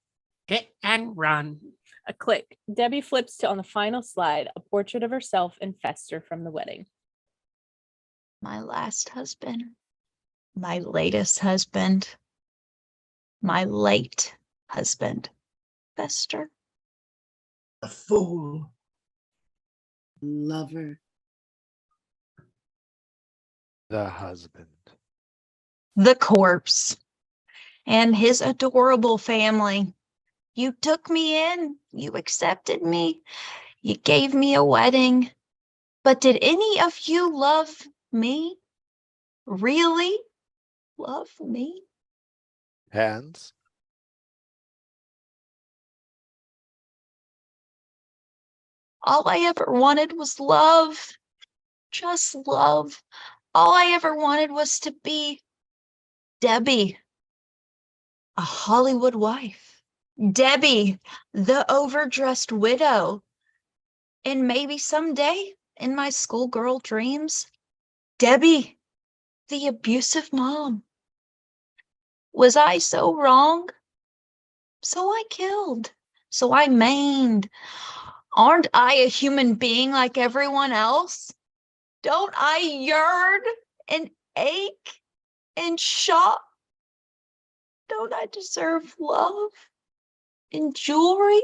Hit and run. A click. Debbie flips to, on the final slide, a portrait of herself and Fester from the wedding. My last husband. My latest husband. My late husband. Fester. The fool. Lover. The husband. The corpse. And his adorable family. You took me in. You accepted me. You gave me a wedding. But did any of you love me? Really love me? Hands. All I ever wanted was love. Just love. All I ever wanted was to be Debbie, a Hollywood wife. Debbie, the overdressed widow. And maybe someday, in my schoolgirl dreams, Debbie, the abusive mom. Was I so wrong? So I killed. So I maimed. Aren't I a human being like everyone else? Don't I yearn and ache and shock? Don't I deserve love and jewelry?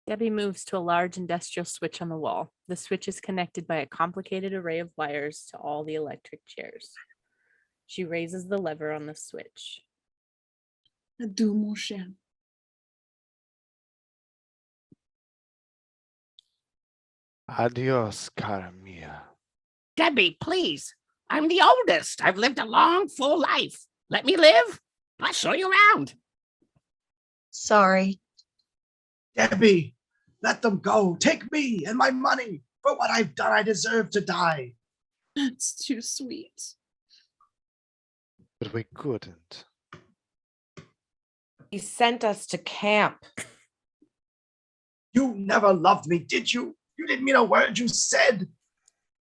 Debbie moves to a large industrial switch on the wall. The switch is connected by a complicated array of wires to all the electric chairs. She raises the lever on the switch. Adieu, mon cher. Adios, cara mia. Debbie, please. I'm the oldest. I've lived a long, full life. Let me live. I'll show you around. Sorry. Debbie, let them go. Take me and my money. For what I've done, I deserve to die. That's too sweet. But we couldn't. He sent us to camp. You never loved me, did you? You didn't mean a word you said.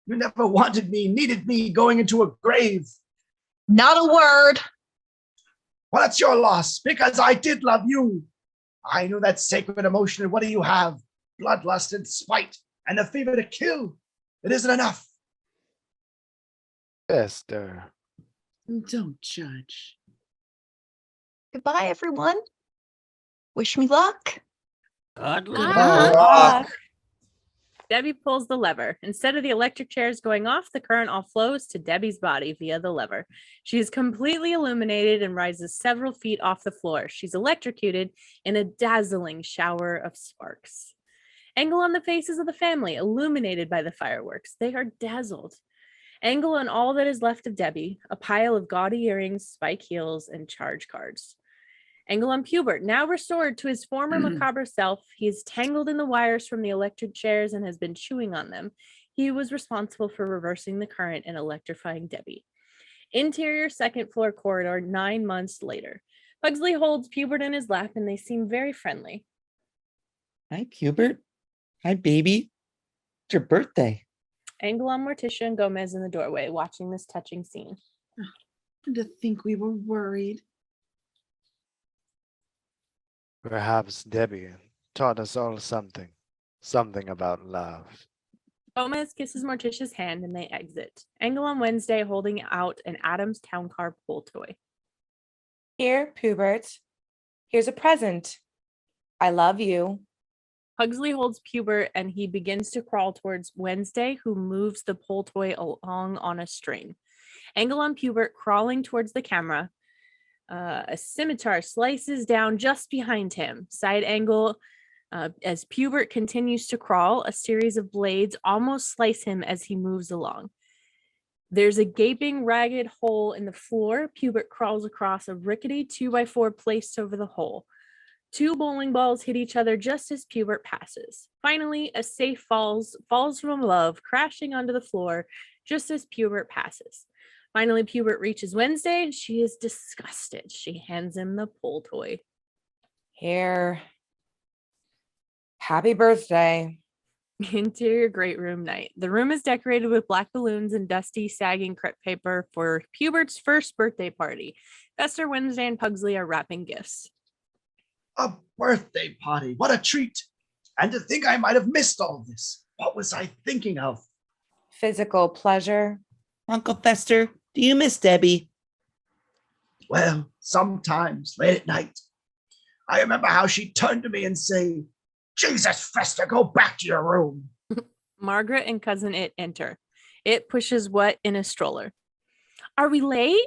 You never wanted me, needed me going into a grave. Not a word. Well, that's your loss, because I did love you. I knew that sacred emotion, and what do you have? Bloodlust and spite, and the fever to kill. It isn't enough. Fester. Don't judge. Goodbye, everyone. Wish me luck. Good luck. Debbie pulls the lever. Instead of the electric chairs going off, the current all flows to Debbie's body via the lever. She is completely illuminated and rises several feet off the floor. She's electrocuted in a dazzling shower of sparks. Angle on the faces of the family, illuminated by the fireworks. They are dazzled. Angle on all that is left of Debbie, a pile of gaudy earrings, spike heels, and charge cards. Angle on Pubert, now restored to his former macabre self. He is tangled in the wires from the electric chairs and has been chewing on them. He was responsible for reversing the current and electrifying Debbie. Interior second floor corridor 9 months later. Pugsley holds Pubert in his lap and they seem very friendly. Hi, Pubert. Hi, baby. It's your birthday. Angle on Morticia and Gomez in the doorway, watching this touching scene. And to think we were worried. Perhaps Debbie taught us all something. Something about love. Gomez kisses Morticia's hand and they exit. Angle on Wednesday holding out an Addams town car pull toy. Here, Pubert. Here's a present. I love you. Pugsley holds Pubert and he begins to crawl towards Wednesday, who moves the pull toy along on a string. Angle on Pubert crawling towards the camera. A scimitar slices down just behind him. Side angle as Pubert continues to crawl. A series of blades almost slice him as he moves along. There's a gaping, ragged hole in the floor. Pubert crawls across a rickety 2x4 placed over the hole. 2 bowling balls hit each other just as Pubert passes. Finally, a safe falls from above, crashing onto the floor just as Pubert passes. Finally, Pubert reaches Wednesday and she is disgusted. She hands him the pull toy. Here. Happy birthday. Interior great room night. The room is decorated with black balloons and dusty, sagging crepe paper for Pubert's first birthday party. Fester, Wednesday, and Pugsley are wrapping gifts. A birthday party. What a treat. And to think I might have missed all this. What was I thinking of? Physical pleasure. Uncle Fester, do you miss Debbie? Well, sometimes late at night, I remember how she'd turn to me and say, Jesus, Fester, go back to your room. Margaret and cousin It enter. It pushes What in a stroller. Are we late?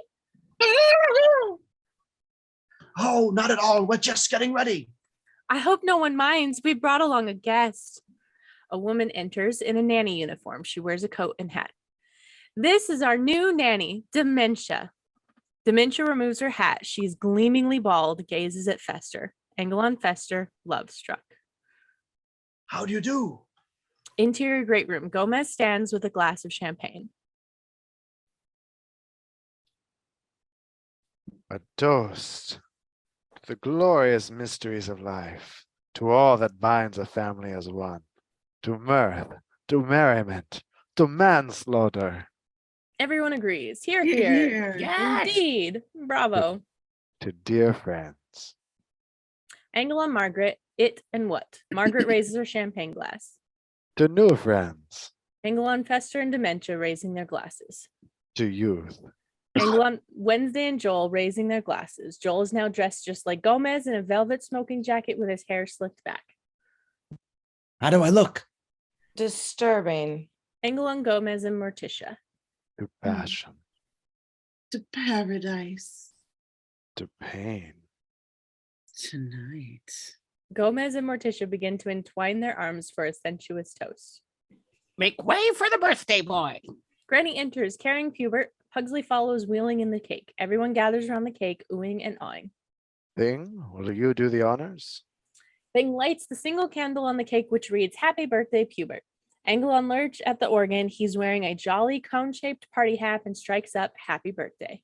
Oh, not at all. We're just getting ready. I hope no one minds. We brought along a guest. A woman enters in a nanny uniform. She wears a coat and hat. This is our new nanny, Dementia. Dementia removes her hat. She's gleamingly bald, gazes at Fester. Angle on Fester, love struck. How do you do? Interior great room. Gomez stands with a glass of champagne. A toast to the glorious mysteries of life, to all that binds a family as one, to mirth, to merriment, to manslaughter. Everyone agrees. Here, Hear, here. hear. Yes. Indeed. Bravo. To dear friends. Angle on Margaret, It and What. Margaret raises her champagne glass. To new friends. Angle on Fester and Dementia raising their glasses. To youth. Angle on Wednesday and Joel raising their glasses. Joel is now dressed just like Gomez in a velvet smoking jacket with his hair slicked back. How do I look? Disturbing. Angle on Gomez and Morticia. To passion. To paradise To pain. tonight. Gomez and Morticia begin to entwine their arms for a sensuous toast. Make way for the birthday boy. Granny enters carrying Pubert. Pugsley follows wheeling in the cake. Everyone gathers around the cake, oohing and awing. Thing, will you do the honors? Bing lights the single candle on the cake, which reads, Happy Birthday, Pubert. Angle on Lurch at the organ. He's wearing a jolly cone-shaped party hat and strikes up Happy Birthday.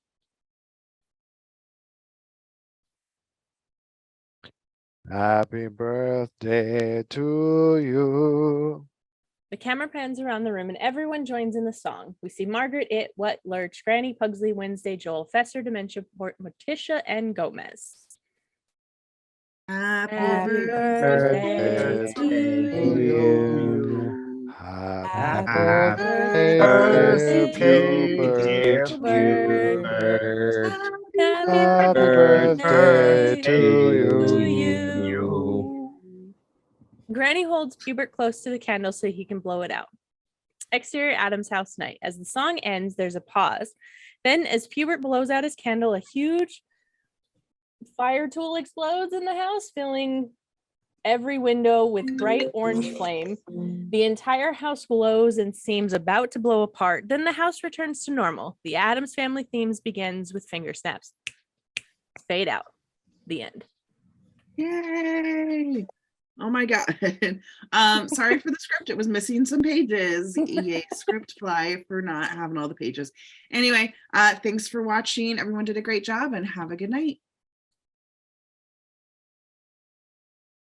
Happy birthday to you. The camera pans around the room and everyone joins in the song. We see Margaret, It, What, Lurch, Granny, Pugsley, Wednesday, Joel, Fester, Dementia, Morticia, and Gomez. Happy Happy birthday birthday to you. Happy birthday, birthday, dear Pubert. Happy Happy birthday to you. Granny holds Pubert close to the candle so he can blow it out. Exterior Addams house night. As the song ends, there's a pause. Then, as Pubert blows out his candle, a huge fire tool explodes in the house, filling every window with bright orange flame. The entire house glows and seems about to blow apart. Then the house returns to normal. The Addams family themes begins with finger snaps. Fade out. The end. Yay! Oh my god. Sorry for the script. It was missing some pages. Yay, script fly for not having all the pages. Anyway, thanks for watching. Everyone did a great job and have a good night.